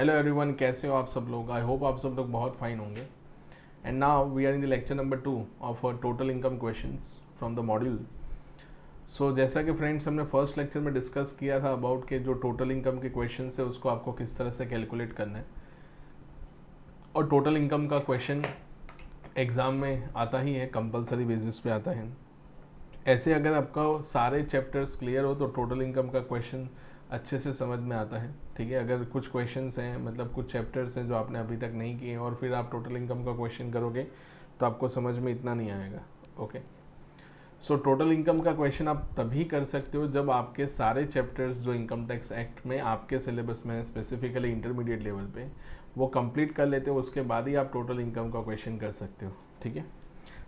Hello everyone, कैसे हो आप सब लोग। आई होप आप सब लोग बहुत फाइन होंगे। And now we are in the lecture number 2 of total income questions from the module. So जैसा कि फ्रेंड्स हमने फर्स्ट लेक्चर में डिस्कस किया था अबाउट के जो टोटल इनकम के क्वेश्चन है उसको आपको किस तरह से कैलकुलेट करना है, और टोटल इनकम का क्वेश्चन एग्ज़ाम में आता ही है, कंपलसरी बेसिस पे आता है। ऐसे अगर आपका सारे चैप्टर्स क्लियर हो तो टोटल इनकम का क्वेश्चन अच्छे से समझ में आता है। ठीक है, अगर कुछ क्वेश्चंस हैं, मतलब कुछ चैप्टर्स हैं जो आपने अभी तक नहीं किए और फिर आप टोटल इनकम का क्वेश्चन करोगे तो आपको समझ में इतना नहीं आएगा। ओके, सो टोटल इनकम का क्वेश्चन आप तभी कर सकते हो जब आपके सारे चैप्टर्स जो इनकम टैक्स एक्ट में आपके सिलेबस में है, स्पेसिफिकली इंटरमीडिएट लेवल पे, वो कंप्लीट कर लेते हो, उसके बाद ही आप टोटल इनकम का क्वेश्चन कर सकते हो। ठीक है,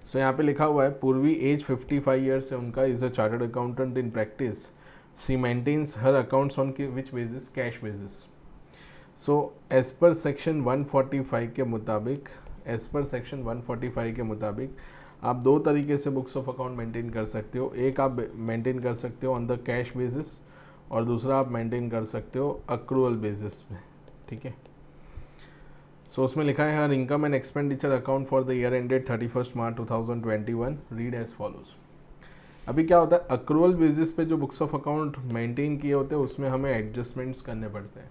सो यहाँ पे लिखा हुआ है पूर्वी एज 55 ईयर्स है उनका, is a chartered accountant in practice. She maintains her accounts on which basis, cash basis. So as per section 145 के मुताबिक, आप दो तरीके से बुक्स ऑफ अकाउंट मेंटेन कर सकते हो। एक आप मेंटेन कर सकते हो ऑन द कैश बेसिस और दूसरा आप मेंटेन कर सकते हो अक्रूवल बेसिस पे। ठीक है, सो उसमें लिखा है हर income and expenditure account for the year ended 31 March 2021 read as follows. अभी क्या होता है, अक्रूवल बेसिस पे जो बुक्स ऑफ अकाउंट मेंटेन किए होते हैं उसमें हमें एडजस्टमेंट्स करने पड़ते हैं।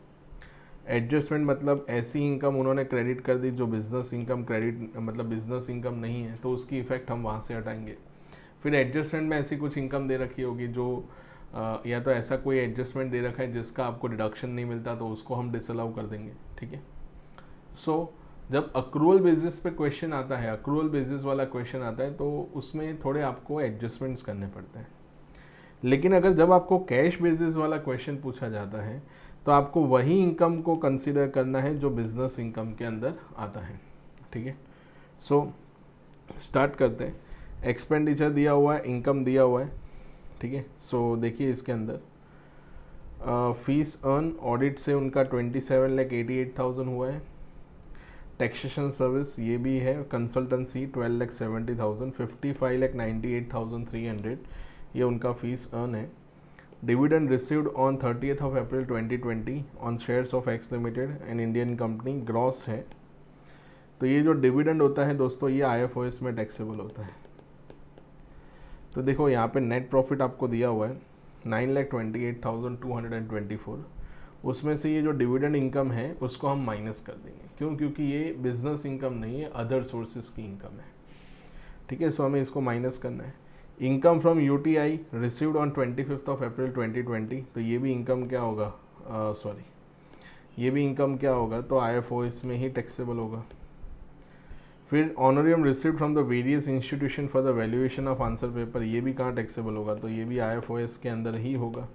एडजस्टमेंट मतलब ऐसी इनकम उन्होंने क्रेडिट कर दी जो बिजनेस इनकम क्रेडिट, मतलब बिजनेस इनकम नहीं है, तो उसकी इफेक्ट हम वहाँ से हटाएंगे। फिर एडजस्टमेंट में ऐसी कुछ इनकम दे रखी होगी जो या तो ऐसा कोई एडजस्टमेंट दे रखा है जिसका आपको डिडक्शन नहीं मिलता, तो उसको हम डिसअलाउ कर देंगे। ठीक है, सो जब अक्रूवल बेसिस पे क्वेश्चन आता है, अक्रूवल बेसिस वाला क्वेश्चन आता है, तो उसमें थोड़े आपको एडजस्टमेंट्स करने पड़ते हैं। लेकिन अगर जब आपको कैश बेसिस वाला क्वेश्चन पूछा जाता है तो आपको वही इनकम को कंसीडर करना है जो बिजनेस इनकम के अंदर आता है। ठीक है, सो स्टार्ट करते हैं। एक्सपेंडिचर दिया हुआ है, इनकम दिया हुआ है। ठीक है, सो देखिए इसके अंदर फीस अर्न ऑडिट से उनका 27,88,000 हुआ है। टैक्सेशन सर्विस ये भी है, कंसल्टेंसी 12,70,000, 55,98,300 ये उनका फीस अर्न है। Dividend received on 30th of April 2020 on shares of x limited N Indian company, gross है। तो ये जो डिविडेंड होता है दोस्तों, ये IFOS में टैक्सेबल होता है। तो देखो यहाँ पे नेट प्रॉफिट आपको दिया हुआ है 9,28,224, उसमें से ये जो डिविडेंड इनकम है उसको हम माइनस कर देंगे। क्यों? क्योंकि ये बिजनेस इनकम नहीं है, अदर सोर्सेज की इनकम है। ठीक है, सो हमें इसको माइनस करना है। Income from UTI received on 25th of April 2020, तो ये भी इनकम क्या होगा, ये भी इनकम क्या होगा, तो IFOS में ही टैक्सेबल होगा। फिर honorarium received from the various institution for the valuation of answer paper, ये भी कहाँ टैक्सेबल होगा, तो ये भी IFOS के अंदर ही होगा।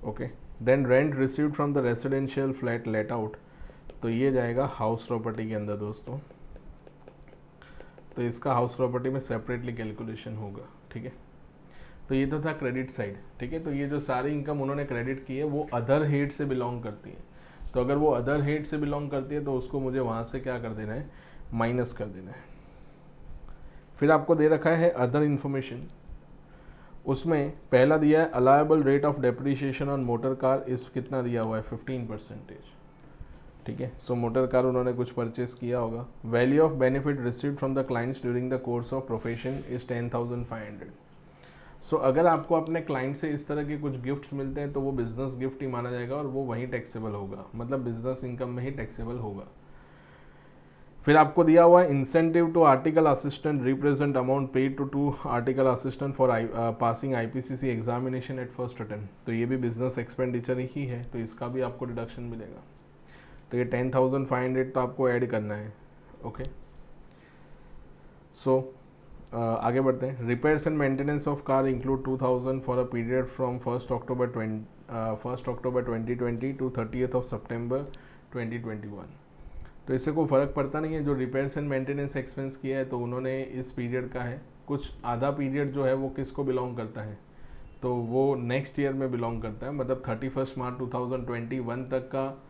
Okay, then rent received from the residential flat let out, तो ये जाएगा हाउस प्रॉपर्टी के अंदर दोस्तों, तो इसका हाउस प्रॉपर्टी में सेपरेटली कैलकुलेशन होगा। ठीक है, तो ये तो था क्रेडिट साइड। ठीक है, तो ये जो सारी इनकम उन्होंने क्रेडिट की है वो अदर हेड से बिलोंग करती है। तो अगर वो अदर हेड से बिलोंग करती है तो उसको मुझे वहाँ से क्या कर देना है, माइनस कर देना है। फिर आपको दे रखा है अदर इन्फॉर्मेशन, उसमें पहला दिया है allowable rate of depreciation on motor car, इस कितना दिया हुआ है 15%। ठीक है, सो मोटर कार उन्होंने कुछ परचेस किया होगा। Value of benefit received from the clients during the course of profession is 10,500। सो अगर आपको अपने क्लाइंट से इस तरह के कुछ गिफ्ट्स मिलते हैं तो वो बिजनेस गिफ्ट ही माना जाएगा और वो वहीं टैक्सेबल होगा, मतलब बिजनेस इनकम में ही टैक्सेबल होगा। फिर आपको दिया हुआ है incentive to article assistant represent amount paid to article assistant for passing IPCC examination at first attempt, तो ये भी बिजनेस एक्सपेंडिचर ही है, तो इसका भी आपको डिडक्शन मिलेगा। तो ये 10,500 तो आपको ऐड करना है। ओके, सो आगे बढ़ते हैं। Repairs and maintenance of car include 2,000 for a period from 1st October 2020 to 30th of September 2021। तो इससे कोई फ़र्क पड़ता नहीं है, जो रिपेयर्स एंड मेंटेनेंस एक्सपेंस किया है तो उन्होंने इस पीरियड का है। कुछ आधा पीरियड जो है वो किसको बिलोंग करता है, तो वो नेक्स्ट ईयर में बिलोंग करता है, मतलब 31 मार्च 2021 तक का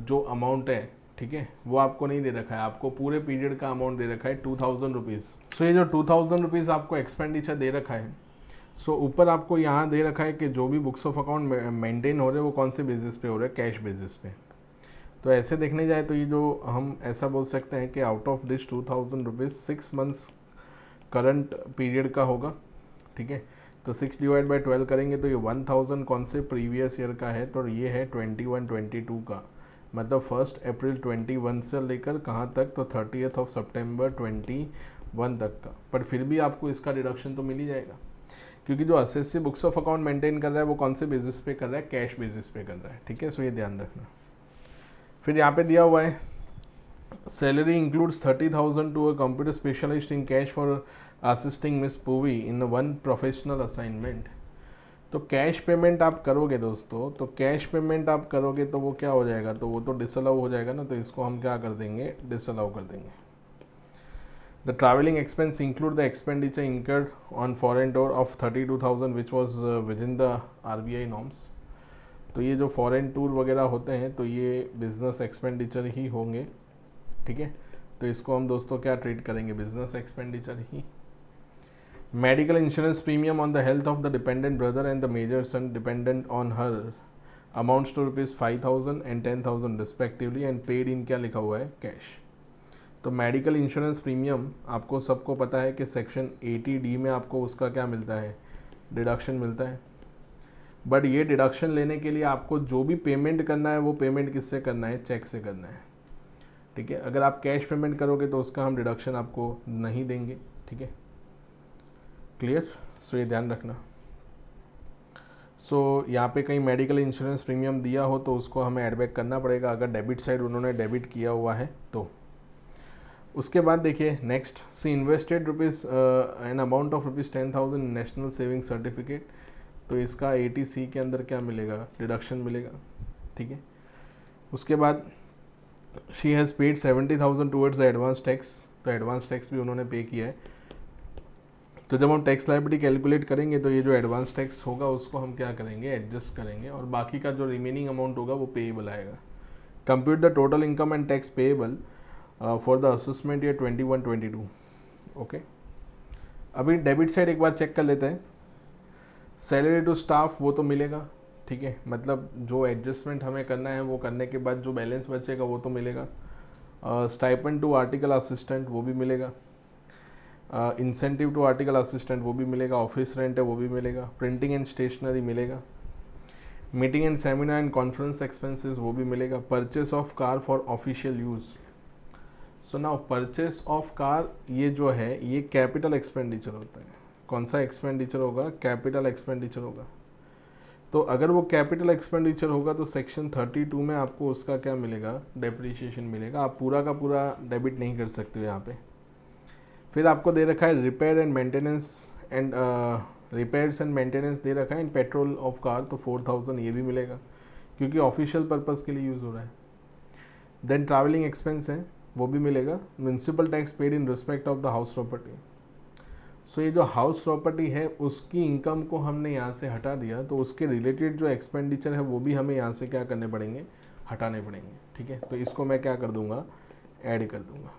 जो अमाउंट है, ठीक है, वो आपको नहीं दे रखा है, आपको पूरे पीरियड का अमाउंट दे रखा है 2,000 रुपीज़। सो ये जो 2,000 रुपीज़ आपको एक्सपेंडिचर दे रखा है, सो ऊपर आपको यहाँ दे रखा है कि जो भी बुक्स ऑफ अकाउंट मेंटेन हो रहे हैं वो कौन से बेसिस पे हो रहे हैं, कैश बेसिस पे। तो ऐसे देखने जाए तो ये जो हम ऐसा बोल सकते हैं कि out of this 2000 rupees 6 months current period का होगा, ठीक है। तो 6 डिवाइड बाई 12 करेंगे तो ये 1000 कौन से प्रीवियस ईयर का है, तो ये है 21-22 का, मतलब 1 अप्रैल 21 से लेकर कहाँ तक, तो 30 सितंबर 21 तक का। पर फिर भी आपको इसका डिडक्शन तो मिल ही जाएगा, क्योंकि जो assessee books of account maintain कर रहा है वो कौन से बेसिस पे कर रहा है, कैश बेसिस पे कर रहा है, ठीक है। सो ये ध्यान रखना। फिर यहाँ पे दिया हुआ है salary includes 30,000 to a computer specialist in cash for assisting miss Poovi in one professional assignment. तो कैश पेमेंट आप करोगे दोस्तों, तो कैश पेमेंट आप करोगे तो वो क्या हो जाएगा, तो वो तो डिसअलाउ हो जाएगा ना, तो इसको हम क्या कर देंगे, डिसअलाउ कर देंगे। The travelling expense include the expenditure incurred on foreign tour of 32,000 which was with in the RBI norms. तो ये जो फॉरेन टूर वगैरह होते हैं तो ये बिजनेस एक्सपेंडिचर ही होंगे, ठीक है। तो इसको हम दोस्तों क्या ट्रीट करेंगे, बिजनेस एक्सपेंडिचर ही। Medical insurance premium on the health of the dependent brother and the major son dependent on her amounts to ₹5,000 and 10,000 respectively and paid in क्या लिखा हुआ है, कैश। तो मेडिकल इंश्योरेंस प्रीमियम आपको सबको पता है कि सेक्शन 80D में आपको उसका क्या मिलता है, डिडक्शन मिलता है। बट ये डिडक्शन लेने के लिए आपको जो भी पेमेंट करना है वो पेमेंट किससे करना है, चेक से करना है, ठीक है। अगर आप कैश पेमेंट करोगे तो उसका हम डिडक्शन आपको नहीं देंगे, ठीक है। क्लियर। सो ये ध्यान रखना। सो यहाँ पे कहीं मेडिकल इंश्योरेंस प्रीमियम दिया हो तो उसको हमें एडबैक करना पड़ेगा, अगर डेबिट साइड उन्होंने डेबिट किया हुआ है तो। उसके बाद देखिए next, see invested rupees an amount of ₹10,000 national saving certificate. तो इसका 80C के अंदर क्या मिलेगा, डिडक्शन मिलेगा, ठीक है। उसके बाद she has paid 70,000 towards the advance tax. तो एडवांस टैक्स भी उन्होंने पे किया है। तो जब हम टैक्स लायबिलिटी कैलकुलेट करेंगे तो ये जो एडवांस टैक्स होगा उसको हम क्या करेंगे, एडजस्ट करेंगे, और बाकी का जो रिमेनिंग अमाउंट होगा वो पेएबल आएगा। Compute the total income and tax payable for the assessment year 21-22। Okay, अभी डेबिट साइड एक बार चेक कर लेते हैं। सैलरी टू स्टाफ वो तो मिलेगा, ठीक है, मतलब जो एडजस्टमेंट हमें करना है वो करने के बाद जो बैलेंस बचेगा वो तो मिलेगा। स्टाइपेंड टू आर्टिकल असिस्टेंट वो भी मिलेगा। इंसेंटिव टू आर्टिकल असिस्टेंट वो भी मिलेगा। ऑफिस रेंट है वो भी मिलेगा। प्रिंटिंग एंड स्टेशनरी मिलेगा। Meeting and seminar and conference expenses वो भी मिलेगा। Purchase of car for official use. So now purchase of car ये जो है ये कैपिटल एक्सपेंडिचर होता है। कौन सा एक्सपेंडिचर होगा, कैपिटल एक्सपेंडिचर होगा। तो अगर वो कैपिटल एक्सपेंडिचर होगा तो सेक्शन 32 में आपको उसका क्या मिलेगा, डेप्रिसिएशन मिलेगा। आप पूरा का पूरा डेबिट नहीं कर सकते हो यहाँ पे। फिर आपको दे रखा है repair and maintenance and repairs and maintenance दे रखा है इन पेट्रोल ऑफ कार, तो 4,000 ये भी मिलेगा क्योंकि ऑफिशियल पर्पज़ के लिए यूज़ हो रहा है। देन ट्रैवलिंग एक्सपेंस है वो भी मिलेगा। Municipal tax paid in respect of the house property. So ये जो हाउस प्रॉपर्टी है उसकी इनकम को हमने यहाँ से हटा दिया, तो उसके रिलेटेड जो एक्सपेंडिचर है वो भी हमें यहाँ से क्या करने पड़ेंगे, हटाने पड़ेंगे, ठीक है। तो इसको मैं क्या कर दूँगा, ऐड कर दूँगा।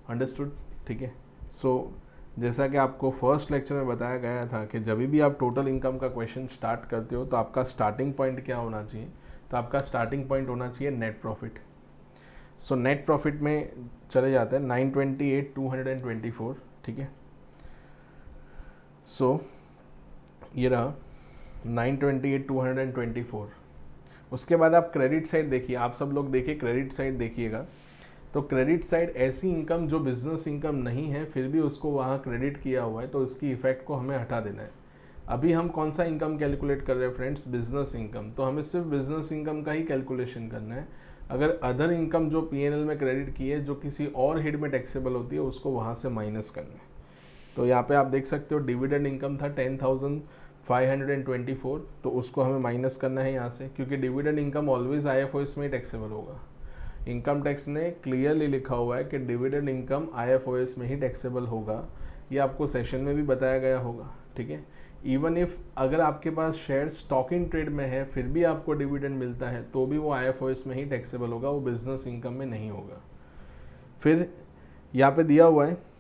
अंडरस्टूड, ठीक है। सो जैसा कि आपको फर्स्ट लेक्चर में बताया गया था कि जब भी आप टोटल इनकम का क्वेश्चन स्टार्ट करते हो तो आपका स्टार्टिंग पॉइंट क्या होना चाहिए, तो आपका स्टार्टिंग पॉइंट होना चाहिए net profit. So net profit में चले जाते हैं 928,224, ठीक है। सो ये रहा 928,224। उसके बाद आप क्रेडिट साइड देखिए, आप सब लोग देखिए क्रेडिट साइड देखिएगा। तो क्रेडिट साइड ऐसी इनकम जो बिजनेस इनकम नहीं है फिर भी उसको वहाँ क्रेडिट किया हुआ है, तो उसकी इफेक्ट को हमें हटा देना है। अभी हम कौन सा इनकम कैलकुलेट कर रहे हैं फ्रेंड्स, बिजनेस इनकम। तो हमें सिर्फ बिजनेस इनकम का ही कैलकुलेशन करना है। अगर अदर इनकम जो P&L में क्रेडिट की है जो किसी और हेड में टैक्सेबल होती है उसको वहाँ से माइनस करना है। तो यहाँ पे आप देख सकते हो डिविडेंड इनकम था 10,524, तो उसको हमें माइनस करना है यहाँ से, क्योंकि डिविडेंड इनकम ऑलवेज IFOS में ही टैक्सेबल होगा। इनकम टैक्स ने क्लियरली लिखा हुआ है कि डिविडेंड इनकम IFOS में ही टैक्सेबल होगा। ये आपको सेशन में भी बताया गया होगा, ठीक है। इवन इफ अगर आपके पास शेयर स्टॉक इन ट्रेड में है फिर भी आपको डिविडेंड मिलता है तो भी वो IFOS में ही टैक्सेबल होगा, वो बिजनेस इनकम में नहीं होगा। फिर यहाँ पे दिया हुआ है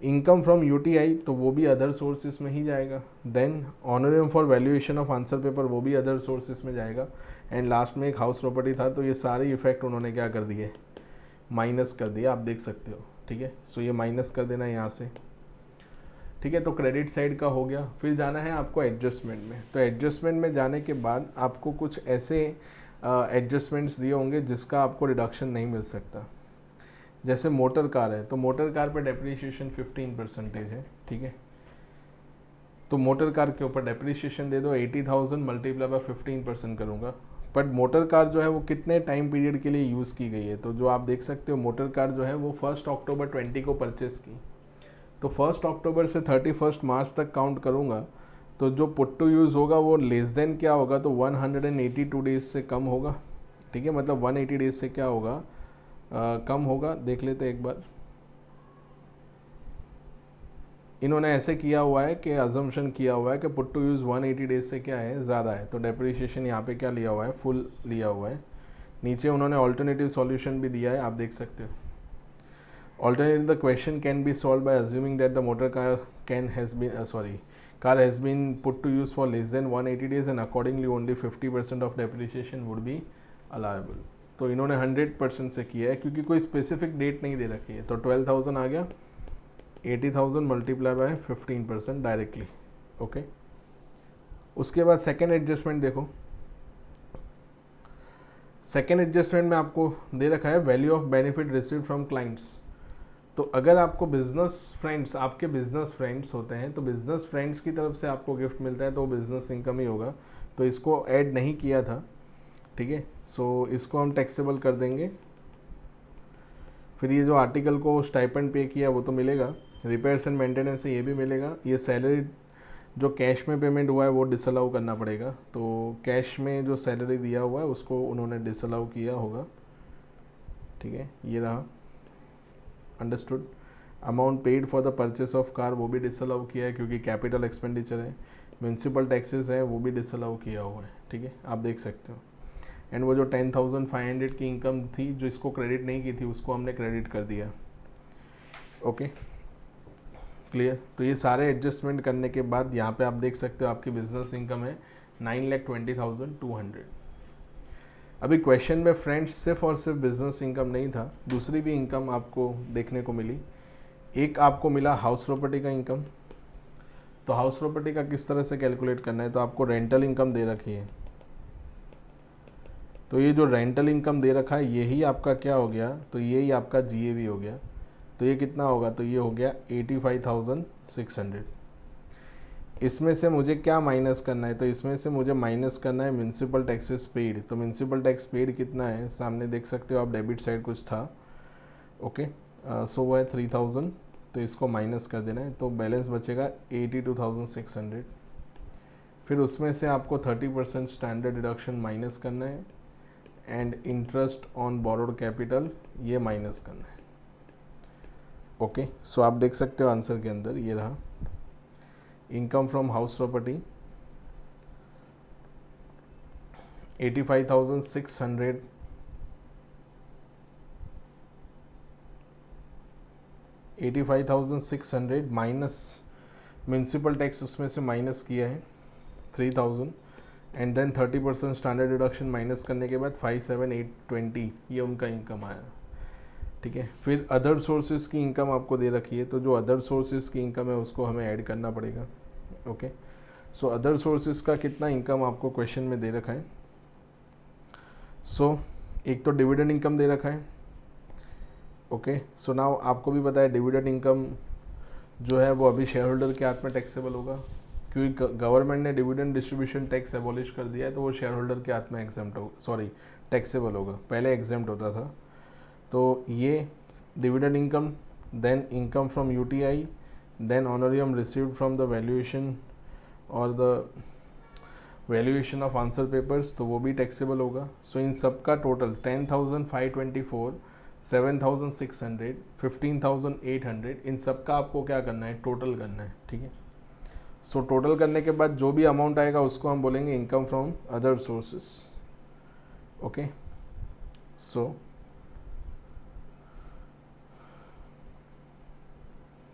इनकम फ्रॉम UTI, तो वो भी अदर सोर्सेज में ही जाएगा। Then honorarium for valuation of answer paper वो भी अदर सोर्सेज में जाएगा। एंड लास्ट में एक हाउस प्रॉपर्टी था, तो ये सारे इफेक्ट उन्होंने क्या कर दिए, माइनस कर दिया, आप देख सकते हो, ठीक है। सो ये माइनस कर देना यहाँ से, ठीक है। तो क्रेडिट साइड का हो गया। फिर जाना है आपको एडजस्टमेंट में। तो एडजस्टमेंट में जाने के बाद आपको कुछ ऐसे एडजस्टमेंट्स दिए होंगे जिसका आपको रिडक्शन नहीं मिल सकता। जैसे मोटर कार है, तो मोटर कार पे डेप्रीशिएशन 15% है, ठीक है। तो मोटर कार के ऊपर डेप्रीशिएशन दे दो 80,000 मल्टीप्लाई बाय 15% करूँगा। बट मोटर कार जो है वो कितने टाइम पीरियड के लिए यूज़ की गई है, तो जो आप देख सकते हो मोटर कार जो है वो 1 अक्टूबर 20 को परचेस की। तो 1 अक्टूबर से 31 मार्च तक काउंट करूँगा, तो जो पुट टू यूज़ होगा वो लेस देन क्या होगा, तो 182 डेज से कम होगा, ठीक है। मतलब 180 डेज से क्या होगा, कम होगा। देख लेते एक बार। इन्होंने ऐसे किया हुआ है कि अजम्पशन किया हुआ है कि पुट टू यूज़ 180 डेज से क्या है, ज़्यादा है, तो डेप्रीशिएशन यहाँ पे क्या लिया हुआ है, फुल लिया हुआ है। नीचे उन्होंने ऑल्टरनेटिव सॉल्यूशन भी दिया है, आप देख सकते हो। Alternatively, the question can be solved by assuming that the motor car has been put to use for less than 180 days and accordingly only 50% of depreciation would be allowable. तो इन्होंने 100% से किया है क्योंकि कोई स्पेसिफिक डेट नहीं दे रखी है। तो 12,000 आ गया, 80,000 मल्टीप्लाई बाय 15% डायरेक्टली, ओके। उसके बाद सेकेंड एडजस्टमेंट देखो। सेकेंड एडजस्टमेंट में आपको दे रखा है value of benefit received from clients. तो अगर आपको बिजनेस फ्रेंड्स, आपके बिजनेस फ्रेंड्स होते हैं, तो बिजनेस फ्रेंड्स की तरफ से आपको गिफ्ट मिलता है तो बिजनेस इनकम ही होगा। तो इसको ऐड नहीं किया था, ठीक है। सो इसको हम टैक्सेबल कर देंगे। फिर ये जो आर्टिकल को स्टाइपेंड पे किया वो तो मिलेगा, रिपेयर्स एंड मेंटेनेंस से ये भी मिलेगा। ये सैलरी जो कैश में पेमेंट हुआ है वो डिसअलाउ करना पड़ेगा। तो कैश में जो सैलरी दिया हुआ है उसको उन्होंने डिसअलाउ किया होगा, ठीक है। ये रहा, understood. Amount paid for the purchase of car वो भी डिसअलाउ किया है क्योंकि कैपिटल एक्सपेंडिचर है। म्यूनसिपल टैक्सेस हैं वो भी डिसअलाउ किया हुआ है, ठीक है, आप देख सकते हो। एंड वो जो 10,500 की इनकम थी जो इसको क्रेडिट नहीं की थी उसको हमने क्रेडिट कर दिया, ओके, क्लियर। तो ये सारे एडजस्टमेंट करने के बाद यहाँ पे आप देख सकते हो आपकी बिजनेस इनकम है 9,20,200। अभी क्वेश्चन में फ्रेंड्स सिर्फ और सिर्फ बिजनेस इनकम नहीं था, दूसरी भी इनकम आपको देखने को मिली। एक आपको मिला हाउस प्रॉपर्टी का इनकम। तो हाउस प्रॉपर्टी का किस तरह से कैलकुलेट करना है, तो आपको रेंटल इनकम दे रखी है। तो ये जो रेंटल इनकम दे रखा है यही आपका क्या हो गया, तो यही आपका GAV हो गया। तो ये कितना होगा, तो ये हो गया 85,600। इसमें से मुझे क्या माइनस करना है, तो इसमें से मुझे माइनस करना है म्यूनसिपल टैक्सेस पेड। तो म्यूनसिपल टैक्स पेड कितना है, सामने देख सकते हो आप, डेबिट साइड कुछ था, ओके। सो वो है 3,000, तो इसको माइनस कर देना है, तो बैलेंस बचेगा 82,600। फिर उसमें से आपको 30% स्टैंडर्ड डिडक्शन माइनस करना है and interest on borrowed capital ये माइनस करना है, ओके। सो आप देख सकते हो आंसर के अंदर ये रहा, income from house property 85,600 85,600 minus municipal tax उसमें से माइनस किया है 3,000 and then 30% standard deduction minus करने के बाद 57,820 ये उनका इनकम आया, ठीक है। फिर अदर सोर्सेज की इनकम आपको दे रखी है, तो जो अदर सोर्सेज की इनकम है उसको हमें ऐड करना पड़ेगा, ओके। सो अदर सोर्सेज का कितना इनकम आपको क्वेश्चन में दे रखा है। सो एक तो डिविडेंड इनकम दे रखा है, ओके। सो नाउ आपको भी पता है डिविडेंड इनकम जो है वो अभी शेयर होल्डर के हाथ में टैक्सेबल होगा क्योंकि गवर्नमेंट ने डिविडेंड डिस्ट्रीब्यूशन टैक्स एबॉलिश कर दिया है, तो वो शेयर होल्डर के हाथ में टैक्सेबल होगा, पहले एग्जेम्प्ट होता था। तो ये dividend income, then income from UTI, then honorarium received from the valuation और the valuation of answer papers, तो वो भी टैक्सेबल होगा। सो इन सब का टोटल 10,524, 7,600, 15,800, इन सब का आपको क्या करना है, टोटल करना है, ठीक है। सो टोटल करने के बाद जो भी अमाउंट आएगा उसको हम बोलेंगे income from other sources, okay. So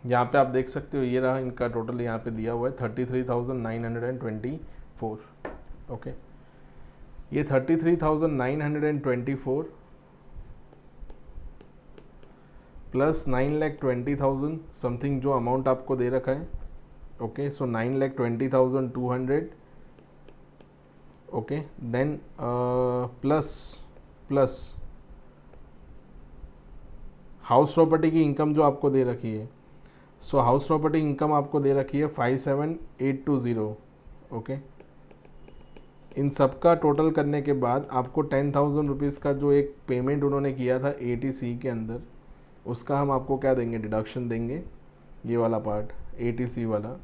यहाँ पे आप देख सकते हो ये रहा इनका टोटल, यहाँ पे दिया हुआ है 33,924, ओके। ये 33,924 प्लस 9,20,000 समथिंग जो अमाउंट आपको दे रखा है, okay, so 9,20,200, okay, then plus house property की इनकम जो आपको दे रखी है, सो हाउस प्रॉपर्टी इनकम आपको दे रखी है 57,820, ओके। इन सब का टोटल करने के बाद आपको 10,000 रुपीज़ का जो एक पेमेंट उन्होंने किया था ATC के अंदर, उसका हम आपको क्या देंगे, डिडक्शन देंगे, ये वाला पार्ट ATC वाला,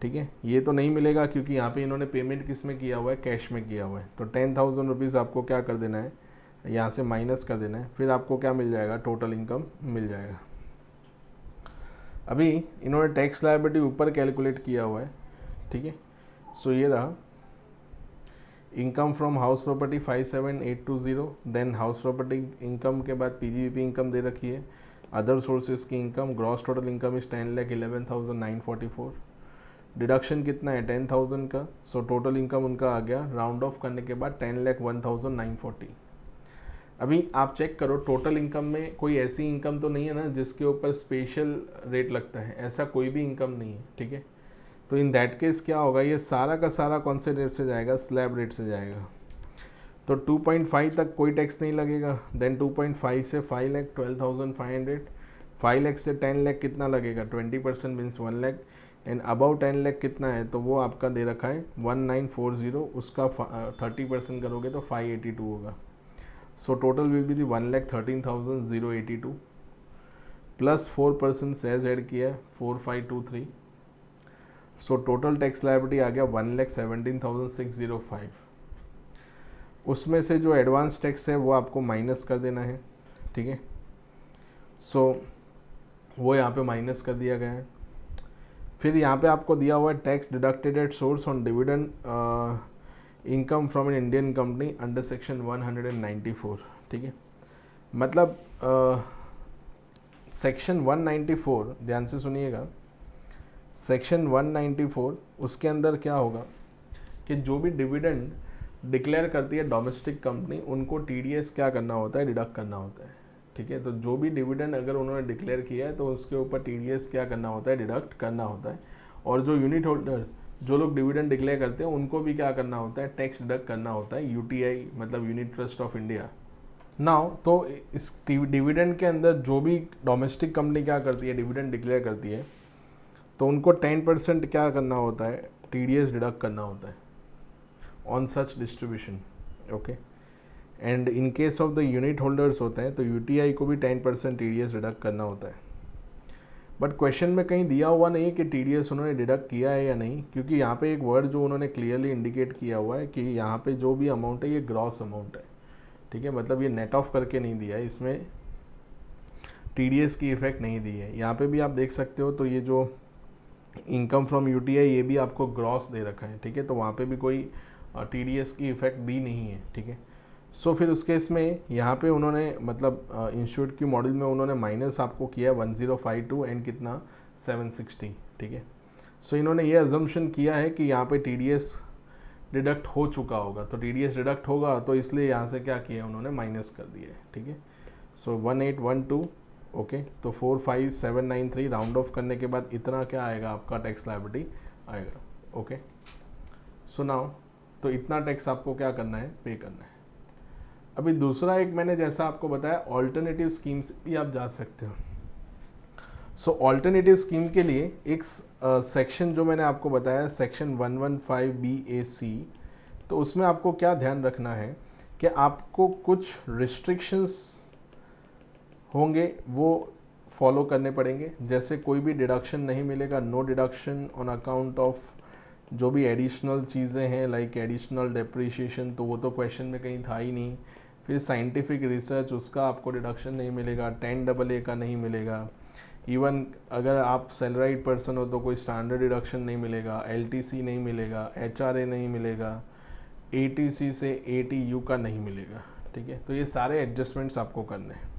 ठीक है। ये तो नहीं मिलेगा क्योंकि यहाँ पे इन्होंने पेमेंट किस में किया हुआ है, कैश में किया हुआ है। तो 10,000 रुपीज़ आपको क्या कर देना है, यहाँ से माइनस कर देना है, फिर आपको क्या मिल जाएगा, टोटल इनकम मिल जाएगा। अभी इन्होंने टैक्स लायबिलिटी ऊपर कैलकुलेट किया हुआ है, ठीक है। सो ये रहा income from house property 57,820, then house property income के बाद PGBP इनकम दे रखी है, अदर सोर्सेज की income, gross total income is 10,11,944, deduction कितना है 10,000 का, सो टोटल इनकम उनका आ गया राउंड ऑफ करने के बाद 10,01,940। अभी आप चेक करो टोटल इनकम में कोई ऐसी इनकम तो नहीं है ना जिसके ऊपर स्पेशल रेट लगता है, ऐसा कोई भी इनकम नहीं है, ठीक है। तो इन दैट केस क्या होगा, ये सारा का सारा कौन से रेट से जाएगा, स्लैब रेट से जाएगा। तो 2.5 तक कोई टैक्स नहीं लगेगा, देन 2.5 से 5,12,500, 5 लाख से 10 लाख कितना लगेगा, 20% means 1 lakh, and about 10 lakh कितना है, तो वो आपका दे रखा है 1940, उसका 30% करोगे तो 582 होगा। So total will be the 1,13,082 plus 4% says add किया है 4,523, सो टोटल टैक्स लायबिलिटी आ गया 1,17,605। उसमें से जो एडवांस टैक्स है वो आपको माइनस कर देना है, ठीक है। सो वो यहाँ पे माइनस कर दिया गया है। फिर यहाँ पे आपको दिया हुआ है tax deducted at source on dividend income from N Indian company under section 194, ठीक है। मतलब सेक्शन 194, ध्यान से सुनिएगा, सेक्शन 194 उसके अंदर क्या होगा कि जो भी डिविडेंड डिक्लेयर करती है डोमेस्टिक कंपनी, उनको TDS क्या करना होता है, डिडक्ट करना होता है, ठीक है। तो जो भी डिविडेंड अगर उन्होंने डिक्लेयर किया है तो उसके ऊपर TDS क्या करना होता है, डिडक्ट करना होता है। और जो यूनिट होल्डर, जो लोग डिविडेंड डिक्लेयर करते हैं, उनको भी क्या करना होता है, टैक्स डिडक्ट करना होता है, UTI मतलब unit trust of India. Now तो इस डिविडेंड के अंदर जो भी डोमेस्टिक कंपनी क्या करती है, डिविडेंड डिक्लेयर करती है, तो उनको 10% क्या करना होता है, TDS डिडक्ट करना होता है on such distribution, okay. And in case of the unit holders होते हैं तो UTI को भी 10% TDS डिडक्ट करना होता है। बट क्वेश्चन में कहीं दिया हुआ नहीं है कि TDS उन्होंने डिडक्ट किया है या नहीं, क्योंकि यहाँ पे एक वर्ड जो उन्होंने क्लियरली इंडिकेट किया हुआ है कि यहाँ पे जो भी अमाउंट है ये ग्रॉस अमाउंट है, ठीक है। मतलब ये नेट ऑफ करके नहीं दिया है, इसमें TDS की इफेक्ट नहीं दी है। यहाँ पे भी आप देख सकते हो, तो ये जो इनकम फ्रॉम UTI ये भी आपको ग्रॉस दे रखा है, ठीक है। तो वहाँ पे भी कोई TDS की इफेक्ट दी नहीं है, ठीक है। सो फिर उस केस में यहाँ पे उन्होंने मतलब इंस्टीट्यूट की मॉडल में उन्होंने माइनस आपको किया 1052 एंड कितना 760, ठीक है। सो इन्होंने ये अजम्पशन किया है कि यहाँ पे TDS डिडक्ट हो चुका होगा, तो TDS डिडक्ट होगा, तो इसलिए यहाँ से क्या किया उन्होंने, माइनस कर दिया है, ठीक है। सो 1812, ओके, तो 45793 राउंड ऑफ करने के बाद इतना क्या आएगा आपका टैक्स लायबिलिटी आएगा, ओके। सो नाउ तो इतना टैक्स आपको क्या करना है, पे करना है। अभी दूसरा एक मैंने जैसा आपको बताया ऑल्टरनेटिव स्कीम्स भी आप जा सकते हो। सो ऑल्टरनेटिव स्कीम के लिए एक सेक्शन जो मैंने आपको बताया सेक्शन 115BAC, तो उसमें आपको क्या ध्यान रखना है कि आपको कुछ रिस्ट्रिक्शंस होंगे वो फॉलो करने पड़ेंगे। जैसे कोई भी डिडक्शन नहीं मिलेगा, no deduction on account of जो भी एडिशनल चीज़ें हैं लाइक एडिशनल डेप्रिशिएशन, तो वो तो क्वेश्चन में कहीं था ही नहीं। फिर साइंटिफिक रिसर्च, उसका आपको डिडक्शन नहीं मिलेगा, 10AA का नहीं मिलेगा। इवन अगर आप सैलराइड पर्सन हो तो कोई स्टैंडर्ड डिडक्शन नहीं मिलेगा, LTC नहीं मिलेगा, HRA नहीं मिलेगा, ATC से ATU का नहीं मिलेगा, ठीक है। तो ये सारे एडजस्टमेंट्स आपको करने हैं।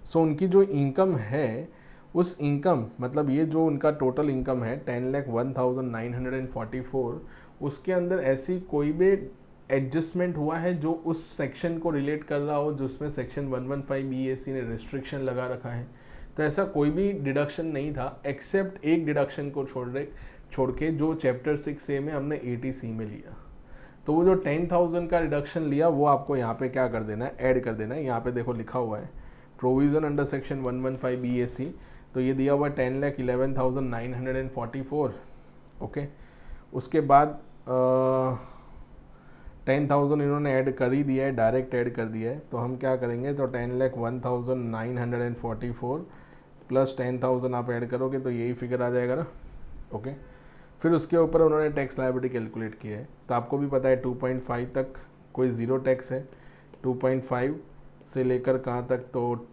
सो उनकी जो इनकम है, उस इनकम मतलब ये जो उनका टोटल इनकम है 10,01,944, उसके अंदर ऐसी कोई भी एडजस्टमेंट हुआ है जो उस सेक्शन को रिलेट कर रहा हो जिसमें सेक्शन 115 BAC ने रिस्ट्रिक्शन लगा रखा है। तो ऐसा कोई भी डिडक्शन नहीं था एक्सेप्ट एक डिडक्शन को छोड़ के जो चैप्टर 6A में हमने 80C में लिया। तो वो जो 10,000 का रिडक्शन लिया वो आपको यहाँ पे क्या कर देना है, ऐड कर देना है। यहाँ पे देखो लिखा हुआ है प्रोविज़न अंडर सेक्शन 115 BAC, तो ये दिया हुआ 10,11,944। ओके, उसके बाद 10,000 इन्होंने ऐड कर ही दिया है, डायरेक्ट ऐड कर दिया है। तो हम क्या करेंगे, तो 10,01,944 प्लस 10,000 आप ऐड करोगे तो यही फिगर आ जाएगा ना। ओके, फिर उसके ऊपर उन्होंने टैक्स लायबिलिटी कैलकुलेट किया है। तो आपको भी पता है 2.5 तक कोई ज़ीरो टैक्स है, 2.5 से लेकर कहाँ तक, तो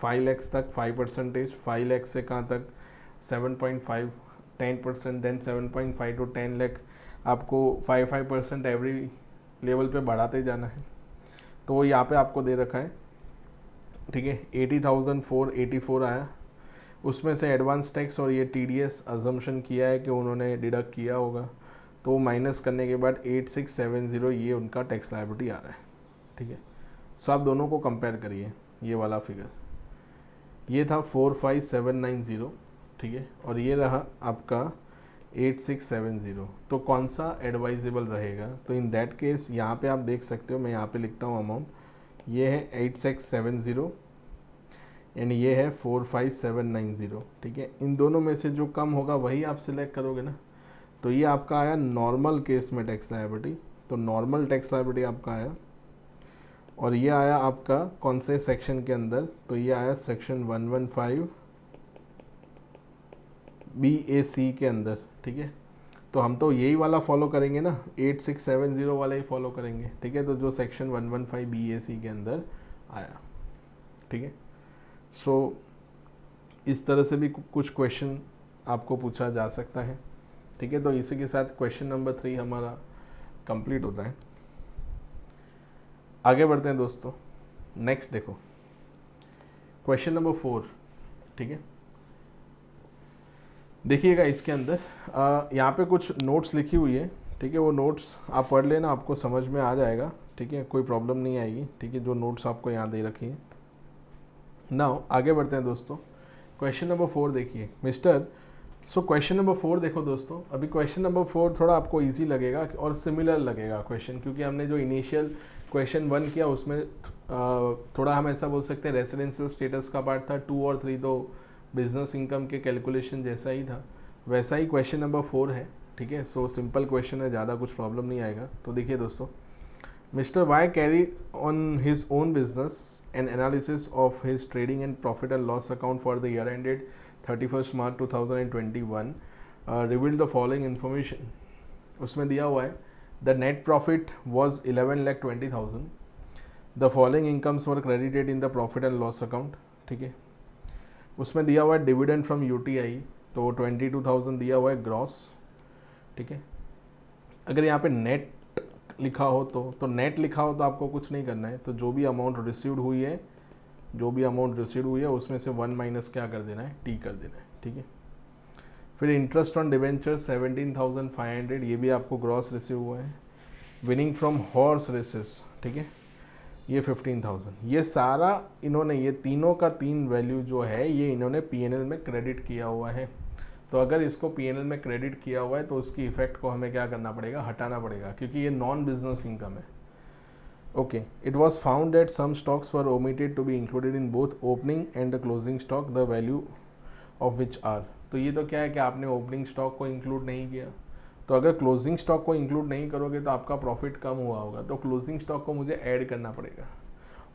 5 लाख तक 5%, 5 लाख से कहाँ तक 7.5, 10%, देन 7.5 टू 10 लाख आपको 5% एवरी लेवल पे बढ़ाते जाना है। तो वो यहाँ पे आपको दे रखा है, ठीक है। 80,484 आया, उसमें से एडवांस टैक्स और ये TDS अजम्पशन किया है कि उन्होंने डिडक्ट किया होगा, तो माइनस करने के बाद 8670 ये उनका टैक्स लायबिलिटी आ रहा है, ठीक है। सो आप दोनों को कंपेयर करिए, ये वाला फिगर ये था 45790, ठीक है, और ये रहा आपका 8670। तो कौन सा एडवाइजेबल रहेगा, तो इन दैट केस यहाँ पे आप देख सकते हो, मैं यहाँ पे लिखता हूँ अमाउंट, ये है 8670 एंड ये है 45790, ठीक है। इन दोनों में से जो कम होगा वही आप सिलेक्ट करोगे ना। तो ये आपका आया नॉर्मल केस में टैक्स लायबिलिटी, तो नॉर्मल टैक्स लायबिलिटी आपका आया। और ये आया आपका कौन से सेक्शन के अंदर, तो ये आया सेक्शन 115 BAC के अंदर, ठीक है। तो हम तो यही वाला फॉलो करेंगे ना, 8670 वाला ही फॉलो करेंगे, ठीक है। तो जो सेक्शन 115 BAC के अंदर आया, ठीक है। सो इस तरह से भी कुछ क्वेश्चन आपको पूछा जा सकता है, ठीक है। तो इसी के साथ क्वेश्चन नंबर 3 हमारा कंप्लीट होता है। आगे बढ़ते हैं दोस्तों, नेक्स्ट देखो क्वेश्चन नंबर 4, ठीक है। देखिएगा इसके अंदर यहाँ पे कुछ नोट्स लिखी हुई है, ठीक है। वो नोट्स आप पढ़ लेना, आपको समझ में आ जाएगा, ठीक है, कोई प्रॉब्लम नहीं आएगी, ठीक है। जो नोट्स आपको यहाँ दे रखी है। नाउ आगे बढ़ते हैं दोस्तों, क्वेश्चन नंबर 4 देखिए मिस्टर। सो क्वेश्चन नंबर 4 देखो दोस्तों, अभी क्वेश्चन नंबर 4 थोड़ा आपको इजी लगेगा और सिमिलर लगेगा क्वेश्चन, क्योंकि हमने जो इनिशियल क्वेश्चन 1 किया उसमें थोड़ा हम ऐसा बोल सकते हैं रेसिडेंशियल स्टेटस का पार्ट था, 2 और 3 तो बिजनेस इनकम के कैलकुलेशन जैसा ही था, वैसा ही क्वेश्चन नंबर 4 है, ठीक है। सो सिंपल क्वेश्चन है, ज़्यादा कुछ प्रॉब्लम नहीं आएगा। तो देखिए दोस्तों, Mr. Y carry on his own business an analysis of his trading and profit and loss account for the year ended 31st March 2021 revealed the following information. उसमें दिया हुआ है the net profit was 11,20,000. The following incomes were credited in the profit and loss account, ठीक है। उसमें दिया हुआ है डिविडेंड फ्रॉम UTI, तो 22,000 दिया हुआ है ग्रॉस, ठीक है। अगर यहाँ पे नेट लिखा हो तो नेट लिखा हो तो आपको कुछ नहीं करना है, तो जो भी अमाउंट रिसीव्ड हुई है उसमें से 1 माइनस क्या कर देना है, T कर देना है, ठीक है। फिर इंटरेस्ट ऑन डिवेंचर 17,500, ये भी आपको ग्रॉस रिसीव हुआ है। विनिंग फ्रॉम हॉर्स रेसेस, ठीक है, ये 15,000। ये सारा इन्होंने, ये तीनों का तीन वैल्यू जो है ये इन्होंने PNL में क्रेडिट किया हुआ है। तो अगर इसको PNL में क्रेडिट किया हुआ है तो उसकी इफेक्ट को हमें क्या करना पड़ेगा, हटाना पड़ेगा, क्योंकि ये नॉन बिजनेस इनकम है। Okay, it was found that some stocks were omitted to be included in both opening and the closing stock, the value of which are. तो ये तो क्या है कि आपने ओपनिंग स्टॉक को इंक्लूड नहीं किया, तो अगर क्लोजिंग स्टॉक को इंक्लूड नहीं करोगे तो आपका प्रॉफिट कम हुआ होगा, तो क्लोजिंग स्टॉक को मुझे ऐड करना पड़ेगा।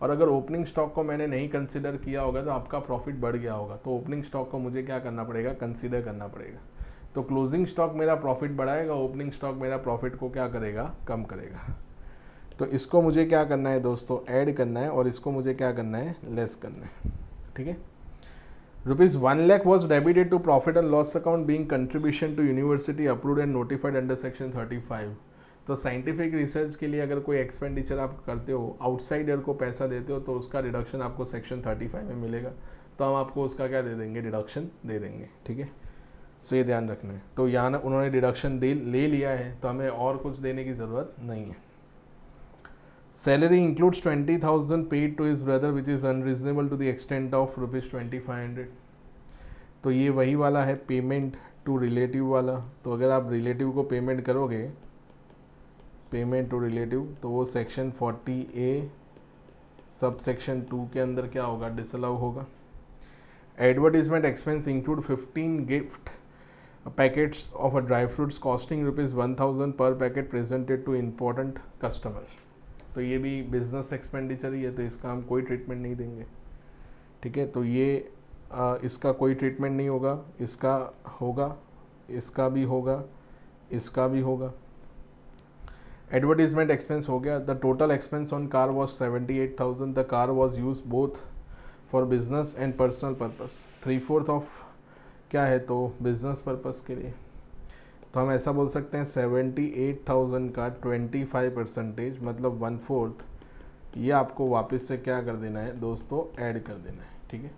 और अगर ओपनिंग स्टॉक को मैंने नहीं कंसिडर किया होगा तो आपका प्रॉफिट बढ़ गया होगा, तो ओपनिंग स्टॉक को मुझे क्या करना पड़ेगा, कंसिडर करना पड़ेगा। तो क्लोजिंग स्टॉक मेरा प्रॉफिट बढ़ाएगा, ओपनिंग स्टॉक मेरा प्रॉफिट को क्या करेगा, कम करेगा। तो इसको मुझे क्या करना है दोस्तों, ऐड करना है, और इसको मुझे क्या करना है, लेस करना है, ठीक है। ₹1 lakh was debited to profit and loss account being contribution to university approved and notified under section 35। तो साइंटिफिक रिसर्च के लिए अगर कोई एक्सपेंडिचर आप करते हो, आउटसाइडर को पैसा देते हो, तो उसका रिडक्शन आपको सेक्शन 35 में मिलेगा, तो हम आपको उसका क्या दे देंगे, डिडक्शन दे देंगे, ठीक है। सो ये ध्यान रखना है। तो यहाँ उन्होंने डिडक्शन ले लिया है, तो हमें और कुछ देने की ज़रूरत नहीं है। Salary includes 20,000 paid to his brother which is unreasonable to the extent of ₹2500। तो ये वही वाला है पेमेंट टू रिलेटिव वाला। तो अगर आप रिलेटिव को पेमेंट करोगे, पेमेंट टू रिलेटिव, तो वो सेक्शन 40A सब सेक्शन 2 के अंदर क्या होगा, डिसअलाउ होगा। Advertisement expense include 15 gift packets of a dry fruits costing ₹1000 per packet presented to important customer. तो ये भी बिजनेस एक्सपेंडिचर ही है, तो इसका हम कोई ट्रीटमेंट नहीं देंगे, ठीक है। तो ये इसका कोई ट्रीटमेंट नहीं होगा, इसका होगा, इसका भी होगा, इसका भी होगा। एडवर्टीजमेंट एक्सपेंस हो गया। The total expense on car was 78,000। The car was use both for business and personal purpose. 3/4 of क्या है, तो बिजनेस पर्पस के लिए। तो हम ऐसा बोल सकते हैं 78,000 का 25% मतलब 1/4, ये आपको वापस से क्या कर देना है दोस्तों, ऐड कर देना है, ठीक है।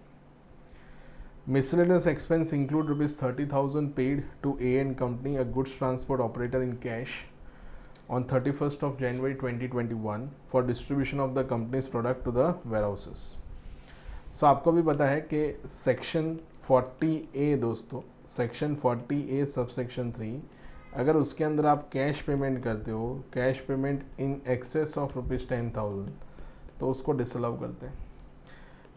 Miscellaneous expense include ₹30,000 paid to AN company a goods transport operator in cash on 31st of January 2021 for distribution of the company's product to the warehouses. So आपको भी पता है कि सेक्शन 40A दोस्तों, सेक्शन 40A सब सेक्शन 3, अगर उसके अंदर आप कैश पेमेंट करते हो, cash payment in excess of ₹10,000, तो उसको डिसअलाउ करते हैं।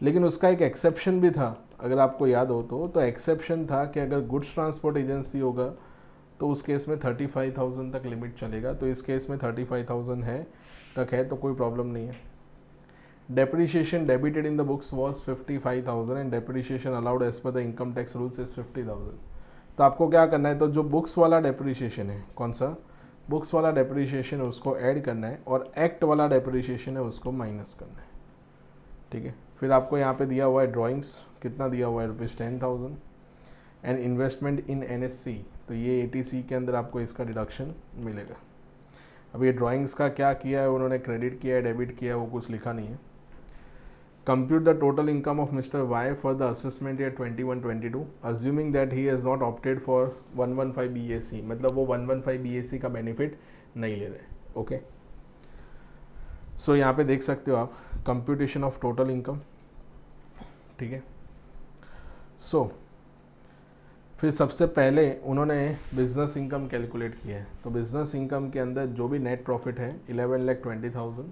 लेकिन उसका एक एक्सेप्शन भी था, अगर आपको याद हो तो एक्सेप्शन था कि अगर गुड्स ट्रांसपोर्ट एजेंसी होगा तो उस केस में 35,000 तक लिमिट चलेगा। तो इस केस में 35,000 है तक है, तो कोई प्रॉब्लम नहीं है। Depreciation debited in the books was 55,000 and depreciation allowed as per the income tax rules is 50,000। तो आपको क्या करना है, तो जो बुक्स वाला डेप्रिशिएशन है, कौन सा बुक्स वाला डेप्रिशिएशन है उसको ऐड करना है, और एक्ट वाला डेप्रिशिएशन है उसको माइनस करना है, ठीक है। फिर आपको यहाँ पे दिया हुआ है ड्राइंग्स, कितना दिया हुआ है, ₹10,000 एंड इन्वेस्टमेंट इन NSC, तो ये ATC के अंदर आपको इसका डिडक्शन मिलेगा। अब ये ड्राइंग्स का क्या किया है, उन्होंने क्रेडिट किया है, डेबिट किया है, वो कुछ लिखा नहीं है। Compute the total income of mister Y for the assessment year 21-22 assuming that he has not opted for 115 BAC, मतलब वो 115 BAC का बेनिफिट नहीं ले रहे, ओके। सो यहाँ पे देख सकते हो आप कंप्यूटेशन ऑफ टोटल इनकम, ठीक है। सो फिर सबसे पहले उन्होंने बिज़नेस इनकम कैलकुलेट किया है। तो बिज़नेस इनकम के अंदर जो भी नेट प्रॉफिट है 11,20,000,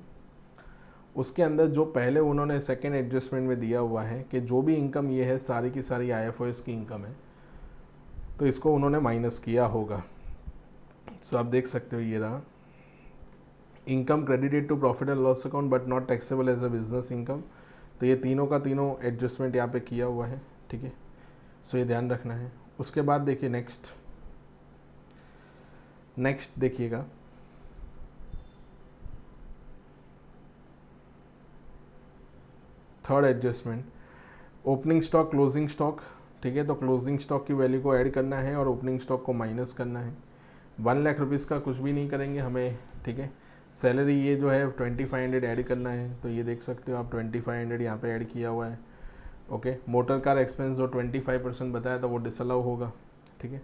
उसके अंदर जो पहले उन्होंने सेकेंड एडजस्टमेंट में दिया हुआ है कि जो भी इनकम ये है सारी की सारी IFRS की इनकम है, तो इसको उन्होंने माइनस किया होगा। सो आप देख सकते हो ये रहा, income credited to profit and loss account but not taxable as a business income. तो ये तीनों का तीनों एडजस्टमेंट यहाँ पे किया हुआ है, ठीक है। सो ये ध्यान रखना है। उसके बाद देखिए नेक्स्ट देखिएगा, third adjustment, opening stock closing stock, ठीक है। तो क्लोजिंग स्टॉक की वैल्यू को ऐड करना है और ओपनिंग स्टॉक को माइनस करना है। 1 लाख रुपीज़ का कुछ भी नहीं करेंगे हमें, ठीक है। सैलरी ये जो है 2500 ऐड करना है, तो ये देख सकते हो आप 2500 यहाँ पे ऐड किया हुआ है, ओके। मोटर कार एक्सपेंस जो 25% बताया था वो डिसअलाउ होगा, ठीक है।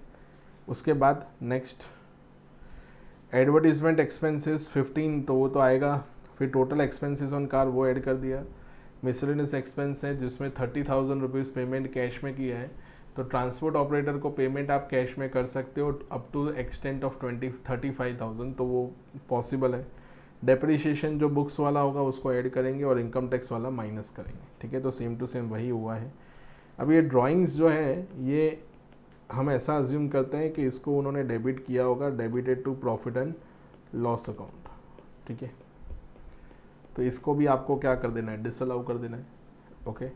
उसके बाद नेक्स्ट एडवर्टीजमेंट एक्सपेंसेस 15, तो वो तो आएगा। फिर टोटल एक्सपेंसेस ऑन कार वो ऐड कर दिया। मिसलेनियस एक्सपेंस है जिसमें 30,000 रुपीज़ पेमेंट कैश में किया है, तो ट्रांसपोर्ट ऑपरेटर को पेमेंट आप कैश में कर सकते हो अप टू एक्सटेंट ऑफ 35,000, तो वो पॉसिबल है। डेप्रिशिएशन जो बुक्स वाला होगा उसको ऐड करेंगे और इनकम टैक्स वाला माइनस करेंगे, ठीक है। तो सेम टू सेम वही हुआ है। अब ये ड्राइंग्स जो है ये हम ऐसा अज्यूम करते हैं कि इसको उन्होंने डेबिट किया होगा, debited to profit and loss account, ठीक है। तो इसको भी आपको क्या कर देना है, डिसअलाउ कर देना है, ओके।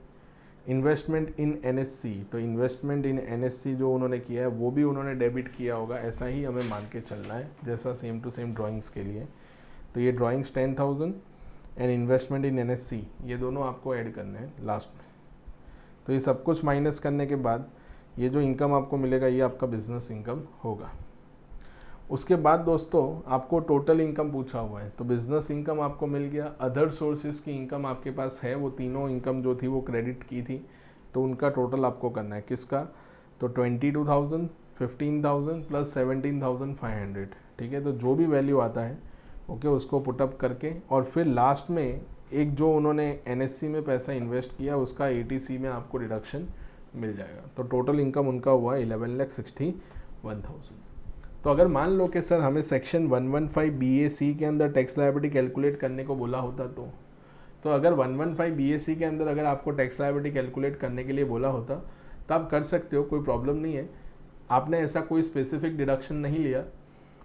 इन्वेस्टमेंट इन NSC, तो इन्वेस्टमेंट इन NSC जो उन्होंने किया है वो भी उन्होंने डेबिट किया होगा, ऐसा ही हमें मान के चलना है जैसा सेम टू सेम ड्राइंग्स के लिए। तो ये drawings 10,000 and investment in NSC, ये दोनों आपको ऐड करने हैं लास्ट में। तो ये सब कुछ माइनस करने के बाद ये जो इनकम आपको मिलेगा ये आपका बिजनेस इनकम होगा। उसके बाद दोस्तों आपको टोटल इनकम पूछा हुआ है, तो बिजनेस इनकम आपको मिल गया। अदर सोर्सेज की इनकम आपके पास है, वो तीनों इनकम जो थी वो क्रेडिट की थी, तो उनका टोटल आपको करना है किसका, तो 22,000, 15,000 प्लस 17,500, ठीक है। तो जो भी वैल्यू आता है ओके, उसको पुटअप करके, और फिर लास्ट में एक जो उन्होंने एनएससी में पैसा इन्वेस्ट किया उसका एटीसी में आपको डिडक्शन मिल जाएगा। तो टोटल इनकम उनका हुआ 11,61,000। तो अगर मान लो कि सर हमें सेक्शन 115 BAC के अंदर टैक्स लायबिलिटी कैलकुलेट करने को बोला होता, तो अगर 115 BAC के अंदर अगर आपको टैक्स लायबिलिटी कैलकुलेट करने के लिए बोला होता तो आप कर सकते हो, कोई प्रॉब्लम नहीं है। आपने ऐसा कोई स्पेसिफिक डिडक्शन नहीं लिया,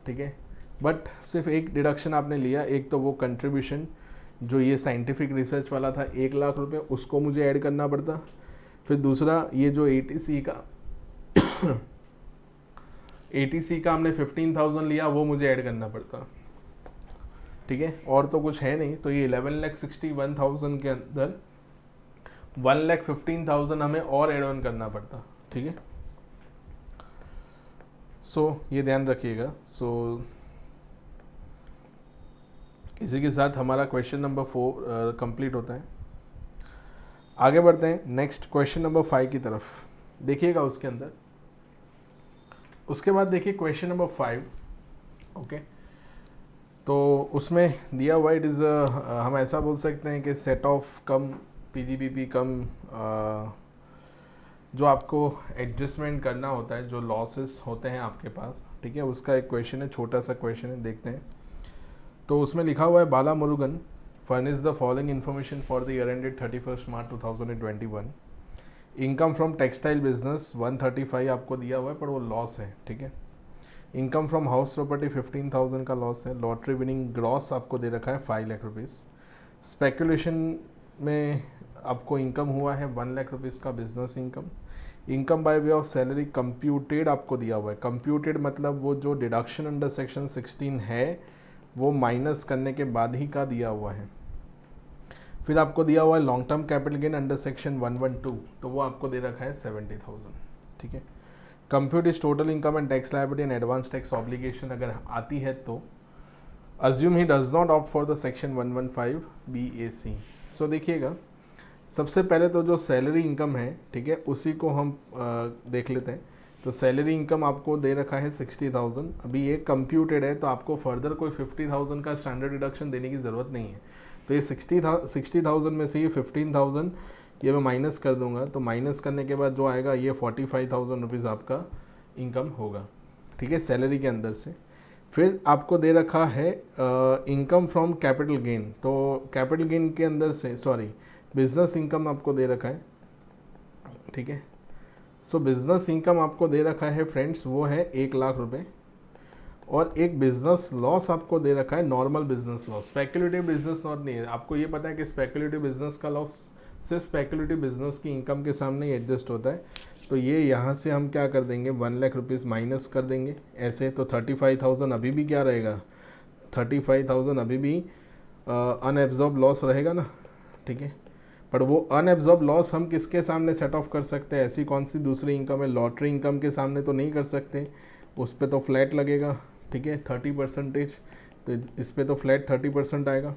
ठीक है, बट सिर्फ एक डिडक्शन आपने लिया। एक तो वो कंट्रीब्यूशन जो ये साइंटिफिक रिसर्च वाला था 1 लाख रुपए, उसको मुझे ऐड करना पड़ता। फिर दूसरा ये जो ATC का हमने 15,000 लिया, वो मुझे ऐड करना पड़ता, ठीक है, और तो कुछ है नहीं। तो ये 11,61,000 के अंदर 1,15,000 हमें और एड ऑन करना पड़ता, ठीक है। सो ये ध्यान रखिएगा। सो इसी के साथ हमारा क्वेश्चन नंबर 4 कंप्लीट होता है। आगे बढ़ते हैं नेक्स्ट क्वेश्चन नंबर 5 की तरफ, देखिएगा उसके अंदर। उसके बाद देखिए क्वेश्चन नंबर 5, ओके। तो उसमें दिया हुआ इट इज़, हम ऐसा बोल सकते हैं कि सेट ऑफ कम PGBP कम जो आपको एडजस्टमेंट करना होता है, जो लॉसेस होते हैं आपके पास, ठीक है, उसका एक क्वेश्चन है, छोटा सा क्वेश्चन है, देखते हैं। तो उसमें लिखा हुआ है Bala Murugan furnish the following information for the year ended 31 March 2021। Income from textile business 135 आपको दिया हुआ है, पर वो लॉस है, ठीक है। इनकम फ्रॉम हाउस प्रॉपर्टी 15,000 का लॉस है। लॉटरी विनिंग ग्रॉस आपको दे रखा है 5 लाख रुपीज़। स्पेकुलेशन में आपको इनकम हुआ है 1 लाख रुपीज़ का business income. Income by way of salary computed आपको दिया हुआ है। कंप्यूटेड मतलब वो जो डिडक्शन अंडर सेक्शन 16 है वो माइनस करने के बाद ही का दिया हुआ है। फिर आपको दिया हुआ है long term capital gain under section 112, तो वो आपको दे रखा है 70,000, ठीक है। Compute is total income and tax liability and advance tax obligation अगर आती है तो assume he does not opt for the section 115 BAC। सो देखिएगा, सबसे पहले तो जो सैलरी इनकम है, ठीक है, उसी को हम देख लेते हैं। तो सैलरी इनकम आपको दे रखा है 60,000। अभी ये कंप्यूटेड है तो आपको फर्दर कोई 50,000 का स्टैंडर्ड डिडक्शन देने की ज़रूरत नहीं है। तो ये 60,000 में से ये 15,000 ये मैं माइनस कर दूंगा, तो माइनस करने के बाद जो आएगा ये 45,000 रुपीज़ आपका इनकम होगा, ठीक है, सैलरी के अंदर से। फिर आपको दे रखा है इनकम फ्रॉम कैपिटल गेन। तो कैपिटल गेन के अंदर से बिजनेस इनकम आपको दे रखा है, ठीक है। सो बिजनेस इनकम आपको दे रखा है फ्रेंड्स, वो है 1 लाख रुपए। और एक बिजनेस लॉस आपको दे रखा है, normal business loss, speculative business loss नहीं है। आपको ये पता है कि स्पेकुलेटिव बिजनेस का लॉस सिर्फ स्पेकुलेटिव बिजनेस की इनकम के सामने ही एडजस्ट होता है। तो ये यहाँ से हम क्या कर देंगे, 1 लाख रुपीज़ माइनस कर देंगे ऐसे। तो 35,000 अभी भी क्या रहेगा, 35,000 अभी भी अनएब्जॉर्ब लॉस रहेगा ना, ठीक है। पर वो अनएब्जॉर्ब लॉस हम किसके सामने सेट ऑफ कर सकते हैं, ऐसी कौन सी दूसरी इनकम है, लॉटरी इनकम के सामने तो नहीं कर सकते, उस पर तो फ्लैट लगेगा, ठीक है, 30%। तो इस पर तो फ्लैट 30% आएगा।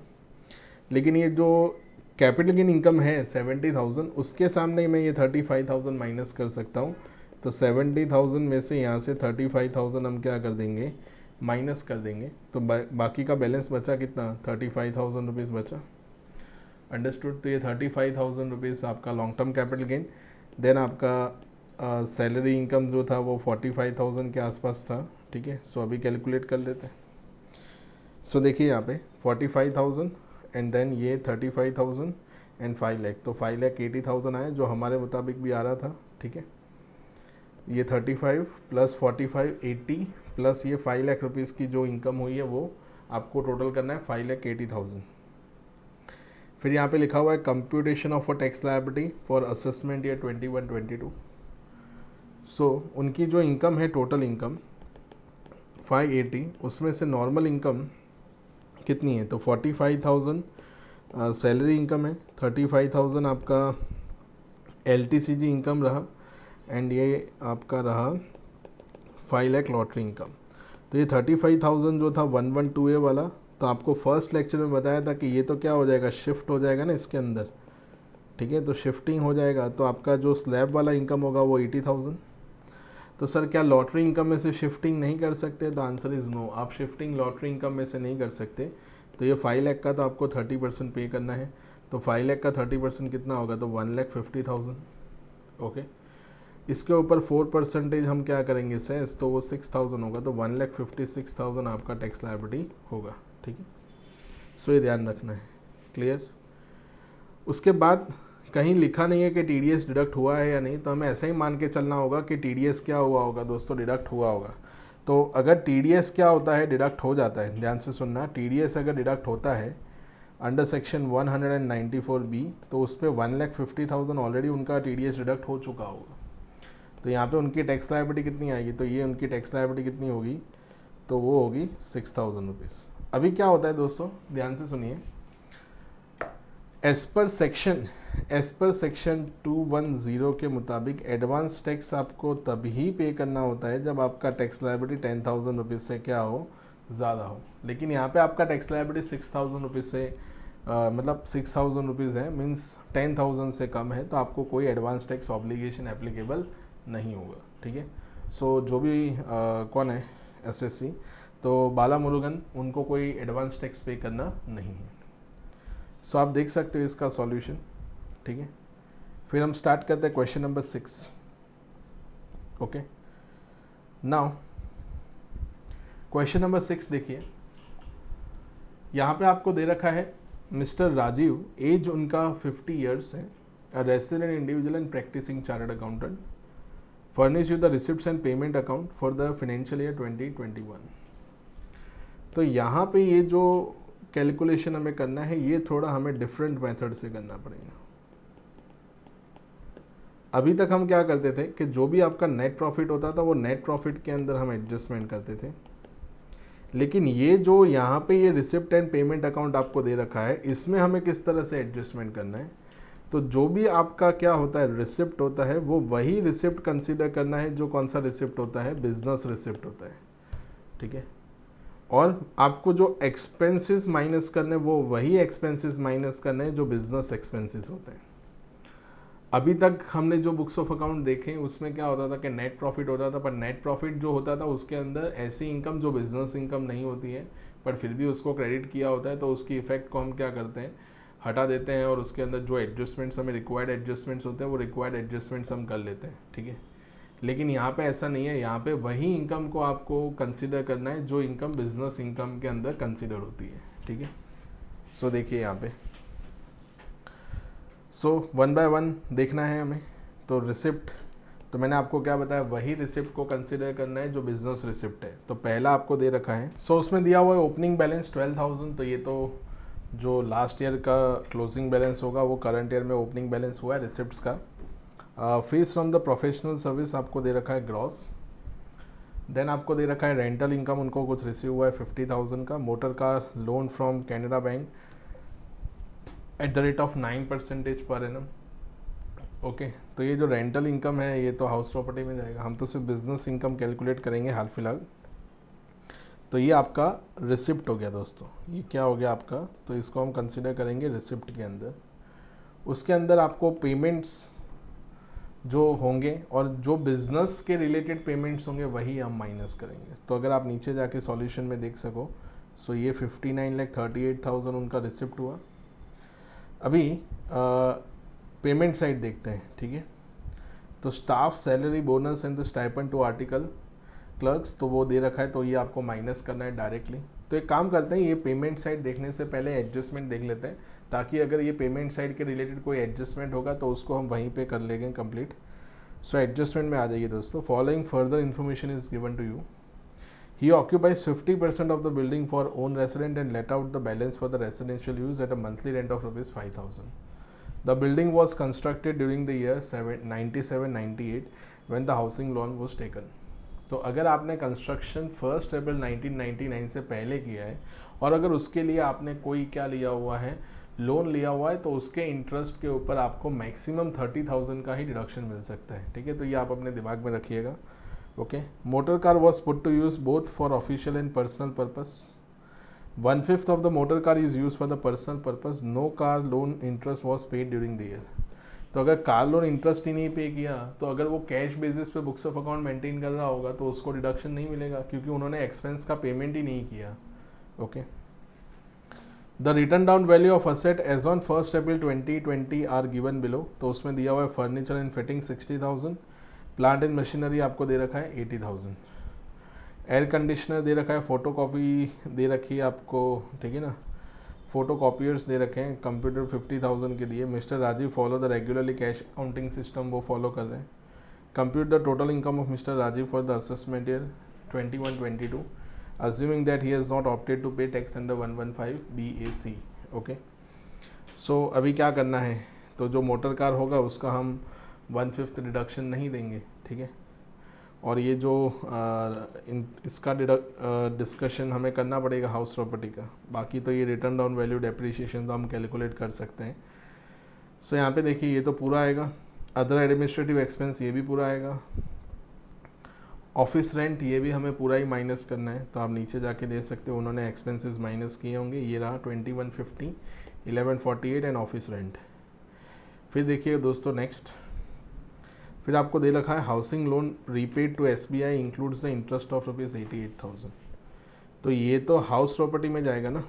लेकिन ये जो कैपिटल गेन इनकम है 70,000, उसके सामने मैं ये 35,000 माइनस कर सकता हूँ। तो 70,000 में से यहाँ से 35,000 हम क्या कर देंगे, माइनस कर देंगे। तो बाकी का बैलेंस बचा कितना, 35,000 रुपीज़ बचा। अंडरस्टूड। तो ये 35,000 रुपीज़ आपका long term capital gain. Then आपका सैलरी इनकम जो था वो 45,000 के आसपास था, ठीक है। सो अभी कैलकुलेट कर लेते हैं। सो देखिए यहाँ पे 45,000 एंड देन ये 35,000 एंड 5 लाख, तो 5,80,000 आए जो हमारे मुताबिक भी आ रहा था, ठीक है। ये 35 प्लस 45 80 प्लस ये 5 लाख रुपीज़ की जो इनकम हुई है वो आपको टोटल करना है 5,80,000। फिर यहाँ पे लिखा हुआ है computation of a tax liability for assessment year 21-22। सो उनकी जो इनकम है, टोटल इनकम 580, उसमें से नॉर्मल इनकम कितनी है, तो 45,000 सैलरी इनकम है, 35,000 आपका LTCG इनकम रहा एंड ये आपका रहा 5 लाख लॉटरी इनकम। तो ये 35,000 जो था 112A वाला, तो आपको फर्स्ट लेक्चर में बताया था कि ये तो क्या हो जाएगा, शिफ्ट हो जाएगा ना इसके अंदर, ठीक है। तो शिफ्टिंग हो जाएगा तो आपका जो स्लैब वाला इनकम होगा वो 80,000। तो सर क्या लॉटरी इनकम में से शिफ्टिंग नहीं कर सकते? द आंसर इज़ नो, आप शिफ्टिंग लॉटरी इनकम में से नहीं कर सकते। तो ये 5 लाख का तो आपको 30% पे करना है, तो 5 लाख का 30% कितना होगा? तो 1,50,000। ओके, इसके ऊपर 4% हम क्या करेंगे सेस, तो वो 6,000 होगा, तो 1,56,000 आपका टैक्स लायबिलिटी होगा। ठीक है, सो ये ध्यान रखना है। क्लियर? उसके बाद कहीं लिखा नहीं है कि TDS डिडक्ट हुआ है या नहीं, तो हमें ऐसा ही मान के चलना होगा कि TDS क्या हुआ होगा दोस्तों, डिडक्ट हुआ होगा। तो अगर TDS क्या होता है, डिडक्ट हो जाता है, ध्यान से सुनना, TDS अगर डिडक्ट होता है अंडर सेक्शन 194B, तो उस पर 1,50,000 ऑलरेडी उनका TDS डिडक्ट हो चुका होगा। तो यहाँ पे उनकी टैक्स लायबिलिटी कितनी आएगी? तो ये उनकी टैक्स लायबिलिटी कितनी होगी? तो वो होगी 6,000 रुपीज़। अभी क्या होता है दोस्तों, ध्यान से सुनिए, एज पर सेक्शन 210 के मुताबिक एडवांस टैक्स आपको तभी पे करना होता है जब आपका टैक्स लायबिलिटी 10,000 रुपीज़ से क्या हो, ज़्यादा हो। लेकिन यहाँ पे आपका टैक्स लायबिलिटी 6,000 रुपीज़ से मतलब 6,000 रुपीज़ है, मीन्स 10,000 से कम है, तो आपको कोई एडवांस टैक्स ऑब्लिगेशन एप्लीकेबल नहीं होगा। ठीक है, सो जो भी कौन है SSC, तो बाला मुरुगन, उनको कोई एडवांस टैक्स पे करना नहीं है। सो आप देख सकते हो इसका सॉल्यूशन। ठीक है, फिर हम स्टार्ट करते हैं question number 6। Okay, now question number 6 देखिए, यहाँ पे आपको दे रखा है मिस्टर राजीव, एज उनका 50 ईयर्स है, a resident individual and practising chartered accountant, furnish you the receipts and payment account for the financial year 2021। तो यहाँ पे ये जो कैलकुलेशन हमें करना है, ये थोड़ा हमें डिफरेंट मेथड से करना पड़ेगा। अभी तक हम क्या करते थे कि जो भी आपका नेट प्रॉफिट होता था वो नेट प्रॉफिट के अंदर हम एडजस्टमेंट करते थे, लेकिन ये जो यहाँ पे ये रिसिप्ट एंड पेमेंट अकाउंट आपको दे रखा है, इसमें हमें किस तरह से एडजस्टमेंट करना है। तो जो भी आपका क्या होता है, रिसिप्ट होता है, वो वही रिसिप्ट कंसीडर करना है जो कौन सा रिसिप्ट होता है, बिजनेस रिसिप्ट होता है। ठीक है, और आपको जो एक्सपेंसेस माइनस करने, वो वही एक्सपेंसेस माइनस करने हैं जो बिजनेस एक्सपेंसेस होते हैं। अभी तक हमने जो बुक्स ऑफ अकाउंट देखे उसमें क्या होता था कि नेट प्रॉफिट होता था, पर नेट प्रॉफिट जो होता था उसके अंदर ऐसी इनकम जो बिजनेस इनकम नहीं होती है, पर फिर भी उसको क्रेडिट किया होता है, तो उसकी इफेक्ट को हम क्या करते हैं, हटा देते हैं, और उसके अंदर जो एडजस्टमेंट्स हमें रिक्वायर्ड एडजस्टमेंट्स होते हैं वो रिक्वायर्ड एडजस्टमेंट्स हम कर लेते हैं। ठीक है, लेकिन यहाँ पे ऐसा नहीं है, यहाँ पे वही इनकम को आपको कंसिडर करना है जो इनकम बिजनेस इनकम के अंदर कंसिडर होती है। ठीक है, सो देखिए यहाँ पे, सो 1 बाय 1 देखना है हमें। तो रिसिप्ट, तो मैंने आपको क्या बताया, वही रिसिप्ट को कंसिडर करना है जो बिजनेस रिसिप्ट है। तो पहला आपको दे रखा है, सो उसमें दिया हुआ है ओपनिंग बैलेंस 12,000, तो ये तो जो लास्ट ईयर का क्लोजिंग बैलेंस होगा वो करंट ईयर में ओपनिंग बैलेंस हुआ है रिसिप्ट्स का। Fees from the professional service आपको दे रखा है ग्रॉस। देन आपको दे रखा है रेंटल इनकम, उनको कुछ रिसीव हुआ है 50,000 का। Motor car loan from Canara bank at the rate of 9% per annum. Okay, तो ये जो रेंटल इनकम है ये तो हाउस प्रॉपर्टी में जाएगा, हम तो सिर्फ बिजनेस इनकम कैलकुलेट करेंगे हाल फिलहाल। तो ये आपका रिसिप्ट हो गया दोस्तों, ये क्या हो गया आपका, तो इसको हम कंसिडर करेंगे रिसिप्ट के अंदर। उसके अंदर आपको पेमेंट्स जो होंगे और जो बिजनेस के रिलेटेड पेमेंट्स होंगे वही हम माइनस करेंगे। तो अगर आप नीचे जाके सॉल्यूशन में देख सको, सो ये 59,38,000 उनका रिसिप्ट हुआ। अभी पेमेंट साइड देखते हैं। ठीक है, तो staff salary bonus and the stipend to article clerks, तो वो दे रखा है, तो ये आपको माइनस करना है डायरेक्टली। तो एक काम करते हैं, ये पेमेंट साइड देखने से पहले एडजस्टमेंट देख लेते हैं, ताकि अगर ये पेमेंट साइड के रिलेटेड कोई एडजस्टमेंट होगा तो उसको हम वहीं पे कर लेंगे कंप्लीट। सो एडजस्टमेंट में आ जाइए दोस्तों। Following further information is given to you. He occupies 50% of the building for own resident and let out the balance for the residential use at a monthly rent of rupees 5,000. The building was constructed during the year 97-98 when the housing loan was taken. तो अगर आपने construction 1 अप्रैल 1999 से पहले किया है और अगर उसके लिए आपने कोई क्या लिया हुआ है, लोन लिया हुआ है, तो उसके इंटरेस्ट के ऊपर आपको मैक्सिमम 30,000 का ही डिडक्शन मिल सकता है। ठीक है, तो ये आप अपने दिमाग में रखिएगा। Okay, motor car was put to use both for official and personal purpose. 1/5 of the motor car is used for the personal purpose. No car loan interest was paid during the year. तो अगर car loan interest ही नहीं पे किया तो अगर वो cash basis पे books of account maintain कर रहा होगा तो उसको डिडक्शन नहीं मिलेगा, क्योंकि उन्होंने एक्सपेंस का पेमेंट ही नहीं किया। Okay, the return down value of asset as on 1 April 2020 are given below. तो उसमें दिया हुआ है furniture and fitting 60,000, plant and machinery आपको दे रखा है 80,000, एयर कंडीशनर दे रखा है, फोटो कॉपी दे रखी है आपको, ठीक है ना, फोटो कॉपियर्स दे रखे हैं, कंप्यूटर 50,000 के दिए। Mister Rajiv follow the regularly cash accounting system, वो फॉलो कर रहे हैं। Compute the total income of mister Rajiv for the assessment year 21-22, assuming that he has not opted to pay tax under 115 BAC। Okay, so अभी क्या करना है, तो जो मोटर कार होगा उसका हम 1/5 डिडक्शन नहीं देंगे, ठीक है। और ये जो इसका डिस्कशन हमें करना पड़ेगा हाउस प्रॉपर्टी का, बाकी तो ये रिटर्न डाउन वैल्यू डेप्रिसिएशन तो हम कैलकुलेट कर सकते हैं। सो यहाँ पे देखिए ये तो पूरा आएगा, अदर एडमिनिस्ट्रेटिव एक्सपेंस ये भी पूरा आएगा, ऑफिस रेंट ये भी हमें पूरा ही माइनस करना है, तो आप नीचे जाके दे सकते हो उन्होंने एक्सपेंसेस माइनस किए होंगे, ये रहा 2150, 1148 एंड ऑफिस रेंट। फिर देखिए दोस्तों नेक्स्ट, फिर आपको दे रखा है housing loan repaid to SBI includes the interest of ₹88,000। तो ये तो हाउस प्रॉपर्टी में जाएगा ना,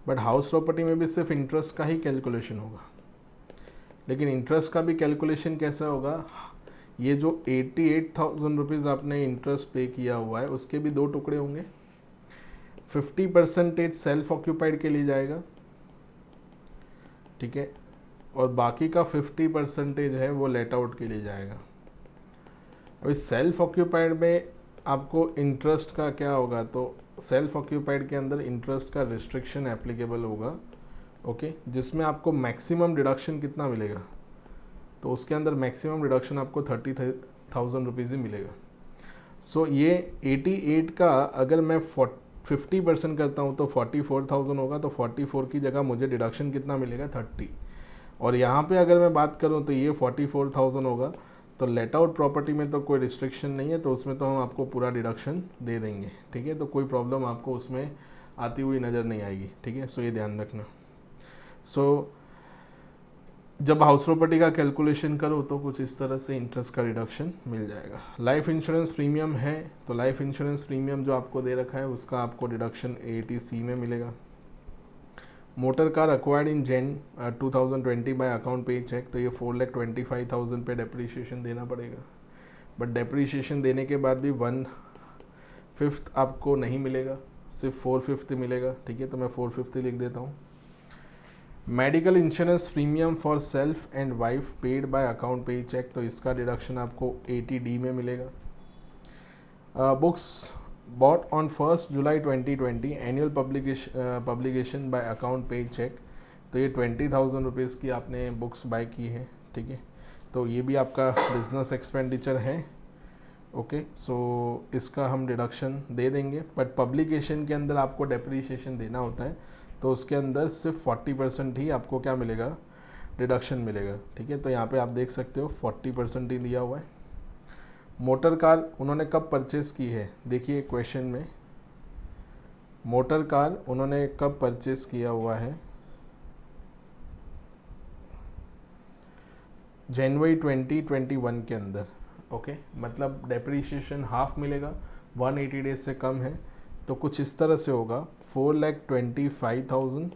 बट हाउस प्रॉपर्टी में भी सिर्फ इंटरेस्ट का ही कैलकुलेशन होगा, लेकिन इंटरेस्ट का भी कैलकुलेशन कैसा होगा, ये जो 88,000 रुपीज़ आपने इंटरेस्ट पे किया हुआ है उसके भी दो टुकड़े होंगे, 50% सेल्फ ऑक्यूपाइड के लिए जाएगा, ठीक है, और बाकी का 50% है वो लेट आउट के लिए जाएगा। अभी सेल्फ ऑक्यूपाइड में आपको इंटरेस्ट का क्या होगा, तो सेल्फ ऑक्यूपाइड के अंदर इंटरेस्ट का रिस्ट्रिक्शन एप्लीकेबल होगा, ओके, जिसमें आपको मैक्सिमम डिडक्शन कितना मिलेगा, तो उसके अंदर मैक्सिमम डिडक्शन आपको 30,000 रुपीज़ ही मिलेगा। सो ये 88 का अगर मैं 50% करता हूँ तो 44,000 होगा, तो 44 की जगह मुझे डिडक्शन कितना मिलेगा 30, और यहाँ पे अगर मैं बात करूँ तो ये 44,000 होगा। तो लेट आउट प्रॉपर्टी में तो कोई रिस्ट्रिक्शन नहीं है, तो उसमें तो हम आपको पूरा डिडक्शन दे देंगे, ठीक है, तो कोई प्रॉब्लम आपको उसमें आती हुई नज़र नहीं आएगी, ठीक है। सो ये ध्यान रखना। सो जब हाउस प्रॉपर्टी का कैलकुलेशन करो तो कुछ इस तरह से इंटरेस्ट का रिडक्शन मिल जाएगा। लाइफ इंश्योरेंस प्रीमियम है, तो लाइफ इंश्योरेंस प्रीमियम जो आपको दे रखा है उसका आपको डिडक्शन ATC में मिलेगा। Motor car acquired in Jan 2020 bye account payee cheque, तो ये 4,25,000 पे डेप्रीशिएशन देना पड़ेगा, बट डेप्रीशिएशन देने के बाद भी 1/5 आपको नहीं मिलेगा, सिर्फ 4/5 मिलेगा, ठीक है, तो मैं 4/5 लिख देता हूँ। Medical insurance premium for self and wife paid by account payee cheque, तो इसका डिडक्शन आपको 80D में मिलेगा। Books bought on 1 July 2020 annual publication by account payee cheque, तो ये 20,000 रुपीज़ की आपने बुक्स बाय की है, ठीक है, तो ये भी आपका बिजनेस एक्सपेंडिचर है, ओके। सो इसका हम डिडक्शन दे देंगे, बट पब्लिकेशन के अंदर आपको डेप्रीशिएशन देना होता है, तो उसके अंदर सिर्फ 40% ही आपको क्या मिलेगा, डिडक्शन मिलेगा, ठीक है। तो यहाँ पे आप देख सकते हो 40% ही दिया हुआ है। मोटर कार उन्होंने कब परचेस की है, देखिए क्वेश्चन में मोटर कार उन्होंने कब परचेस किया हुआ है, जनवरी 2021 के अंदर, ओके, मतलब डेप्रीशिएशन हाफ मिलेगा, 180 डेज से कम है, तो कुछ इस तरह से होगा 4,25,000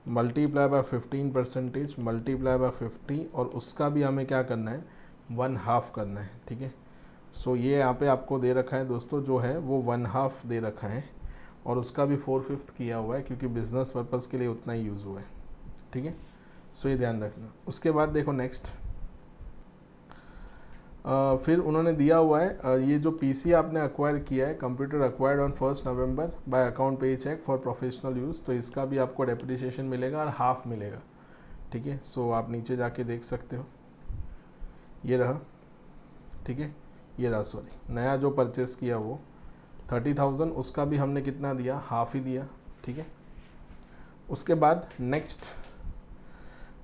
मल्टीप्लाई बाय 15% मल्टीप्लाई बाय 50, और उसका भी हमें क्या करना है 1/2 करना है, ठीक है। सो ये यहाँ पे आपको दे रखा है दोस्तों, जो है वो 1/2 दे रखा है, और उसका भी 4/5 किया हुआ है, क्योंकि बिजनेस पर्पज़ के लिए उतना ही यूज़ हुआ है, ठीक है। सो ये ध्यान रखना। उसके बाद देखो नेक्स्ट, फिर उन्होंने दिया हुआ है ये जो PC आपने अक्वायर किया है, computer acquired on 1 November bye account payee check for professional use, तो इसका भी आपको डेप्रिसिएशन मिलेगा और हाफ मिलेगा, ठीक है। सो आप नीचे जाके देख सकते हो, ये रहा, ठीक है, ये रहा, सॉरी, नया जो परचेस किया वो 30,000, उसका भी हमने कितना दिया, हाफ ही दिया, ठीक है। उसके बाद नेक्स्ट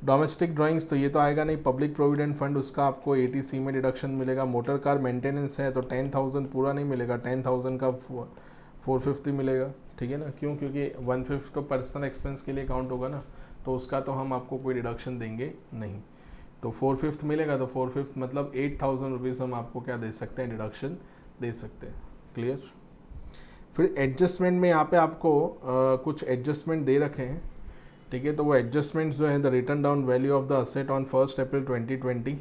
डोमेस्टिक ड्राइंग्स, तो ये तो आएगा नहीं। पब्लिक प्रोविडेंट फंड, उसका आपको ATC में डिडक्शन मिलेगा। मोटर कार मेंटेनेंस है तो 10,000 पूरा नहीं मिलेगा, 10,000 का 450 मिलेगा, ठीक है ना, क्यों, क्योंकि 1/5 तो पर्सनल एक्सपेंस के लिए काउंट होगा ना, तो उसका तो हम आपको कोई डिडक्शन देंगे नहीं। तो 4/5 मिलेगा, तो 4/5 मतलब 8,000 रुपीज़ हम आपको क्या दे सकते हैं, डिडक्शन दे सकते हैं। क्लियर। फिर एडजस्टमेंट में यहाँ पे आपको कुछ एडजस्टमेंट दे रखे हैं, ठीक है। तो वो एडजस्टमेंट्स जो है, the return down value of the asset on 1 April 2020,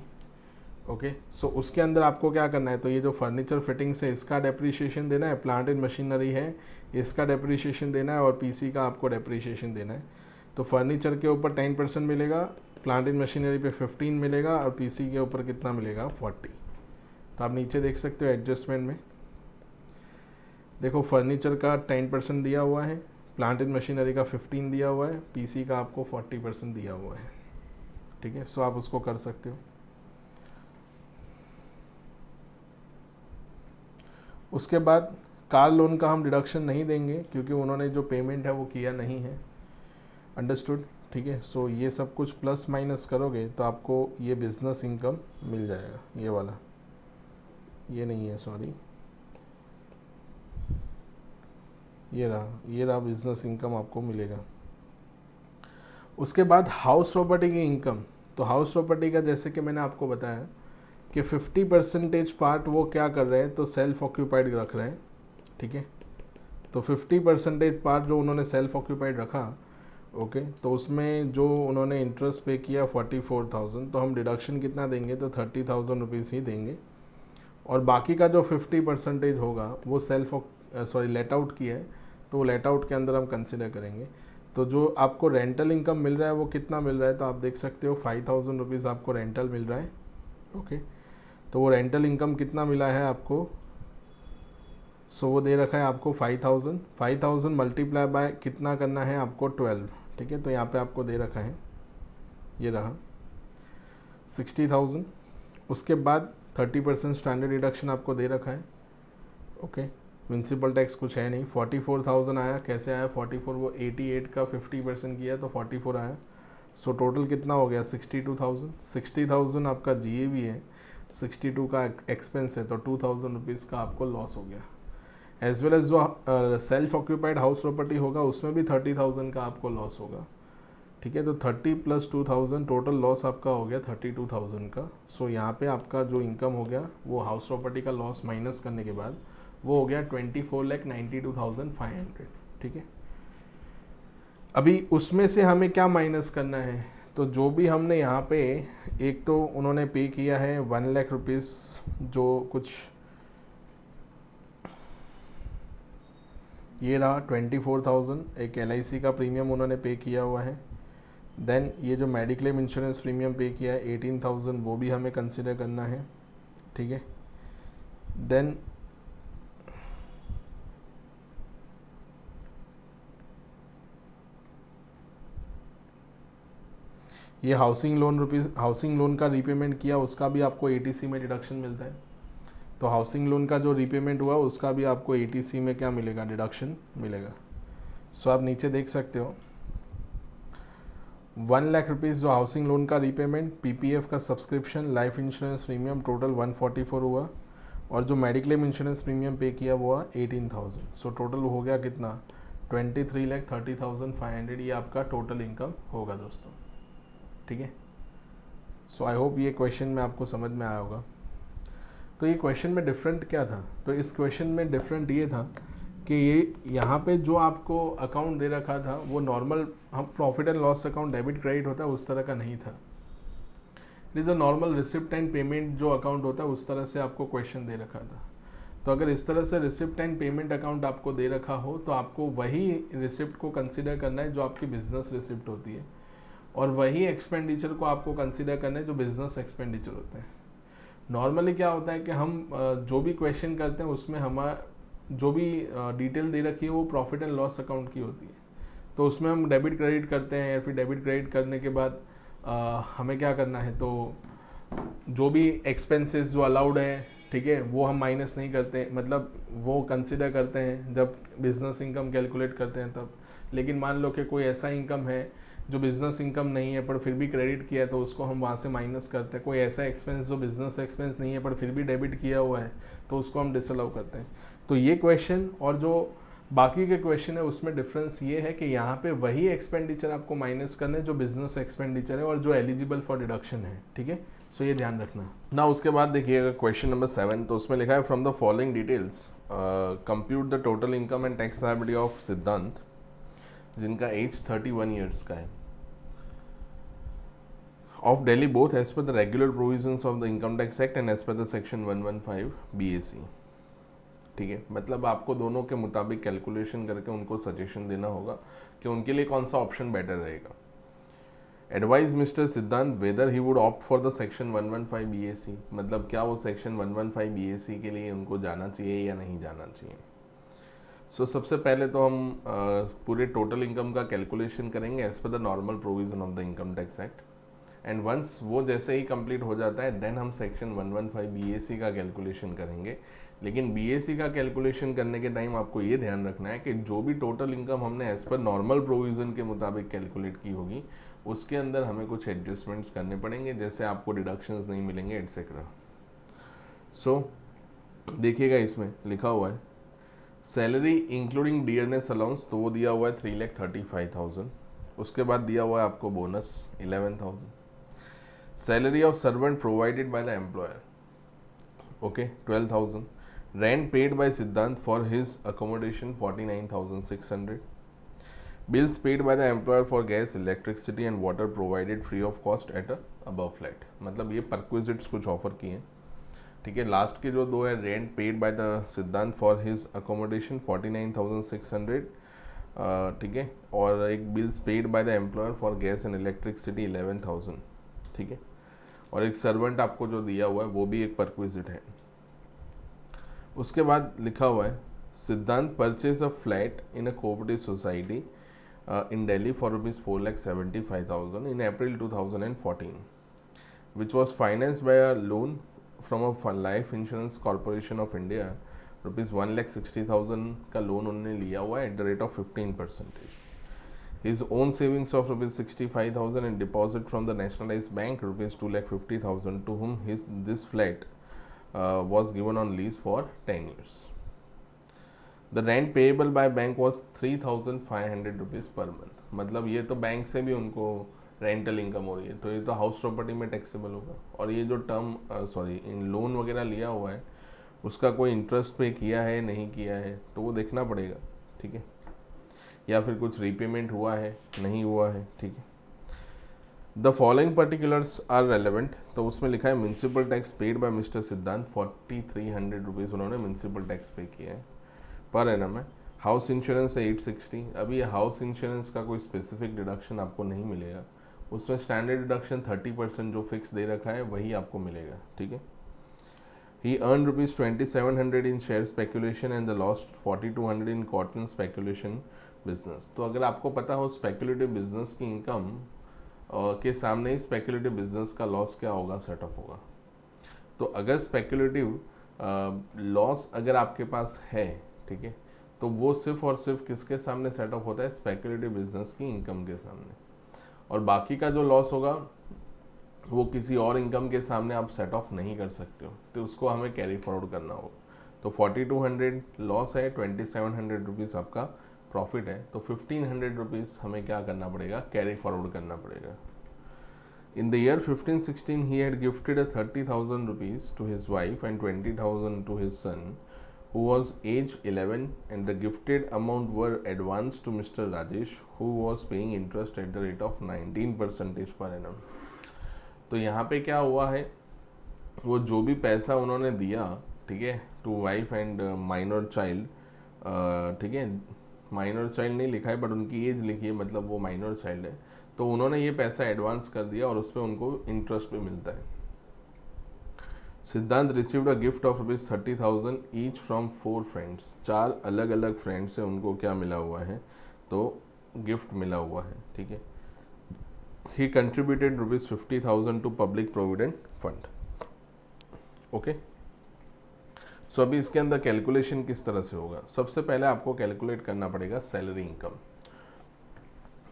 okay. So उसके अंदर आपको क्या करना है, तो ये जो फर्नीचर फिटिंग्स है इसका डेप्रीशिएशन देना है, प्लांट एंड मशीनरी है इसका डेप्रीशिएशन देना है, और पीसी का आपको डेप्रीशिएशन देना है। तो फर्नीचर के ऊपर 10% मिलेगा, प्लांट एंड मशीनरी पे 15 मिलेगा, और पीसी के ऊपर कितना मिलेगा, 40। तो आप नीचे देख सकते हो एडजस्टमेंट में, देखो फर्नीचर का 10% दिया हुआ है, प्लांट एंड मशीनरी का 15 दिया हुआ है, पीसी का आपको 40% दिया हुआ है, ठीक है। सो आप उसको कर सकते हो। उसके बाद कार लोन का हम डिडक्शन नहीं देंगे क्योंकि उन्होंने जो पेमेंट है वो किया नहीं है, अंडरस्टूड, ठीक है। सो ये सब कुछ प्लस माइनस करोगे तो आपको ये बिजनेस इनकम मिल जाएगा, ये वाला, ये नहीं है सॉरी, ये रहा बिजनेस इनकम आपको मिलेगा। उसके बाद हाउस प्रॉपर्टी की इनकम, तो हाउस प्रॉपर्टी का जैसे कि मैंने आपको बताया कि 50% पार्ट वो क्या कर रहे हैं, तो सेल्फ ऑक्यूपाइड रख रहे हैं, ठीक है। तो 50% पार्ट जो उन्होंने सेल्फ ऑक्यूपाइड रखा, ओके, तो उसमें जो उन्होंने इंटरेस्ट पे किया 44,000, तो हम डिडक्शन कितना देंगे, तो 30,000 रुपीज़ ही देंगे। और बाकी का जो 50% होगा वो लेट आउट किया है, तो वो लेट आउट के अंदर हम कंसिडर करेंगे। तो जो आपको रेंटल इनकम मिल रहा है वो कितना मिल रहा है, तो आप देख सकते हो 5,000 रुपीज़ आपको रेंटल मिल रहा है, ओके। तो वो रेंटल इनकम कितना मिला है आपको, सो वो दे रखा है आपको 5,000 मल्टीप्लाई बाय कितना करना है आपको 12, ठीक है। तो यहाँ पे आपको दे रखा है, ये रहा 60,000। उसके बाद 30% स्टैंडर्ड डिडक्शन आपको दे रखा है, ओके। म्यूनसिपल टैक्स कुछ है नहीं, 44,000 आया, कैसे आया 44, वो 88 का 50% किया तो 44 आया। सो टोटल कितना हो गया 62,000। 60,000 आपका GAV है, 62 का एक्सपेंस है, तो 2,000 रुपीज़ का आपको लॉस हो गया। एज वेल एज जो सेल्फ ऑक्यूपाइड हाउस प्रॉपर्टी होगा उसमें भी 30,000 का आपको लॉस होगा, ठीक है। तो 30 + 2,000 टोटल लॉस आपका हो गया 32,000 का। सो यहाँ पे आपका जो इनकम हो गया वो हाउस प्रॉपर्टी का लॉस माइनस करने के बाद वो हो गया 24,92,500, ठीक है। अभी उसमें से हमें क्या माइनस करना है, तो जो भी हमने यहाँ पे एक तो उन्होंने पे किया है 1 लाख रुपीज़, जो कुछ ये रहा 24,000, एक LIC का प्रीमियम उन्होंने पे किया हुआ है। देन ये जो मेडिक्लेम इंश्योरेंस प्रीमियम पे किया है 18,000, वो भी हमें कंसिडर करना है, ठीक है। देन ये हाउसिंग लोन का रीपेमेंट किया, उसका भी आपको ATC में डिडक्शन मिलता है। तो हाउसिंग लोन का जो रीपेमेंट हुआ उसका भी आपको ATC में क्या मिलेगा, डिडक्शन मिलेगा। सो आप नीचे देख सकते हो 1 लाख रुपीज़ जो हाउसिंग लोन का रीपेमेंट, PPF का subscription, life insurance premium total 144 हुआ, और जो मेडिक्लेम इंश्योरेंस प्रीमियम पे किया वो हुआ 18,000। सो टोटल हो गया कितना, 23,30,500। ये आपका टोटल इनकम होगा दोस्तों, ठीक है। सो आई होप ये क्वेश्चन में आपको समझ में आया होगा। तो ये क्वेश्चन में डिफरेंट क्या था, तो इस क्वेश्चन में डिफरेंट ये था कि ये यहाँ पे जो आपको अकाउंट दे रखा था वो नॉर्मल हम profit and loss account debit credit होता है उस तरह का नहीं था। It is a normal receipt and payment जो अकाउंट होता है उस तरह से आपको क्वेश्चन दे रखा था। तो अगर इस तरह से रिसिप्ट एंड पेमेंट अकाउंट आपको दे रखा हो तो आपको वही रिसिप्ट को कंसिडर करना है जो आपकी बिजनेस रिसिप्ट होती है, और वही एक्सपेंडिचर को आपको कंसिडर करना है जो बिजनेस एक्सपेंडिचर होते हैं। नॉर्मली क्या होता है कि हम जो भी क्वेश्चन करते हैं उसमें हमारा जो भी डिटेल दे रखी है वो प्रॉफिट एंड लॉस अकाउंट की होती है, तो उसमें हम डेबिट क्रेडिट करते हैं, या फिर डेबिट क्रेडिट करने के बाद हमें क्या करना है, तो जो भी एक्सपेंसेस जो अलाउड हैं, ठीक है, वो हम माइनस नहीं करते, मतलब वो कंसिडर करते हैं जब बिजनेस इनकम कैलकुलेट करते हैं तब। लेकिन मान लो कि कोई ऐसा इनकम है जो बिज़नेस इनकम नहीं है पर फिर भी क्रेडिट किया है तो उसको हम वहाँ से माइनस करते हैं। कोई ऐसा एक्सपेंस जो बिज़नेस एक्सपेंस नहीं है पर फिर भी डेबिट किया हुआ है तो उसको हम डिसअलाउ करते हैं। तो ये क्वेश्चन और जो बाकी के क्वेश्चन है उसमें डिफरेंस ये है कि यहाँ पे वही एक्सपेंडिचर आपको माइनस करना है जो बिजनेस एक्सपेंडिचर है और जो एलिजिबल फॉर डिडक्शन है, ठीक है। सो ये ध्यान रखना ना। उसके बाद देखिएगा क्वेश्चन नंबर 7, तो उसमें लिखा है from the following details compute the total income and tax liability of Siddhant, जिनका एज 31 ईयर्स का है, of Delhi both as per the regular provisions of the income tax act and as per the section 115 BAC, ठीक है। मतलब आपको दोनों के मुताबिक कैलकुलेशन करके उनको सजेशन देना होगा कि उनके लिए कौन सा ऑप्शन बेटर रहेगा। एडवाइज मिस्टर सिद्धांत weather he would opt for the section 115 BAC, मतलब क्या वो सेक्शन 115 BAC के लिए उनको जाना चाहिए या नहीं जाना चाहिए। सो सबसे पहले तो हम पूरे टोटल इनकम का कैलकुलेशन करेंगे as per the normal provision of the income tax act, and once वो जैसे ही कंप्लीट हो जाता है देन हम सेक्शन 115 BAC का कैलकुलेशन करेंगे। लेकिन BAC का कैलकुलेशन करने के टाइम आपको ये ध्यान रखना है कि जो भी टोटल इनकम हमने एज पर नॉर्मल प्रोविज़न के मुताबिक कैलकुलेट की होगी उसके अंदर हमें कुछ एडजस्टमेंट्स करने पड़ेंगे, जैसे आपको डिडक्शंस नहीं मिलेंगे एटसेट्रा। सो देखिएगा इसमें लिखा हुआ है सैलरी इंक्लूडिंग डियरनेस अलाउंस, तो वो दिया हुआ है 3,35,000। उसके बाद दिया हुआ है आपको bonus 11,000। Salary of servant provided by the employer, okay, 12,000। Rent paid by Siddhant for his accommodation 49,600. Bills paid by the employer for gas, electricity and water provided free of cost at a above flat. मतलब ये perquisites कुछ offer किए हैं, ठीक है। Last के जो दो है रेंट पेड बाय द सिद्धांत फॉर हिज अकोमोडेशन 49,600, ठीक है, और एक bills paid by the employer for gas and electricity 11,000, ठीक है, और एक सर्वेंट आपको जो दिया हुआ है वो भी एक परक्विजिट है। उसके बाद लिखा हुआ है सिद्धांत purchase a flat in a cooperative society in Delhi for ₹4,75,000 in April 2014, which was financed by a loan from a life insurance corporation of India. ₹1,60,000 का लोन उन्होंने लिया हुआ है at the rate of 15%. His own savings of ₹65,000 and deposit from the nationalized bank ₹2,50,000, to whom this flat was given on lease for 10 years. The rent payable by bank was ₹3,500 per month. मतलब ये तो bank से भी उनको rental income हो रही है, तो ये तो हाउस प्रॉपर्टी में टैक्सेबल होगा। और ये जो टर्म इन लोन वगैरह लिया हुआ है उसका कोई इंटरेस्ट पे किया है नहीं किया है तो वो देखना पड़ेगा, ठीक है, या फिर कुछ रीपेमेंट हुआ है नहीं हुआ है, ठीक है। The following particulars are relevant, तो उसमें लिखा है municipal tax paid by mister Siddhant 4,300 rupees उन्होंने म्यूनसिपल टैक्स पे किया है पर एनम है। हाउस इंश्योरेंस है 860। अभी ये हाउस इंश्योरेंस का कोई स्पेसिफिक डिडक्शन आपको नहीं मिलेगा, उसमें स्टैंडर्ड डिडक्शन 30% जो फिक्स दे रखा है वही आपको मिलेगा, ठीक है। He earned ₹2,700 in share speculation and the lost 4,200 in cotton speculation business. तो अगर आपको पता हो स्पेकुलेटिव बिजनेस की इनकम के सामने ही स्पेकुलेटिव बिजनेस का लॉस क्या होगा, सेट ऑफ होगा। तो अगर स्पेकुलेटिव लॉस अगर आपके पास है, ठीक है, तो वो सिर्फ और सिर्फ किसके सामने सेट ऑफ होता है, स्पेकुलेटिव बिजनेस की इनकम के सामने, और बाकी का जो लॉस होगा वो किसी और इनकम के सामने आप सेट ऑफ नहीं कर सकते हो, तो उसको हमें कैरी फॉरवर्ड करना होगा। तो 4,200 लॉस है, 2,700 रुपीज़ आपका प्रॉफिट है, तो 1,500 रुपीज़ हमें क्या करना पड़ेगा, कैरी फॉरवर्ड करना पड़ेगा। In the year 15-16 he had gifted 30,000 rupees to his wife and 20,000 to his son who was age 11, and the gifted amount were advanced to Mr. Rajesh, who was paying interest at the rate of 19% per annum. तो यहाँ पे क्या हुआ है, वो जो भी पैसा उन्होंने दिया, ठीक है, to wife and minor child, ठीक है, माइनर चाइल्ड नहीं लिखा है बट उनकी एज लिखी है, मतलब वो माइनर चाइल्ड है, तो उन्होंने ये पैसा एडवांस कर दिया और उस पर उनको इंटरेस्ट भी मिलता है। सिद्धांत received a gift of ₹30,000 each from 4 friends. 4 अलग अलग फ्रेंड्स से उनको क्या मिला हुआ है, तो गिफ्ट मिला हुआ है, ठीक है। He contributed ₹50,000 to public provident fund. Okay, so अभी इसके अंदर कैलकुलेशन किस तरह से होगा। सबसे पहले आपको कैलकुलेट करना पड़ेगा सैलरी इनकम।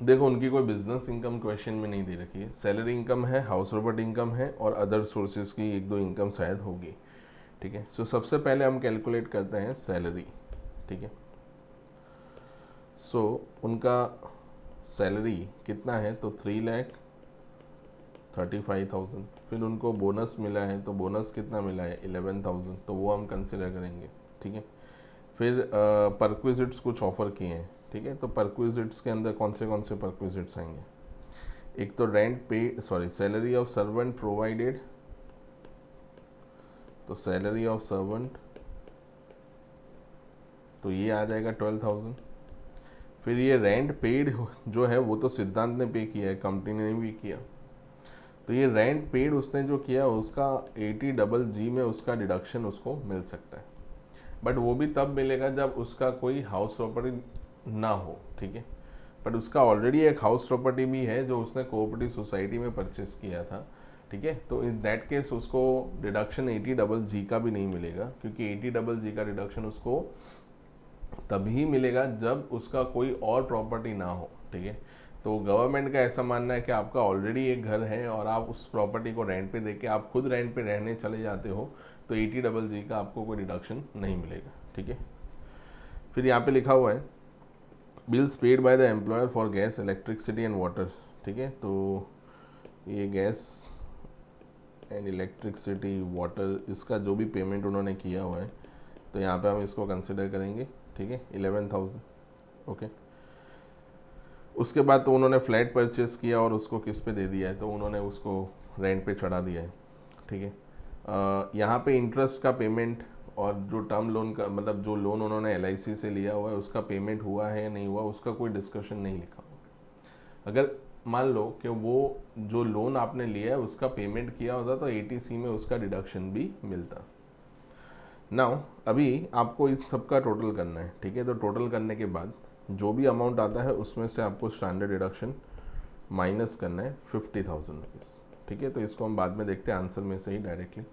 देखो उनकी कोई बिजनेस इनकम क्वेश्चन में नहीं दे रखी है, सैलरी इनकम है, हाउस प्रॉपर्टी इनकम है और अदर सोर्सेज की 1-2 इनकम शायद होगी, ठीक है। सो सबसे पहले हम कैलकुलेट करते हैं सैलरी, ठीक है। सो उनका सैलरी कितना है, तो 3,35,000। फिर उनको बोनस मिला है, तो बोनस कितना मिला है, 11,000, तो वो हम कंसिडर करेंगे। ठीक है, फिर परक्विजिट्स कुछ ऑफ़र किए हैं। ठीक है, तो परक्विजिट्स के अंदर कौन से परक्विजिट्स आएंगे, एक तो रेंट पे सैलरी ऑफ सर्वेंट प्रोवाइडेड, तो सैलरी ऑफ सर्वेंट, तो ये आ जाएगा 12,000। फिर ये रेंट पेड जो है वो तो सिद्धांत ने पे किया है, कंपनी ने भी किया, तो ये रेंट पेड उसने जो किया उसका 80GG में उसका डिडक्शन उसको मिल सकता है, बट वो भी तब मिलेगा जब उसका कोई हाउस प्रॉपर्टी ना हो। ठीक है, बट उसका ऑलरेडी एक हाउस प्रॉपर्टी भी है जो उसने कोऑपरेटिव सोसाइटी में परचेस किया था। ठीक है, तो इन दैट केस उसको डिडक्शन 80GG का भी नहीं मिलेगा, क्योंकि 80GG का डिडक्शन उसको तभी मिलेगा जब उसका कोई और प्रॉपर्टी ना हो। ठीक है, तो गवर्नमेंट का ऐसा मानना है कि आपका ऑलरेडी एक घर है और आप उस प्रॉपर्टी को रेंट पे देके आप खुद रेंट पे रहने चले जाते हो, तो 80GG का आपको कोई डिडक्शन नहीं मिलेगा। ठीक है, फिर यहाँ पे लिखा हुआ है bills paid by the employer for gas, electricity and water. ठीक है, तो ये गैस एंड इलेक्ट्रिसिटी वाटर इसका जो भी पेमेंट उन्होंने किया हुआ है, तो यहाँ पे हम इसको कंसिडर करेंगे। ठीक है, 11,000। ओके, उसके बाद तो उन्होंने फ्लैट परचेस किया और उसको किस पे दे दिया है, तो उन्होंने उसको रेंट पे चढ़ा दिया है। ठीक है, यहाँ पे इंटरेस्ट का पेमेंट और जो टर्म लोन का मतलब जो लोन उन्होंने LIC से लिया हुआ है उसका पेमेंट हुआ है या नहीं हुआ उसका कोई डिस्कशन नहीं लिखा हुआ। अगर मान लो कि वो जो लोन आपने लिया है उसका पेमेंट किया होता तो ATC में उसका डिडक्शन भी मिलता। नाउ अभी आपको इस सब का टोटल करना है। ठीक है, तो टोटल करने के बाद जो भी अमाउंट आता है उसमें से आपको स्टैंडर्ड डिडक्शन माइनस करना है 50,000 रुपीज़। ठीक है, तो इसको हम बाद में देखते हैं आंसर में से ही डायरेक्टली।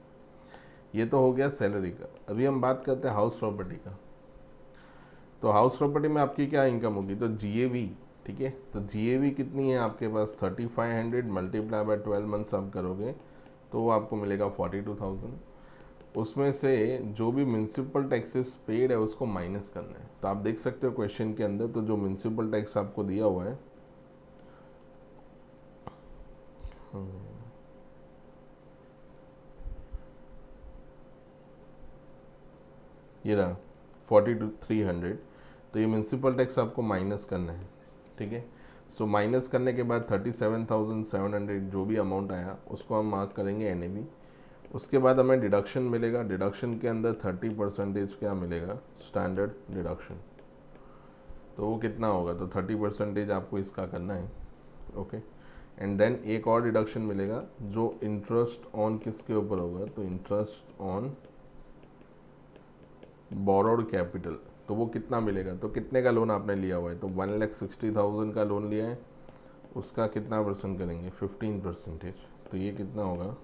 ये तो हो गया सैलरी का। अभी हम बात करते हैं हाउस प्रॉपर्टी का। तो हाउस प्रॉपर्टी में आपकी क्या इनकम होगी, तो GAV। ठीक है, तो GAV कितनी है आपके पास, 3500 मल्टीप्लाई बाय 12 मंथ्स आप करोगे तो वो आपको मिलेगा 42,000। उसमें से जो भी म्यूनसिपल टैक्सेस पेड है उसको माइनस करना है। तो आप देख सकते हो क्वेश्चन के अंदर, तो जो म्यूनसिपल टैक्स आपको दिया हुआ है ये रहा 42,300, तो ये म्यूनसिपल टैक्स आपको माइनस करना है। ठीक है, सो माइनस करने के बाद 37,700 जो भी अमाउंट आया उसको हम मार्क करेंगे NAV। उसके बाद हमें डिडक्शन मिलेगा, डिडक्शन के अंदर 30% क्या मिलेगा, स्टैंडर्ड डिडक्शन। तो वो कितना होगा, तो 30% आपको इसका करना है। ओके, एंड देन एक और डिडक्शन मिलेगा जो इंटरेस्ट ऑन किसके ऊपर होगा, तो इंटरेस्ट ऑन बोरोड कैपिटल। तो वो कितना मिलेगा, तो कितने का लोन आपने लिया हुआ है, तो 1,60,000 का लोन लिया है, उसका कितना परसेंट करेंगे, 15%। तो ये कितना होगा,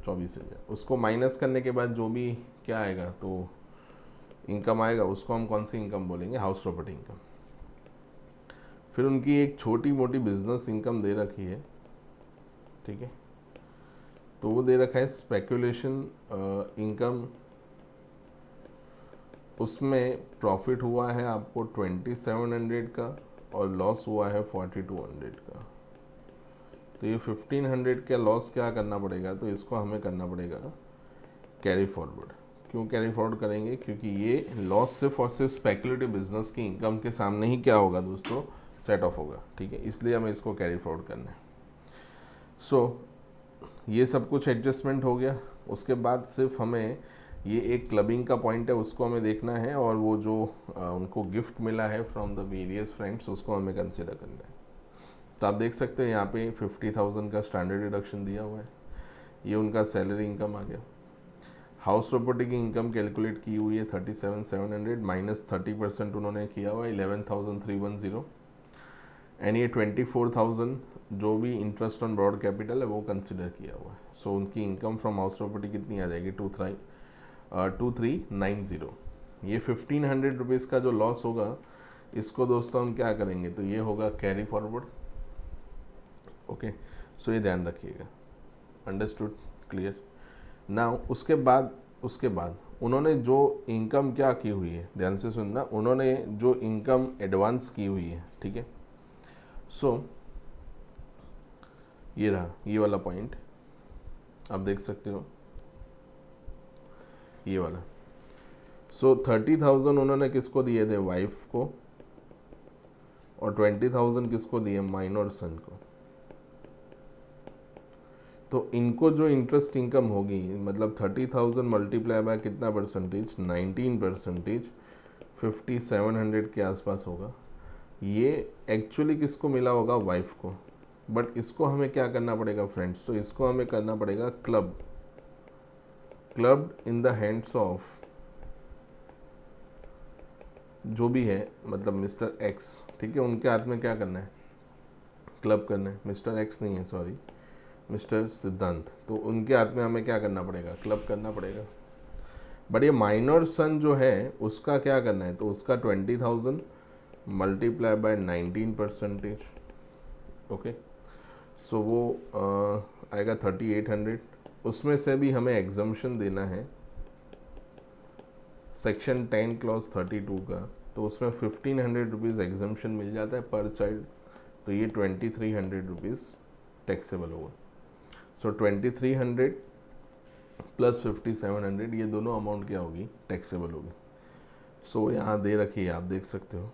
24,000। उसको माइनस करने के बाद जो भी क्या आएगा, तो इनकम आएगा, उसको हम कौन सी इनकम बोलेंगे, हाउस प्रॉपर्टी इनकम। फिर उनकी एक छोटी मोटी बिजनेस इनकम दे रखी है। ठीक है, तो वो दे रखा है स्पेकुलेशन इनकम। उसमें प्रॉफिट हुआ है आपको 2,700 का और लॉस हुआ है 4,200 का। तो ये 1,500 का लॉस क्या करना पड़ेगा, तो इसको हमें करना पड़ेगा कैरी फॉरवर्ड। क्यों कैरी फॉरवर्ड करेंगे, क्योंकि ये लॉस सिर्फ और सिर्फ स्पेकुलेटिव बिजनेस की इनकम के सामने ही क्या होगा दोस्तों, सेट ऑफ होगा। ठीक है, इसलिए हमें इसको कैरी फॉरवर्ड करना है। सो ये सब कुछ एडजस्टमेंट हो गया। उसके बाद सिर्फ हमें ये एक क्लबिंग का पॉइंट है उसको हमें देखना है, और वो जो उनको गिफ्ट मिला है फ्रॉम द वेरियस फ्रेंड्स उसको हमें कंसिडर करना है। तो आप देख सकते हैं यहाँ पे 50,000 का स्टैंडर्ड डिडक्शन दिया हुआ है, ये उनका सैलरी इनकम आ गया। हाउस प्रॉपर्टी की इनकम कैलकुलेट की हुई है 37,700 माइनस 30% उन्होंने किया हुआ है 11,310, एंड ये 24,000 जो भी इंटरेस्ट ऑन ब्रॉड कैपिटल है वो कंसिडर किया हुआ है। सो उनकी इनकम फ्रॉम हाउस प्रॉपर्टी कितनी आ जाएगी, 2,390। ये 1,500 रुपीज़ का जो लॉस होगा इसको दोस्तों हम क्या करेंगे, तो ये होगा कैरी फॉरवर्ड। ओके, सो ये ध्यान रखिएगा। Understood, clear. नाउ उसके बाद उसके बाद उन्होंने जो इनकम क्या की हुई है, ध्यान से सुनना, उन्होंने जो इनकम एडवांस की हुई है, ठीक है। सो ये रहा ये वाला पॉइंट, आप देख सकते हो ये वाला। सो 30,000 उन्होंने किसको दिए थे, वाइफ को, और 20,000 किसको दिए, माइनर सन को। तो इनको जो इंटरेस्ट इनकम होगी, मतलब 30,000 मल्टीप्लाई बाय कितना परसेंटेज, 19%, 5700 के आसपास होगा। ये एक्चुअली किसको मिला होगा, वाइफ को। बट इसको हमें क्या करना पड़ेगा फ्रेंड्स, तो इसको हमें करना पड़ेगा club in the hands of जो भी है, मतलब मिस्टर एक्स, ठीक है, उनके हाथ में क्या करना है, क्लब करना है। मिस्टर एक्स नहीं है, सॉरी, मिस्टर सिद्धांत, तो उनके हाथ में हमें क्या करना पड़ेगा, क्लब करना पड़ेगा। बट ये माइनर सन जो है उसका क्या करना है, तो उसका 20,000 मल्टीप्लाई बाय 19%, ओके। सो वो आएगा 3800। उसमें से भी हमें एग्जम्पशन देना है सेक्शन 10 क्लॉज 32 का, तो उसमें 1500 रुपीज़ एग्जम्पशन मिल जाता है पर चाइल्ड, तो ये 2300 रुपीज़ टैक्सेबल होगा। सो 2300 प्लस 5700, ये दोनों अमाउंट क्या होगी, टैक्सेबल होगी। सो यहाँ दे रखी है, आप देख सकते हो,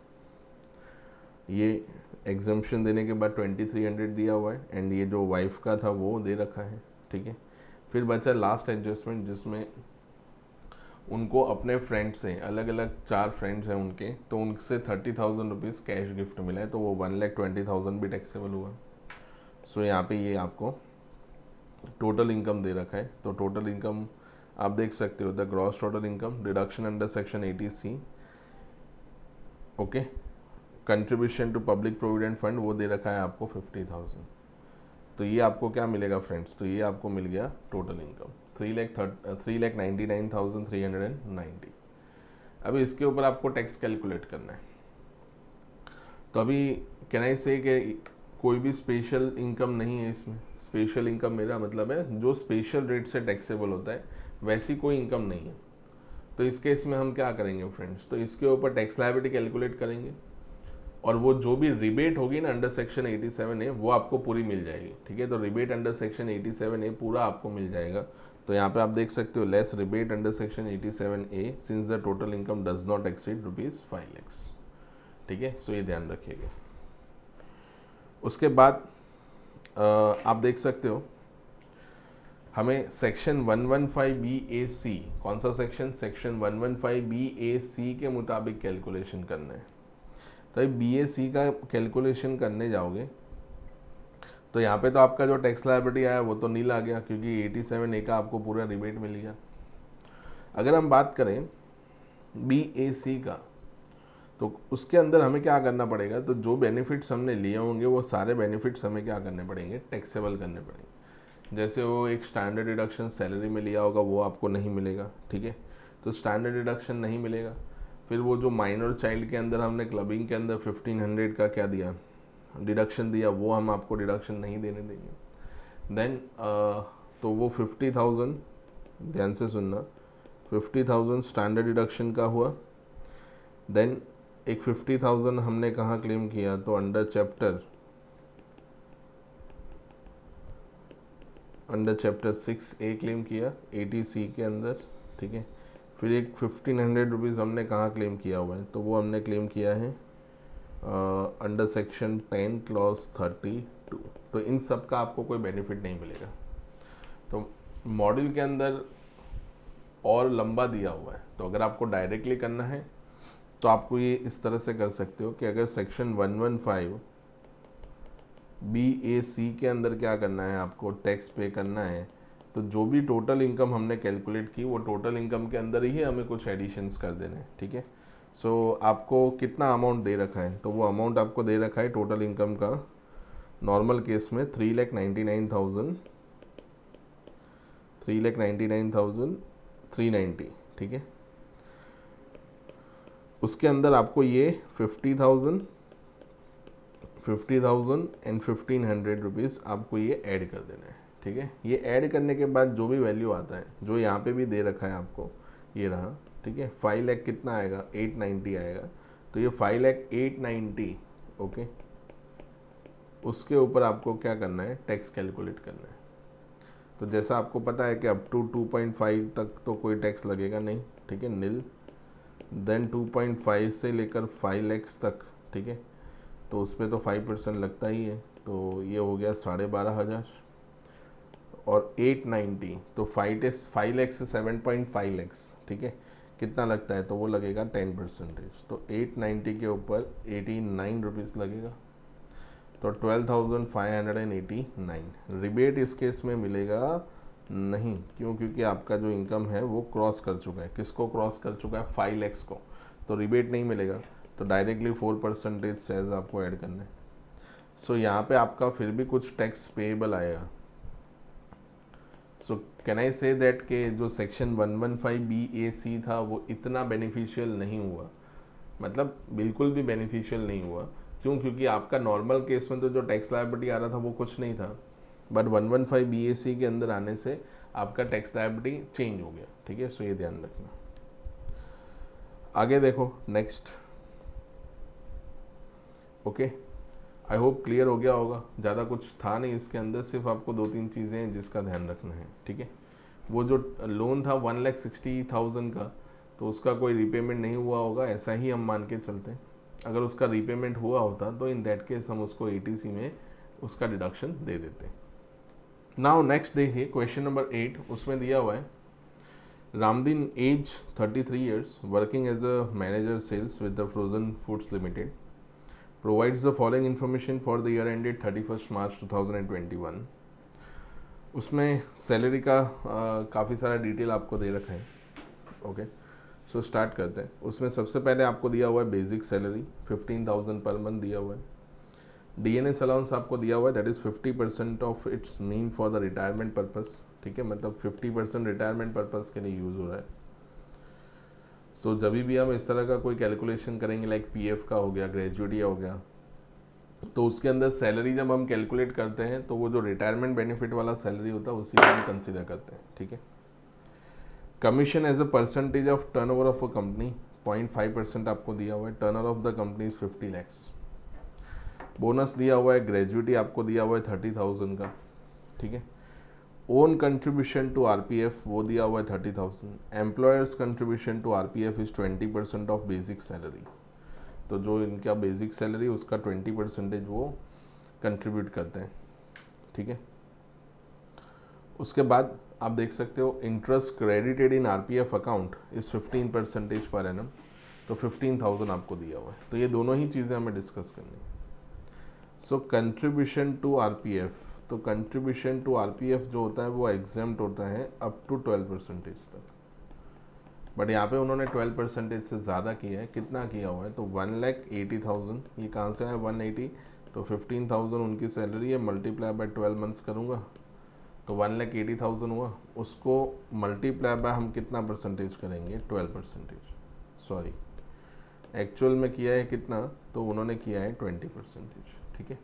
ये एग्जम्पशन देने के बाद 2300 दिया हुआ है, एंड ये जो वाइफ का था वो दे रखा है, ठीक है। फिर बचा लास्ट एडजस्टमेंट, जिसमें उनको अपने फ्रेंड से, अलग अलग 4 फ्रेंड्स हैं उनके, तो उनसे 30,000 रुपीज़ कैश गिफ्ट मिला है, तो वो 1,20,000 भी टैक्सेबल हुआ। सो यहाँ पे ये आपको टोटल इनकम दे रखा है। तो टोटल इनकम आप देख सकते हो, the gross total income deduction under section 80C, okay. Contribution to public provident fund वो दे रखा है आपको 50,000। तो ये आपको क्या मिलेगा फ्रेंड्स, तो ये आपको मिल गया टोटल इनकम 3,99,390। अभी इसके ऊपर आपको टैक्स कैलकुलेट करना है। तो अभी कैन आई से कि कोई भी स्पेशल इनकम नहीं है इसमें। स्पेशल इनकम मेरा मतलब है जो स्पेशल रेट से टैक्सेबल होता है, वैसी कोई इनकम नहीं है। तो इस केस में हम क्या करेंगे फ्रेंड्स, तो इसके ऊपर टैक्स लायबिलिटी कैलकुलेट करेंगे, और वो जो भी रिबेट होगी ना अंडर सेक्शन 87A वो आपको पूरी मिल जाएगी, ठीक है। तो रिबेट अंडर सेक्शन 87A पूरा आपको मिल जाएगा। तो यहाँ पे आप देख सकते हो, less rebate under section 87A since the total income does not exceed ₹5 lakh, ठीक है। सो ये ध्यान रखिएगा। उसके बाद आप देख सकते हो, हमें सेक्शन 115BAC, कौन सा सेक्शन, सेक्शन 115BAC के मुताबिक कैलकुलेशन करना है। तो BAC का कैलकुलेशन करने जाओगे तो यहाँ पे तो आपका जो टैक्स लायबिलिटी आया वो तो नील आ गया, क्योंकि 87A का आपको पूरा रिबेट मिल गया। अगर हम बात करें BAC का, तो उसके अंदर हमें क्या करना पड़ेगा, तो जो बेनिफिट्स हमने लिए होंगे वो सारे बेनिफिट्स हमें क्या करने पड़ेंगे, टैक्सेबल करने पड़ेंगे। जैसे वो एक स्टैंडर्ड डिडक्शन सैलरी में लिया होगा वो आपको नहीं मिलेगा, ठीक है। तो स्टैंडर्ड डिडक्शन नहीं मिलेगा। फिर वो जो माइनर चाइल्ड के अंदर हमने क्लबिंग के अंदर 1500 का क्या दिया, डिडक्शन दिया, वो हम आपको डिडक्शन नहीं देने देंगे। देन तो वो 50,000, ध्यान से सुनना, 50,000 स्टैंडर्ड डिडक्शन का हुआ। देन एक 50,000 हमने कहाँ क्लेम किया, तो अंडर चैप्टर 6A क्लेम किया 80C के अंदर, ठीक है। फिर एक 1500 रुपीज़ हमने कहाँ क्लेम किया हुआ है, तो वो हमने क्लेम किया है अंडर सेक्शन 10 क्लॉज 32। तो इन सब का आपको कोई बेनिफिट नहीं मिलेगा। तो मॉड्यूल के अंदर और लंबा दिया हुआ है, तो अगर आपको डायरेक्टली करना है तो आपको ये इस तरह से कर सकते हो कि अगर सेक्शन 115BAC के अंदर क्या करना है, आपको टैक्स पे करना है, तो जो भी टोटल इनकम हमने कैलकुलेट की वो टोटल इनकम के अंदर ही हमें कुछ एडिशंस कर देने हैं, ठीक है। सो आपको कितना अमाउंट दे रखा है, तो वो अमाउंट आपको दे रखा है टोटल इनकम का नॉर्मल केस में 3,99,390, ठीक है। उसके अंदर आपको ये 50,000 एंड 1,500 रुपीज़ आपको ये ऐड कर देना है, ठीक है। ये ऐड करने के बाद जो भी वैल्यू आता है, जो यहाँ पे भी दे रखा है आपको, ये रहा, ठीक है। 5 लाख कितना आएगा, 890 आएगा। तो ये 5 लाख 890, ओके, उसके ऊपर आपको क्या करना है, टैक्स कैलकुलेट करना है। तो जैसा आपको पता है कि अप टू 2.5 तक तो कोई टैक्स लगेगा नहीं, ठीक है, नील। देन 2.5 से लेकर 5 लाख तक, ठीक है, तो उस पर तो 5% लगता ही है। तो ये हो गया 12,500 और 890, तो 5 लाख से 7.5 लाख, ठीक है, कितना लगता है, तो वो लगेगा 10%। तो 890 के ऊपर 89 रुपीज़ लगेगा, तो 12,589। रिबेट इस केस में मिलेगा नहीं, क्यों, क्योंकि आपका जो इनकम है वो क्रॉस कर चुका है। किसको क्रॉस कर चुका है, 5 लाख को, तो रिबेट नहीं मिलेगा। तो डायरेक्टली 4% सेज आपको ऐड करना है। सो यहाँ पे आपका फिर भी कुछ टैक्स पेएबल आएगा। So can I say that के जो सेक्शन 115BAC था वो इतना बेनिफिशियल नहीं हुआ, मतलब बिल्कुल भी बेनिफिशियल नहीं हुआ। क्यों, क्योंकि आपका नॉर्मल केस में तो जो टैक्स लायबिलिटी आ रहा था वो कुछ नहीं था, बट 115BAC के अंदर आने से आपका टैक्स लायबिलिटी चेंज हो गया, ठीक है। सो ये ध्यान रखना। आगे देखो next, okay, I hope clear हो गया होगा। ज़्यादा कुछ था नहीं इसके अंदर, सिर्फ आपको 2-3 चीज़ें हैं जिसका ध्यान रखना है, ठीक है। वो जो लोन था 1,60,000 का, तो उसका कोई रीपेमेंट नहीं हुआ होगा, ऐसा ही हम मान के चलते हैं। अगर उसका रीपेमेंट हुआ होता तो इन दैट केस हम उसको ATC में उसका डिडक्शन दे देते। नाउ नेक्स्ट देखिए क्वेश्चन नंबर 8, उसमें दिया हुआ है Ramdin age 33 years working as a manager sales with the frozen foods limited provides the following information for the year ended 31st March 2021। उसमें सैलरी का काफ़ी सारा डिटेल आपको दे रखा है, ओके। सो स्टार्ट करते हैं। उसमें सबसे पहले आपको दिया हुआ है बेसिक सैलरी 15,000 पर मंथ दिया हुआ है। DNS अलाउंस आपको दिया हुआ है, that is 50% of its mean for the retirement purpose, ठीक है, मतलब 50% रिटायरमेंट पर्पस के लिए यूज़ हो रहा है। तो जब भी हम इस तरह का कोई कैलकुलेशन करेंगे, लाइक PF का हो गया, ग्रेजुएटी हो गया, तो उसके अंदर सैलरी जब हम कैलकुलेट करते हैं तो वो जो रिटायरमेंट बेनिफिट वाला सैलरी होता है उसी को हम कंसिडर करते हैं, ठीक है। Commission as a percentage of turnover of a company 0.5% आपको दिया हुआ है। Turnover of the company is 50 lakhs। Bonus दिया हुआ है, ग्रेजुएटी आपको दिया हुआ है 30,000 का, ठीक है। ओन कंट्रीब्यूशन टू RPF वो दिया हुआ है 30,000। Employer's contribution to RPF is 20% of basic salary. तो जो इनका बेसिक सैलरी उसका 20% वो कंट्रीब्यूट करते हैं, ठीक है। उसके बाद आप देख सकते हो interest credited in RPF account is 15% per annum, तो 15,000 आपको दिया हुआ है। तो ये दोनों ही चीज़ें हमें डिस्कस करनी है। सो कंट्रीब्यूशन टू RPF, तो कंट्रीब्यूशन टू RPF जो होता है वो एग्जेम्प्ट होता है अप टू 12% तक, बट यहाँ पे उन्होंने 12% से ज़्यादा किया है। कितना किया हुआ है, तो 1,80,000। ये कहाँ से आया 180, तो 15,000 उनकी सैलरी है, मल्टीप्लाई बाय 12 मंथ्स करूँगा तो 1,80,000 हुआ। उसको मल्टीप्लाई बाय हम कितना परसेंटेज करेंगे, 12%। सॉरी, एक्चुअल में किया है कितना, तो उन्होंने किया है 20%, ठीक है।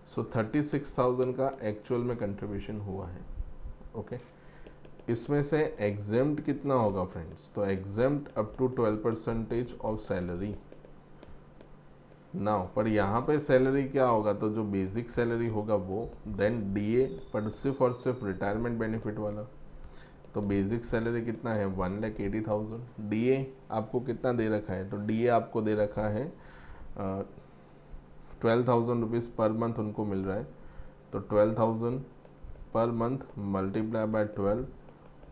सो 36,000 का एक्चुअल में कंट्रीब्यूशन हुआ है, ओके। इसमें से एग्जेम्प्ट कितना होगा फ्रेंड्स, तो exempt up to 12% of salary now. पर यहाँ पे सैलरी क्या होगा, तो जो बेसिक सैलरी होगा वो, देन DA, पर सिर्फ और सिर्फ रिटायरमेंट बेनिफिट वाला। तो बेसिक सैलरी कितना है 1,80,000। DA आपको कितना दे रखा है, तो DA आपको दे रखा है 12,000 रुपीज़ पर मंथ उनको मिल रहा है। तो 12,000 per month multiply by 12,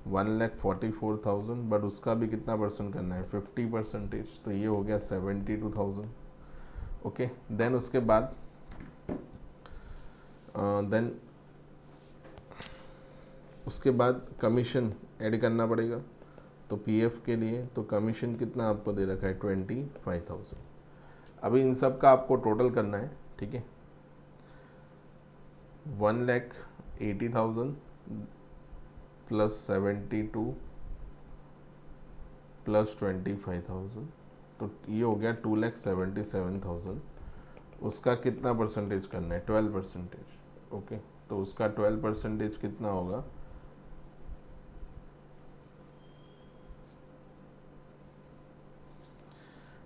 1,44,000, but उसका भी कितना परसेंट करना है, 50%। तो ये हो गया 72,000, ओके। देन उसके बाद उसके बाद कमीशन ऐड करना पड़ेगा। तो PF के लिए तो कमीशन कितना आपको दे रखा है 25,000। अभी इन सब का आपको टोटल करना है, ठीक है। 1,80,000 प्लस 72 प्लस 25,000, तो ये हो गया 2,77,000। उसका कितना परसेंटेज करना है, 12%, ओके। तो उसका 12% कितना होगा,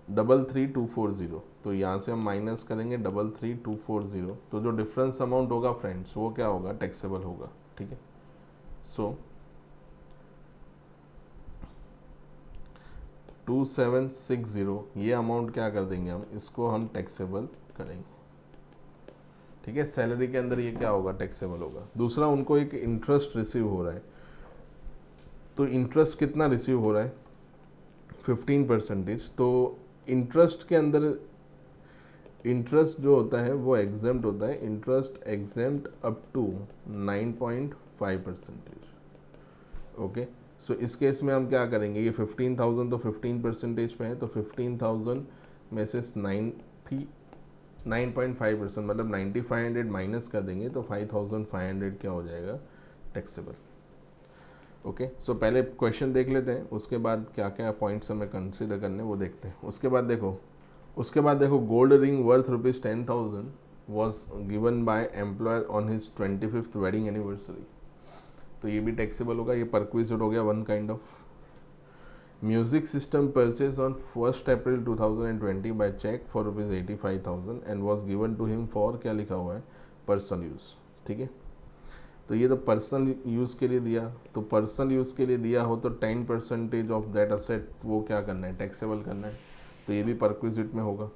33,240। तो यहाँ से हम माइनस करेंगे 33,240, तो जो डिफरेंस अमाउंट होगा फ्रेंड्स वो क्या होगा, टैक्सेबल होगा। ठीक है, सो 2760 ये अमाउंट क्या कर देंगे हम, इसको हम टैक्सेबल करेंगे। ठीक है, सैलरी के अंदर ये क्या होगा, टैक्सेबल होगा। दूसरा, उनको एक इंटरेस्ट रिसीव हो रहा है, तो इंटरेस्ट कितना रिसीव हो रहा है, 15%। तो इंटरेस्ट के अंदर इंटरेस्ट जो होता है वो एग्जेम्प्ट होता है, interest exempt up to 9.5%। Okay, so इस केस में हम क्या करेंगे, ये 15,000 तो 15% पे है, तो 15,000 में से 9.5% मतलब 9,500 माइनस कर देंगे, तो 5,500 क्या हो जाएगा, टैक्सेबल। ओके, सो पहले क्वेश्चन देख लेते हैं, उसके बाद क्या क्या पॉइंट्स हमें कंसिडर करने वो देखते हैं। उसके बाद देखो gold ring worth ₹10,000 was given by employer on his 25th wedding anniversary, तो ये भी टैक्सेबल होगा, ये परक्विजिट हो गया one kind of. Music system purchase on 1 April 2020 by cheque for ₹85,000 and was given to him for, क्या लिखा हुआ है, पर्सनल यूज़। ठीक है, तो ये तो पर्सनल यूज़ के लिए दिया, तो पर्सनल यूज़ के लिए दिया हो तो 10% ऑफ दैट असेट वो क्या करना है, टैक्सेबल करना है, तो ये भी परक्विजिट में होगा।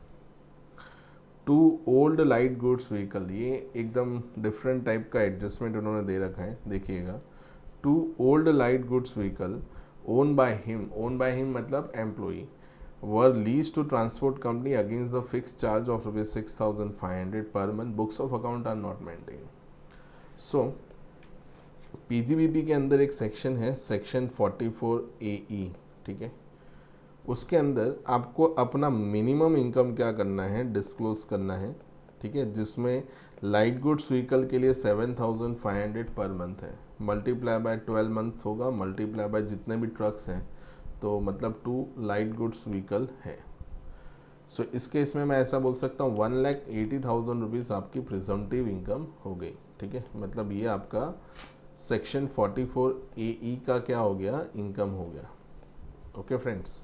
2 ओल्ड लाइट गुड्स व्हीकल, ये एकदम डिफरेंट टाइप का एडजस्टमेंट उन्होंने दे रखा है, देखिएगा। 2 old light goods vehicle own by him मतलब employee were lease to transport company against the fix charge of ₹6,500 per month, books of account are not maintain. So PGBP के अंदर एक section है, सेक्शन 44AE। ठीक है, उसके अंदर आपको अपना मिनिमम इनकम क्या करना है, डिस्क्लोज करना है। ठीक है, जिसमें लाइट गुड्स व्हीकल के लिए 7,500 पर मंथ है, मल्टीप्लाई बाय 12 मंथ होगा, मल्टीप्लाई बाय जितने भी ट्रक्स हैं, तो मतलब 2 लाइट गुड्स व्हीकल है। सो इस केस में मैं ऐसा बोल सकता हूँ 1,80,000 रुपीज़ आपकी प्रिजम्पटिव इनकम हो गई। ठीक है, मतलब ये आपका सेक्शन 44AE का क्या हो गया, इनकम हो गया। ओके फ्रेंड्स,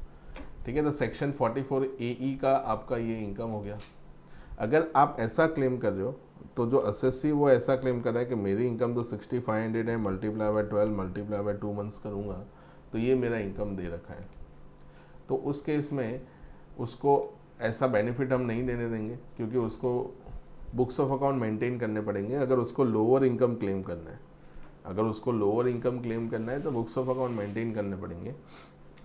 ठीक है, तो सेक्शन 44AE का आपका ये इनकम हो गया। अगर आप ऐसा क्लेम कर रहे हो, तो जो असेसी वो ऐसा क्लेम कर रहा है कि मेरी इनकम तो 6,500 है, multiply by 12 multiply by 2 months करूँगा तो ये मेरा इनकम दे रखा है, तो उस केस में उसको ऐसा बेनिफिट हम नहीं देने देंगे, क्योंकि उसको बुक्स ऑफ अकाउंट मेंटेन करने पड़ेंगे। अगर उसको लोअर इनकम क्लेम करना है, तो बुक्स ऑफ अकाउंट मेंटेन करने पड़ेंगे।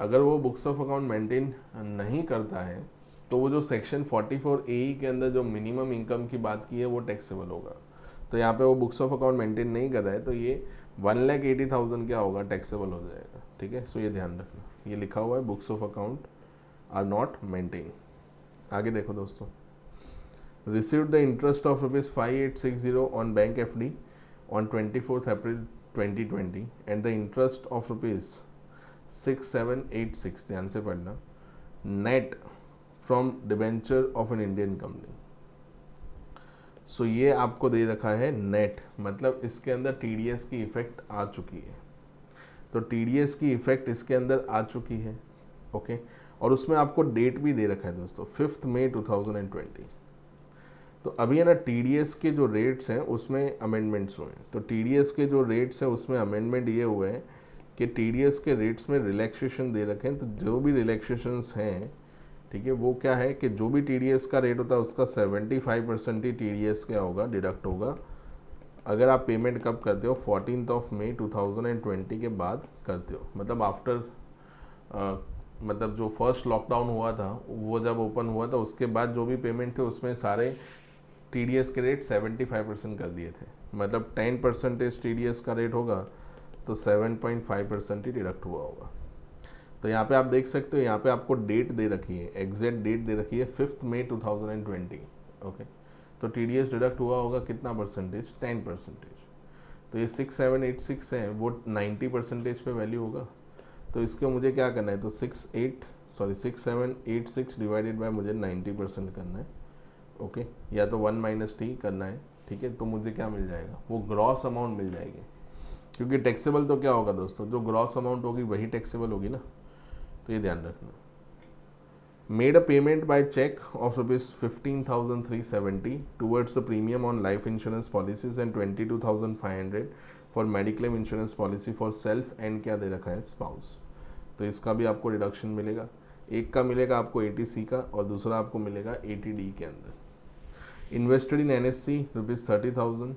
अगर वो बुक्स ऑफ अकाउंट मेंटेन नहीं करता है, तो वो जो सेक्शन 44AE के अंदर जो मिनिमम इनकम की बात की है वो टैक्सेबल होगा। तो यहाँ पे वो बुक्स ऑफ अकाउंट मेंटेन नहीं कर रहा है, तो ये 1,80,000 क्या होगा, टैक्सेबल हो जाएगा। ठीक है, सो ये ध्यान रखना, ये लिखा हुआ है books of account are not maintain. आगे देखो दोस्तों, received the interest of ₹5,860 on bank FD on 24th April 2020 and the interest of ₹6,786, ध्यान से पढ़ना, net from debenture of an Indian company. So ये आपको दे रखा है नेट, मतलब इसके अंदर TDS की इफेक्ट आ चुकी है, तो TDS की इफेक्ट इसके अंदर आ चुकी है। ओके, और उसमें आपको डेट भी दे रखा है दोस्तों, 5 मई 2020। तो अभी है ना, TDS के जो रेट्स हैं उसमें अमेंडमेंट्स हुए हैं, तो TDS के जो रेट्स हैं उसमें अमेंडमेंट ये हुए हैं कि TDS के रेट्स में रिलैक्सेशन दे रखे हैं। तो जो भी रिलैक्सेशंस हैं, ठीक है, वो क्या है कि जो भी TDS का रेट होता है उसका 75% ही TDS क्या होगा, डिडक्ट होगा। अगर आप पेमेंट कब करते हो, 14 मई 2020 के बाद करते हो, मतलब आफ्टर मतलब जो फर्स्ट लॉकडाउन हुआ था वो जब ओपन हुआ था उसके बाद जो भी पेमेंट थे उसमें सारे TDS के रेट 75% कर दिए थे, मतलब 10% TDS का रेट होगा तो 7.5% ही डिडक्ट हुआ होगा। तो यहाँ पे आप देख सकते हो, यहाँ पे आपको डेट दे रखी है, एग्जैक्ट डेट दे रखी है 5 मई 2020। ओके, तो TDS डिडक्ट हुआ होगा कितना परसेंटेज, 10%। तो ये 6,786 है, वो 90% पे वैल्यू होगा। तो इसको मुझे क्या करना है, तो 6,786 डिवाइडेड बाय मुझे 90% करना है। ओके, या तो 1 - t करना है, ठीक है, तो मुझे क्या मिल जाएगा, वो ग्रॉस अमाउंट मिल जाएगी, क्योंकि टैक्सेबल तो क्या होगा दोस्तों, जो ग्रॉस अमाउंट होगी वही टैक्सेबल होगी ना, तो ये ध्यान रखना। Made a payment by cheque of ₹15,370 towards the premium on life insurance policies and 22,500 for mediclaim insurance policy for self and क्या दे रखा है, स्पाउस। तो इसका भी आपको रिडक्शन मिलेगा, एक का मिलेगा आपको ATC का और दूसरा आपको मिलेगा ATD के अंदर। Invested in NSC ₹30,000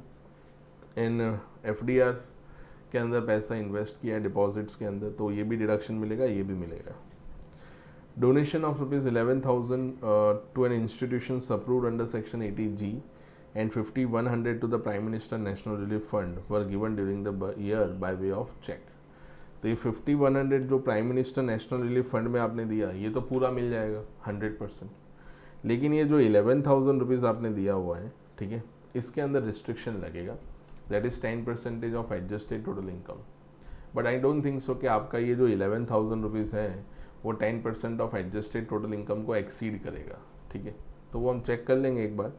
in FDR के अंदर पैसा इन्वेस्ट किया है डिपॉजिट्स के अंदर, तो ये भी डिडक्शन मिलेगा, ये भी मिलेगा। Donation of ₹11,000 to an institution approved under section 80G and 50,100 to the prime minister national relief fund were given during the year by way of cheque. तो ये 50,100 जो prime minister national relief fund में आपने दिया, ये तो पूरा मिल जाएगा 100%, लेकिन ये जो 11,000 रुपीज़ आपने दिया हुआ है, ठीक है, इसके अंदर रिस्ट्रिक्शन लगेगा, that is 10% of adjusted total income. But I don't think so कि आपका ये जो 11,000 रुपीज़ है वो 10% ऑफ एडजस्टेड टोटल इनकम को एक्सीड करेगा, ठीक है, तो वो हम चेक कर लेंगे एक बार।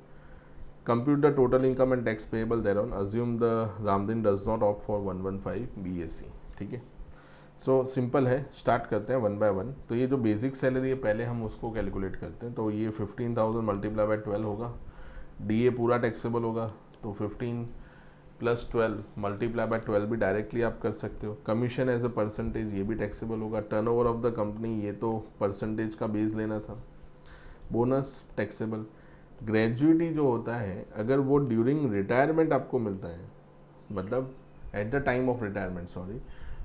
Compute the total income and tax payable thereon, assume the Ramdeen does not opt for 115 BAC, ठीक है। सो सिंपल है, स्टार्ट करते हैं 1 बाय 1। तो ये जो बेसिक सैलरी है पहले हम उसको कैलकुलेट करते हैं, तो ये 15,000 मल्टीप्लाई बाय 12 होगा, DA पूरा टैक्सेबल होगा, तो 15 + 12 मल्टीप्लाई बाय 12 भी डायरेक्टली आप कर सकते हो। कमीशन एज अ परसेंटेज ये भी टैक्सेबल होगा। टर्नओवर ऑफ द कंपनी ये तो परसेंटेज का बेस लेना था। Bonus taxable. ग्रेजुइटी जो होता है अगर वो ड्यूरिंग रिटायरमेंट आपको मिलता है, मतलब at the time of retirement, sorry,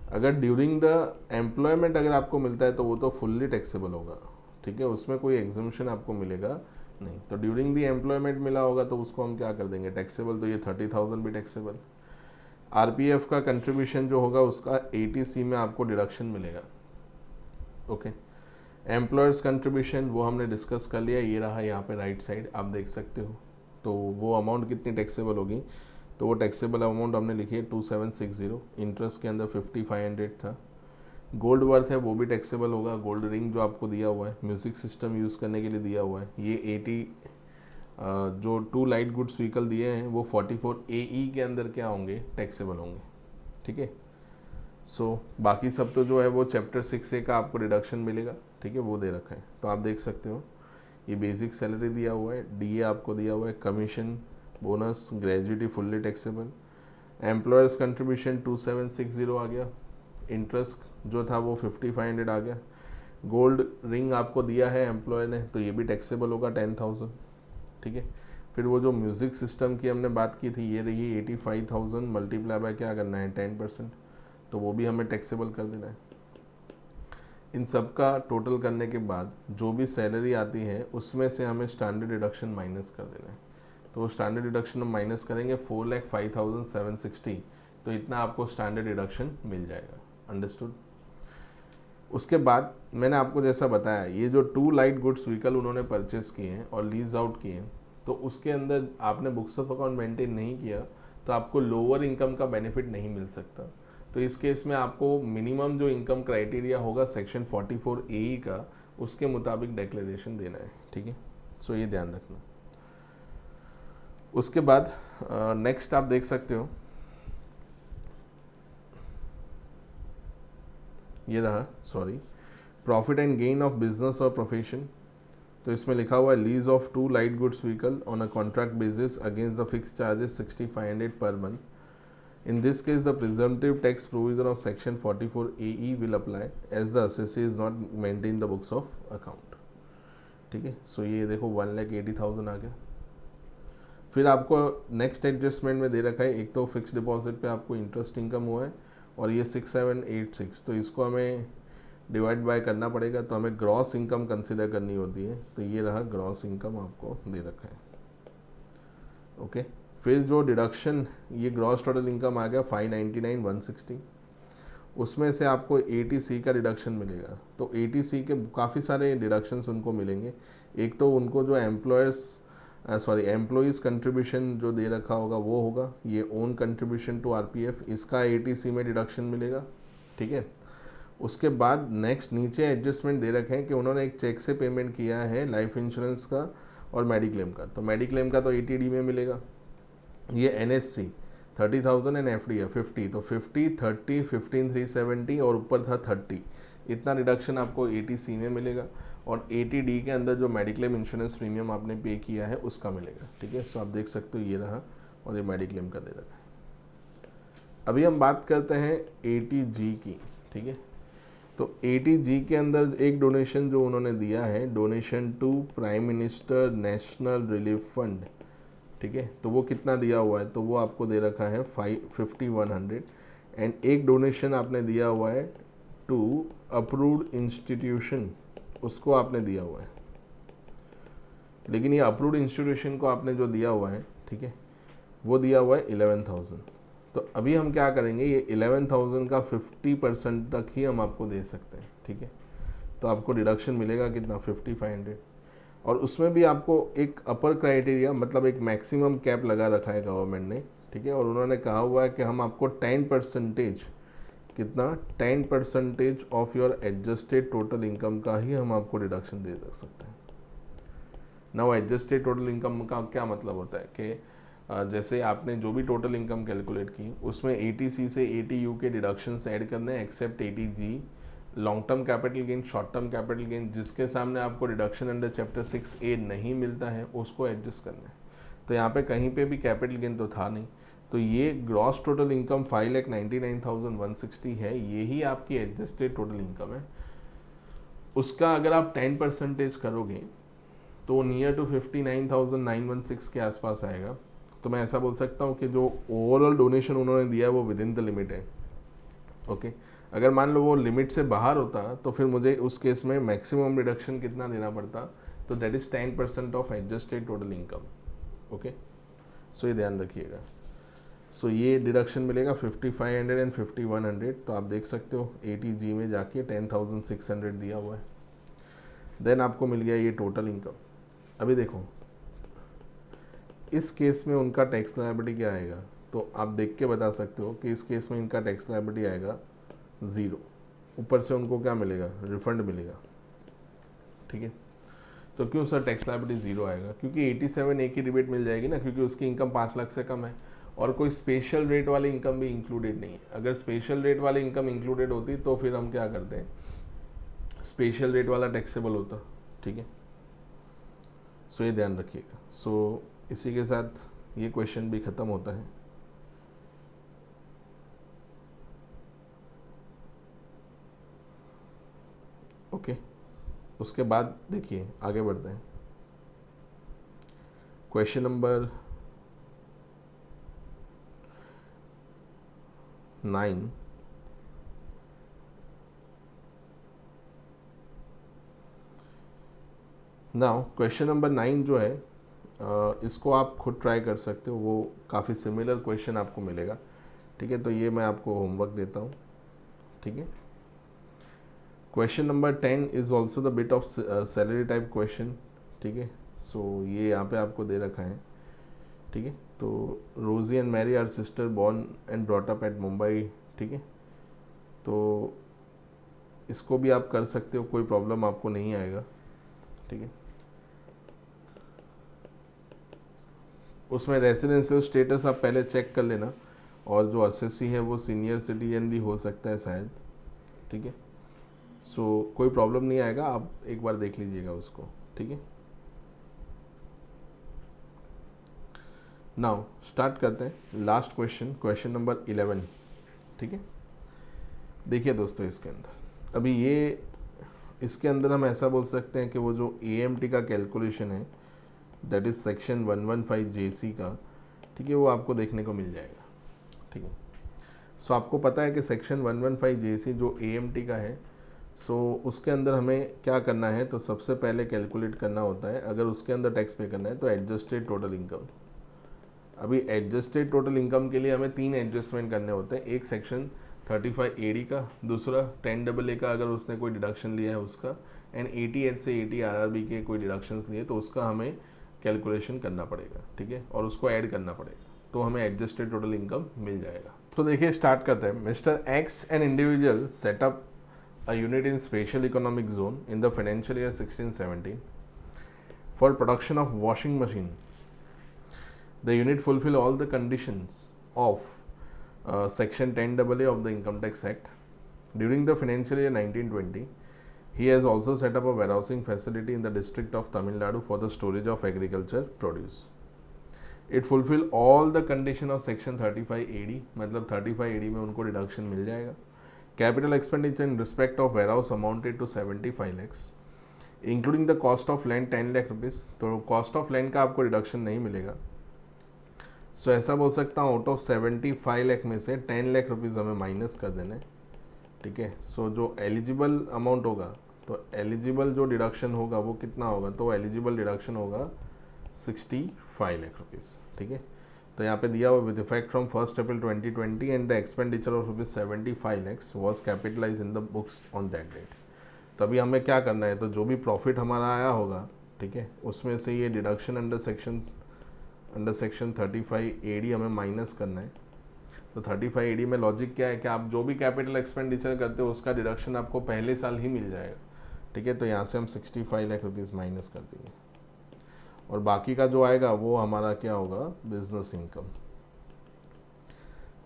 अगर ड्यूरिंग द एम्प्लॉयमेंट अगर आपको मिलता है तो वो तो फुल्ली टैक्सेबल होगा, ठीक है, उसमें कोई एग्जम्पशन आपको मिलेगा नहीं। तो ड्यूरिंग दी एम्प्लॉयमेंट मिला होगा तो उसको हम क्या कर देंगे, टैक्सेबल, तो ये 30,000 भी टैक्सेबल। RPF का कंट्रीब्यूशन जो होगा उसका ATC में आपको डिडक्शन मिलेगा, ओके। एम्प्लॉयर्स कंट्रीब्यूशन वो हमने डिस्कस कर लिया, ये रहा यहाँ पे राइट साइड आप देख सकते हो। तो वो अमाउंट कितनी टैक्सेबल होगी, तो वो टैक्सेबल अमाउंट हमने लिखी है 2760। इंटरेस्ट के अंदर 5500 था। गोल्ड वर्थ है वो भी टैक्सेबल होगा। गोल्ड रिंग जो आपको दिया हुआ है, म्यूज़िक सिस्टम यूज़ करने के लिए दिया हुआ है, ये 80 जो 2 लाइट गुड्स व्हीकल दिए हैं वो 44 AE के अंदर क्या होंगे, टैक्सेबल होंगे, ठीक है। सो बाकी सब तो जो है वो चैप्टर 6A का आपको रिडक्शन मिलेगा, ठीक है, वो दे रखा है। तो आप देख सकते हो ये बेसिक सैलरी दिया हुआ है, DA आपको दिया हुआ है, commission, bonus, gratuity fully taxable, employer's contribution 2760 आ गया, इंटरेस्ट जो था वो 5500 आ गया, गोल्ड रिंग आपको दिया है एम्प्लॉय ने तो ये भी टैक्सेबल होगा 10,000, ठीक है। फिर वो जो म्यूज़िक सिस्टम की हमने बात की थी ये रही 85,000 मल्टीप्लाई बाय क्या करना है 10%, तो वो भी हमें टैक्सेबल कर देना है। इन सब का टोटल करने के बाद जो भी सैलरी आती है उसमें से हमें स्टैंडर्ड डिडक्शन माइनस कर देना है। तो स्टैंडर्ड डिडक्शन हम माइनस करेंगे 4,05,760, तो इतना आपको स्टैंडर्ड डिडक्शन मिल जाएगा, अंडरस्टूड। उसके बाद मैंने आपको जैसा बताया ये जो 2 लाइट गुड्स व्हीकल उन्होंने परचेस किए हैं और लीज आउट किए हैं, तो उसके अंदर आपने बुक्स ऑफ अकाउंट मेंटेन नहीं किया तो आपको लोअर इनकम का बेनिफिट नहीं मिल सकता। तो इस केस में आपको मिनिमम जो इनकम क्राइटेरिया होगा सेक्शन 44 AE का, उसके मुताबिक डिक्लेरेशन देना है, ठीक है। सो ये ध्यान रखना। उसके बाद नेक्स्ट आप देख सकते हो ये रहा, sorry, profit and gain of business और प्रोफेशन। तो इसमें लिखा हुआ है lease of 2 light goods vehicle on a contract basis against the fix charges 6,500 per month. In this case, the presumptive tax provision of section 44 AE will apply as the assessee is not maintained the books of account, ठीक है। So ये देखो 1,80,000 आ गया। फिर आपको next adjustment में दे रखा है, एक तो फिक्स डिपॉजिट पे आपको इंटरेस्ट इनकम हुआ है और ये 6786, तो इसको हमें डिवाइड बाय करना पड़ेगा, तो हमें ग्रॉस इनकम कंसिडर करनी होती है, तो ये रहा ग्रॉस इनकम आपको दे रखा है, ओके। फिर जो डिडक्शन ये ग्रॉस टोटल इनकम आ गया 599,160, उसमें से आपको ATC का डिडक्शन मिलेगा। तो ATC के काफ़ी सारे डिडक्शंस उनको मिलेंगे। एक तो उनको जो एम्प्लॉयज़ कंट्रीब्यूशन जो दे रखा होगा वो होगा, ये ओन कंट्रीब्यूशन टू RPF, इसका ATC में डिडक्शन मिलेगा, ठीक है। उसके बाद नेक्स्ट नीचे एडजस्टमेंट दे रखे हैं कि उन्होंने एक चेक से पेमेंट किया है लाइफ इंश्योरेंस का और मेडिक्लेम का, तो मेडिक्लेम का तो ATD में मिलेगा, ये NSC 30,000 एंड FD है 50, तो 50, 30, 15,370 और ऊपर था 30, इतना रिडक्शन आपको 80C में मिलेगा। और 80D के अंदर जो मेडिक्लेम इंश्योरेंस प्रीमियम आपने पे किया है उसका मिलेगा। ठीक है, सो आप देख सकते हो ये रहा और ये मेडिक्लेम का दे रखा है। अभी हम बात करते हैं 80G की। ठीक है, तो 80G के अंदर एक डोनेशन जो उन्होंने दिया है, donation to prime minister national relief fund. ठीक है, तो वो कितना दिया हुआ है, तो वो आपको दे रखा है 5100। एंड एक डोनेशन आपने दिया हुआ है टू अप्रूव्ड इंस्टीट्यूशन, उसको आपने दिया हुआ है, लेकिन ये अप्रूव्ड इंस्टीट्यूशन को आपने जो दिया हुआ है, ठीक है, वो दिया हुआ है 11,000। तो अभी हम क्या करेंगे, ये 11,000 का 50% तक ही हम आपको दे सकते हैं। ठीक है, तो आपको डिडक्शन मिलेगा कितना, 5500। और उसमें भी आपको एक अपर क्राइटेरिया, मतलब एक मैक्सिमम कैप लगा रखा है गवर्नमेंट ने। ठीक है, और उन्होंने कहा हुआ है कि हम आपको 10% कितना, 10% of your adjusted total income का ही हम आपको डिडक्शन दे सकते हैं। नाउ एडजस्टेड टोटल इनकम का क्या मतलब होता है कि जैसे आपने जो भी टोटल इनकम कैलकुलेट की उसमें 80C से 80U के डिडक्शंस ऐड करने हैं, except 80G, long term capital gain, short term capital gain, जिसके सामने आपको डिडक्शन अंडर चैप्टर 6A नहीं मिलता है उसको एडजस्ट करना है। तो यहाँ पे कहीं पे भी कैपिटल गेन तो था नहीं, तो ये ग्रॉस टोटल इनकम 5,99,160 है, यही आपकी एडजस्टेड टोटल इनकम है। उसका अगर आप 10% करोगे तो नियर टू 59,916 के आसपास आएगा। तो मैं ऐसा बोल सकता हूँ कि जो ओवरऑल डोनेशन उन्होंने दिया है वो विद इन द लिमिट है। ओके, अगर मान लो वो लिमिट से बाहर होता तो फिर मुझे उस केस में मैक्सिमम रिडक्शन कितना देना पड़ता, तो that is 10% of adjusted total income. Okay, so ये ध्यान रखिएगा। सो ये डिडक्शन मिलेगा 5500 एंड 5100। तो आप देख सकते हो 80G में जाके 10,600 दिया हुआ है, देन आपको मिल गया ये टोटल इनकम। अभी देखो इस केस में उनका टैक्स लायबिलिटी क्या आएगा, तो आप देख के बता सकते हो कि इस केस में इनका टैक्स लायबिलिटी आएगा 0, ऊपर से उनको क्या मिलेगा, रिफंड मिलेगा। ठीक है, तो क्यों सर टैक्स लायबिलिटी 0 आएगा, क्योंकि 87A की रिबेट मिल जाएगी ना, क्योंकि उसकी इनकम 5 लाख से कम है और कोई स्पेशल रेट वाली इनकम भी इंक्लूडेड नहीं है। अगर स्पेशल रेट वाली इनकम इंक्लूडेड होती तो फिर हम क्या करते हैं, स्पेशल रेट वाला टैक्सेबल होता। ठीक है, सो ये ध्यान रखिएगा। सो इसी के साथ ये क्वेश्चन भी ख़त्म होता है। ओके, उसके बाद देखिए आगे बढ़ते हैं। Question number 9, now question number 9 जो है इसको आप खुद ट्राई कर सकते हो, वो काफ़ी सिमिलर क्वेश्चन आपको मिलेगा। ठीक है, तो ये मैं आपको होमवर्क देता हूँ। ठीक है, question number 10 is also the bit of salary type question. ठीक है, सो ये यहाँ पे आपको दे रखा है। ठीक है, तो Rosy and Mary are sister born and brought up at Mumbai. ठीक है, तो इसको भी आप कर सकते हो, कोई प्रॉब्लम आपको नहीं आएगा। ठीक है, उसमें रेसिडेंशियल स्टेटस आप पहले चेक कर लेना, और जो असेसी है वो सीनियर सिटीजन भी हो सकता है शायद। ठीक है, सो कोई प्रॉब्लम नहीं आएगा, आप एक बार देख लीजिएगा उसको। ठीक है, नाउ स्टार्ट करते हैं लास्ट क्वेश्चन, क्वेश्चन नंबर 11। ठीक है, देखिए दोस्तों इसके अंदर अभी ये, इसके अंदर हम ऐसा बोल सकते हैं कि वो जो AMT का कैलकुलेशन है, दैट इज़ सेक्शन 115 JC का। ठीक है, वो आपको देखने को मिल जाएगा। ठीक है, सो आपको पता है कि सेक्शन 115 JC जो AMT का है, सो उसके अंदर हमें क्या करना है, तो सबसे पहले कैलकुलेट करना होता है, अगर उसके अंदर टैक्स पे करना है तो एडजस्टेड टोटल इनकम। अभी एडजस्टेड टोटल इनकम के लिए हमें 3 एडजस्टमेंट करने होते हैं, एक सेक्शन 35AD का, दूसरा 10AA का अगर उसने कोई डिडक्शन लिया है उसका, एंड 80H से 80 RRB के कोई डिडक्शंस लिए तो उसका हमें कैलकुलेशन करना पड़ेगा। ठीक है, और उसको ऐड करना पड़ेगा, तो हमें एडजस्टेड टोटल इनकम मिल जाएगा। तो देखिए स्टार्ट करते हैं। Mister x an individual setup a unit in special economic zone in the financial year 16-17 for production of washing machine. The unit fulfill all the conditions of section 10AA of the Income Tax Act. During the financial year 1920, he has also set up a warehousing facility in the district of Tamil Nadu for the storage of agriculture produce. It fulfill all the condition of section 35 AD, मतलब 35 AD में उनको deduction मिल जाएगा. Capital expenditure in respect of warehouse amounted to 75 lakhs, including the cost of land 10 lakh rupees. तो cost of land का आपको reduction नहीं मिलेगा. सो ऐसा बोल सकता हूँ आउट ऑफ 75 लाख में से 10 लाख रुपीज़ हमें माइनस कर देना है. ठीक है. सो जो एलिजिबल अमाउंट होगा, तो एलिजिबल जो डिडक्शन होगा वो कितना होगा, तो एलिजिबल डिडक्शन होगा 65 लाख रुपीज़. ठीक है. तो यहाँ पे दिया हुआ with effect from 1 April 2020 and the expenditure of rupees 75 lakhs was capitalise in the books on that date. तो अभी हमें क्या करना है, तो जो भी प्रॉफिट हमारा आया होगा, ठीक है, उसमें से ये डिडक्शन अंडर सेक्शन 35 AD हमें माइनस करना है. तो 35 AD में लॉजिक क्या है कि आप जो भी कैपिटल एक्सपेंडिचर करते हो उसका डिडक्शन आपको पहले साल ही मिल जाएगा. ठीक है. तो यहाँ से हम 65 लाख रुपीज़ माइनस कर देंगे और बाकी का जो आएगा वो हमारा क्या होगा, बिजनेस इनकम.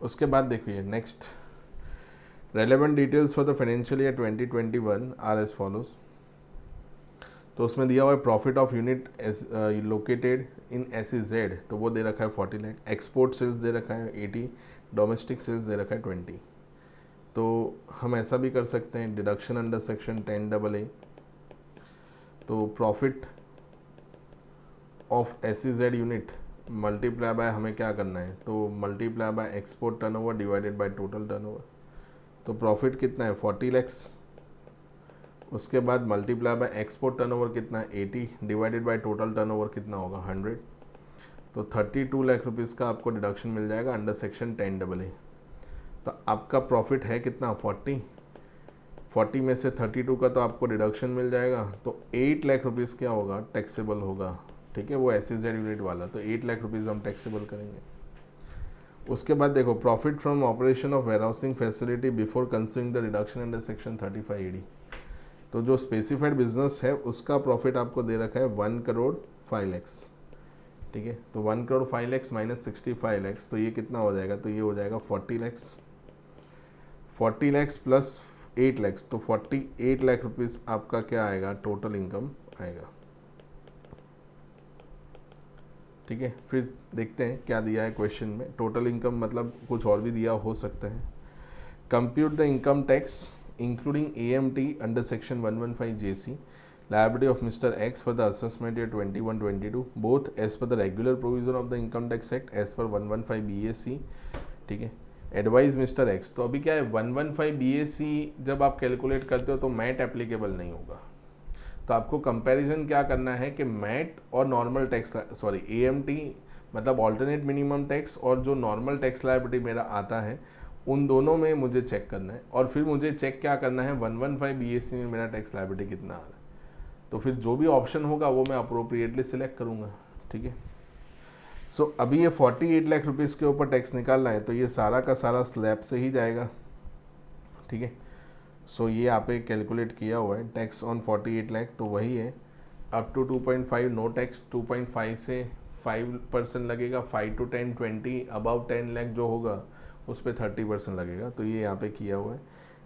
उसके बाद देखिए next relevant details for the financial year 2021 are as follows. तो उसमें दिया हुआ है profit of unit located in SEZ, तो वो दे रखा है 40 लाख. एक्सपोर्ट सेल्स दे रखा है 80, डोमेस्टिक सेल्स दे रखा है 20. तो हम ऐसा भी कर सकते हैं डिडक्शन अंडर सेक्शन 10AA. तो profit of SEZ unit multiply by हमें क्या करना है, तो multiply by export turnover divided by total turnover. तो प्रॉफिट कितना है 40 लैक्स. उसके बाद मल्टीप्लाई बाय एक्सपोर्ट टर्नओवर कितना है 80 डिवाइडेड बाय टोटल टर्नओवर कितना होगा 100. तो 32 लाख रुपीज़ का आपको डिडक्शन मिल जाएगा अंडर सेक्शन 10AA. तो आपका प्रॉफिट है कितना 40 में से 32 का तो आपको डिडक्शन मिल जाएगा. तो 8 लाख रुपीज़ क्या होगा, टैक्सेबल होगा. ठीक है. वो SEZ यूनिट वाला, तो 8 लाख रुपीज़ हम टैक्सेबल करेंगे. उसके बाद देखो profit from operation of warehousing facility before considering the reduction under section 35 AD. तो जो स्पेसिफाइड बिजनेस है उसका प्रॉफिट आपको दे रखा है 1 करोड़ 5 लैक्स. ठीक है. तो 1 करोड़ 5 लैक्स माइनस 65 लैक्स, तो ये कितना हो जाएगा, तो ये हो जाएगा 40 लैक्स. 40 लैक्स प्लस 8 लैक्स, तो 48 लाख रुपीज़ आपका क्या आएगा, टोटल इनकम आएगा. ठीक है. फिर देखते हैं क्या दिया है क्वेश्चन में. टोटल इनकम मतलब कुछ और भी दिया हो सकता है. Compute the income tax including AMT under section 115 JC liability of Mr. X for the assessment year 21-22 both as per the regular provision of the Income Tax Act as per 115 BAC. ठीक है. Advise mister x. तो अभी क्या है 115 BAC जब आप calculate करते हो तो मैट एप्लीकेबल नहीं होगा. तो आपको कंपैरिजन क्या करना है कि मैट और नॉर्मल टैक्स AMT मतलब ऑल्टरनेट मिनिमम टैक्स और जो नॉर्मल टैक्स लायबिलिटी मेरा आता है उन दोनों में मुझे चेक करना है. और फिर मुझे चेक क्या करना है 115 BAC में मेरा टैक्स लायबिलिटी कितना आ रहा है. तो फिर जो भी ऑप्शन होगा वो मैं अप्रोप्रिएटली सिलेक्ट करूँगा. ठीक है. सो अभी ये 48 लाख रुपीज़ के ऊपर टैक्स निकालना है, तो ये सारा का सारा स्लैब से ही जाएगा. ठीक है. सो ये आप एक कैलकुलेट किया हुआ है टैक्स ऑन 48 लाख, तो वही है अप टू 2.5 नो टैक्स. 2.5 से 5% लगेगा. 5 to 10 20 अबव 10 लाख जो होगा उस पर 30% लगेगा. तो ये यहाँ पे किया हुआ है.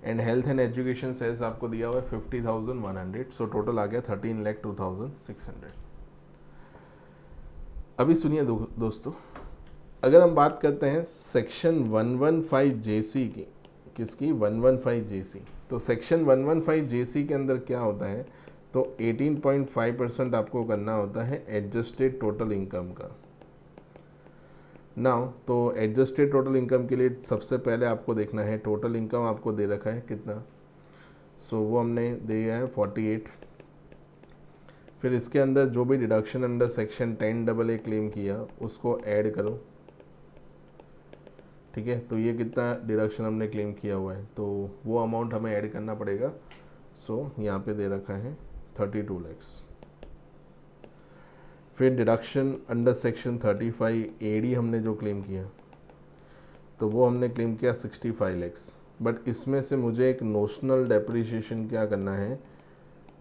एंड हेल्थ एंड एजुकेशन सेल्स आपको दिया हुआ है 50,100. सो टोटल आ गया 13,02,600. अभी सुनिए दोस्तों, अगर हम बात करते हैं सेक्शन 115 JC की, किसकी 115 JC, तो सेक्शन 115 JC के अंदर क्या होता है, तो 18.5% आपको करना होता है एडजस्टेड टोटल इनकम का. नाउ तो एडजस्टेड टोटल इनकम के लिए सबसे पहले आपको देखना है टोटल इनकम आपको दे रखा है कितना. सो वो हमने दिया है 48. फिर इसके अंदर जो भी deduction under section 10AA claim किया उसको ऐड करो. ठीक है. तो ये कितना डिडक्शन हमने क्लेम किया हुआ है तो वो अमाउंट हमें ऐड करना पड़ेगा. सो यहाँ पे दे रखा है 32 लैक्स. फिर डिडक्शन अंडर सेक्शन 35 AD हमने जो क्लेम किया तो वो हमने क्लेम किया 65 लैक्स. बट इसमें से मुझे एक नोशनल डेप्रिसिएशन क्या करना है,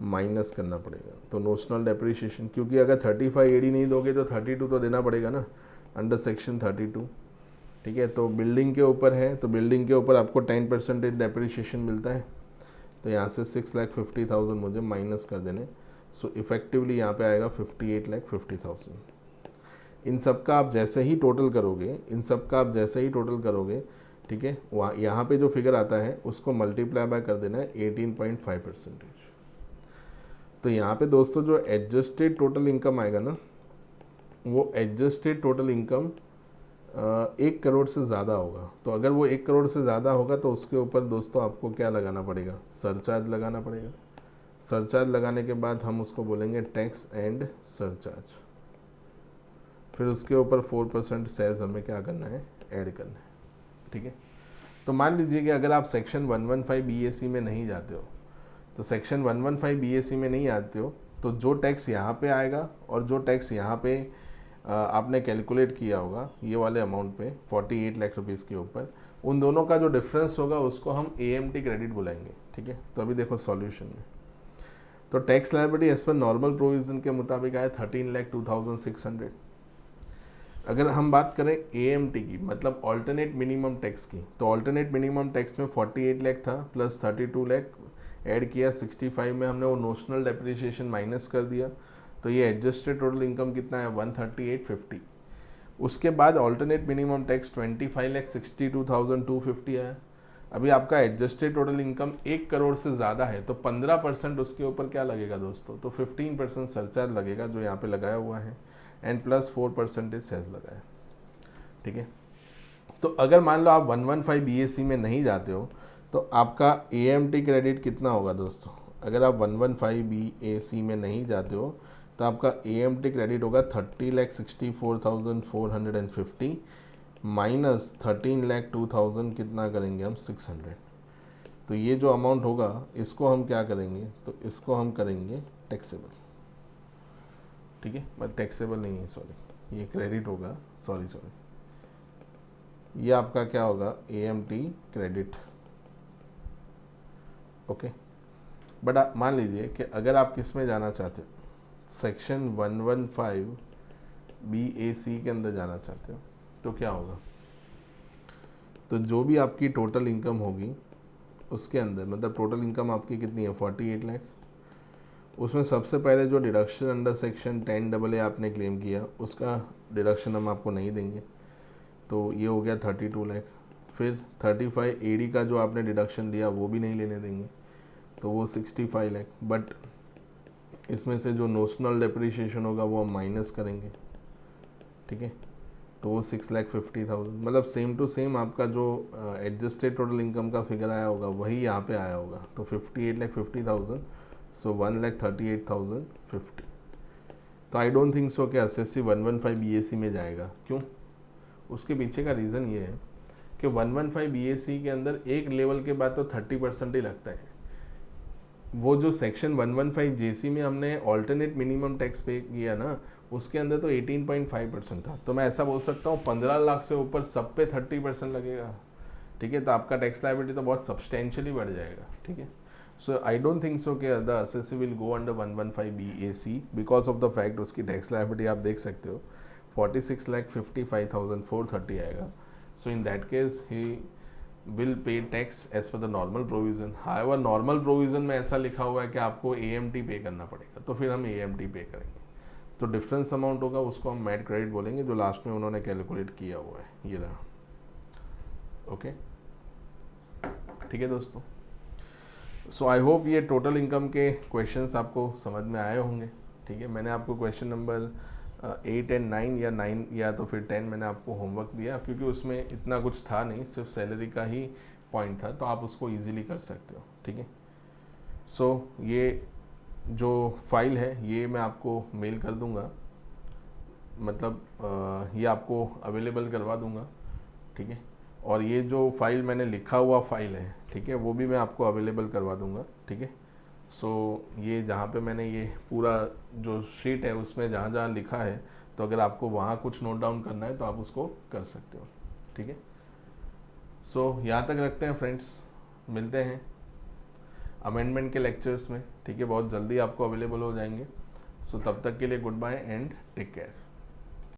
माइनस करना पड़ेगा. तो नोशनल डेप्रिसिएशन, क्योंकि अगर 35 AD नहीं दोगे तो 32 तो देना पड़ेगा ना. अंडर सेक्शन 32, ठीक है। तो बिल्डिंग के ऊपर है, तो बिल्डिंग के ऊपर आपको 10% डेप्रिशिएशन मिलता है, तो यहाँ से 6,50,000 मुझे माइनस कर देने। सो इफ़ेक्टिवली यहाँ पे आएगा 58,50,000। इन सब का आप जैसे ही टोटल करोगे, ठीक है, वहाँ यहाँ पे जो फिगर आता है उसको मल्टीप्लाई बाय कर देना है 18.5%। तो यहाँ पे दोस्तों जो एडजस्टेड टोटल इनकम आएगा ना, वो एडजस्टेड टोटल इनकम 1 करोड़ से ज़्यादा होगा। तो अगर वो 1 करोड़ से ज़्यादा होगा तो उसके ऊपर दोस्तों आपको क्या लगाना पड़ेगा, सरचार्ज लगाना पड़ेगा। सरचार्ज लगाने के बाद हम उसको बोलेंगे टैक्स एंड सरचार्ज। फिर उसके ऊपर 4% सेस हमें क्या करना है, ऐड करना है, ठीक है। तो मान लीजिए कि अगर आप सेक्शन 115 BAC में नहीं जाते हो, तो सेक्शन 115 BAC में नहीं आते हो, तो जो टैक्स यहाँ पे आएगा और जो टैक्स यहाँ पे आपने कैलकुलेट किया होगा ये वाले अमाउंट पे 48 लाख रुपीज़ के ऊपर, उन दोनों का जो डिफरेंस होगा उसको हम AMT क्रेडिट बुलाएंगे, ठीक है। तो अभी देखो सॉल्यूशन में, तो tax liability as per normal provision के मुताबिक आया 13,02,600। अगर हम बात करें AMT की, मतलब ऑल्टरनेट मिनिमम टैक्स की, तो ऑल्टरनेट मिनिमम टैक्स में 48 लाख था प्लस 32 लाख ऐड किया, 65 में हमने वो नोशनल डेप्रिसिएशन माइनस कर दिया, तो ये एडजस्टेड टोटल इनकम कितना है 138.50। उसके बाद ऑल्टरनेट मिनिमम टैक्स 25,62,250 आया। अभी आपका एडजस्टेड टोटल इनकम 1 करोड़ से ज़्यादा है, तो 15% उसके ऊपर क्या लगेगा दोस्तों, तो 15% सरचार्ज लगेगा जो यहाँ पे लगाया हुआ है, एंड प्लस 4% सेस लगा है, ठीक है। तो अगर मान लो आप 115 BAC में नहीं जाते हो तो आपका AMT क्रेडिट कितना होगा दोस्तों। अगर आप 115 BAC में नहीं जाते हो तो आपका AMT क्रेडिट होगा 30,64,450 माइनस 13,02,000 कितना करेंगे हम 600। तो ये जो अमाउंट होगा इसको हम क्या करेंगे, तो इसको हम करेंगे टैक्सेबल, ठीक है। बट टैक्सेबल नहीं है, सॉरी, ये क्रेडिट होगा, सॉरी, ये आपका क्या होगा AMT क्रेडिट, ओके। बट आप मान लीजिए कि अगर आप किस में जाना चाहते हो, सेक्शन 115 BAC के अंदर जाना चाहते हो, तो क्या होगा, तो जो भी आपकी टोटल इनकम होगी उसके अंदर, मतलब टोटल इनकम आपकी कितनी है 48 लाख, उसमें सबसे पहले जो डिडक्शन अंडर सेक्शन 10AA आपने क्लेम किया उसका डिडक्शन हम आपको नहीं देंगे, तो ये हो गया 32 लाख। फिर 35 AD का जो आपने डिडक्शन लिया वो भी नहीं लेने देंगे, तो वो 65 लाख। बट इसमें से जो नोशनल डेप्रिसिएशन होगा वो हम माइनस करेंगे, ठीक है, तो वो 6,50,000। मतलब सेम टू सेम आपका जो एडजस्टेड टोटल इनकम का फिगर आया होगा वही यहाँ पे आया होगा, तो 58,50,000, सो 1,38,050। तो आई डोंट थिंक सो कि SSC 115 BAC में जाएगा। क्यों, उसके पीछे का रीज़न ये है कि 115 BAC के अंदर एक लेवल के बाद तो 30% ही लगता है। वो जो सेक्शन 115 JC में हमने ऑल्टरनेट मिनिमम टैक्स पे किया ना, उसके अंदर तो 18.5% था। तो मैं ऐसा बोल सकता हूँ 15 लाख से ऊपर सब पे 30% लगेगा, ठीक है। तो आपका टैक्स लायबिलिटी तो बहुत सब्सटेंशियली बढ़ जाएगा, ठीक है। सो आई डोंट थिंक सो कि the SSC will go under 115 BAC because of the fact उसकी टैक्स लायबिलिटी आप देख सकते हो 46,55,430 आएगा। So in that case he will pay tax as per the normal provision. However normal provision में ऐसा लिखा हुआ है कि आपको AMT पे करना पड़ेगा, तो फिर हम AMT पे करेंगे। तो डिफरेंस अमाउंट होगा उसको हम मैट क्रेडिट बोलेंगे, जो लास्ट में उन्होंने कैलकुलेट किया हुआ है, ये रहा, ओके, ठीक है दोस्तों। सो आई होप ये टोटल इनकम के क्वेश्चंस आपको समझ में आए होंगे, ठीक है। मैंने आपको क्वेश्चन नंबर 8 एंड 9 या 9 या तो फिर 10 मैंने आपको होमवर्क दिया, क्योंकि उसमें इतना कुछ था नहीं, सिर्फ सैलरी का ही पॉइंट था, तो आप उसको ईजिली कर सकते हो, ठीक है। सो ये जो फाइल है ये मैं आपको मेल कर दूंगा, मतलब ये आपको अवेलेबल करवा दूंगा, ठीक है। और ये जो फाइल मैंने लिखा हुआ फाइल है, ठीक है, वो भी मैं आपको अवेलेबल करवा दूंगा, ठीक है। सो ये जहाँ पे मैंने ये पूरा जो शीट है उसमें जहाँ जहाँ लिखा है, तो अगर आपको वहाँ कुछ नोट डाउन करना है तो आप उसको कर सकते हो, ठीक है। सो यहाँ तक रखते हैं फ्रेंड्स, मिलते हैं अमेंडमेंट के लेक्चर्स में, ठीक है, बहुत जल्दी आपको अवेलेबल हो जाएंगे। सो तब तक के लिए goodbye and take care.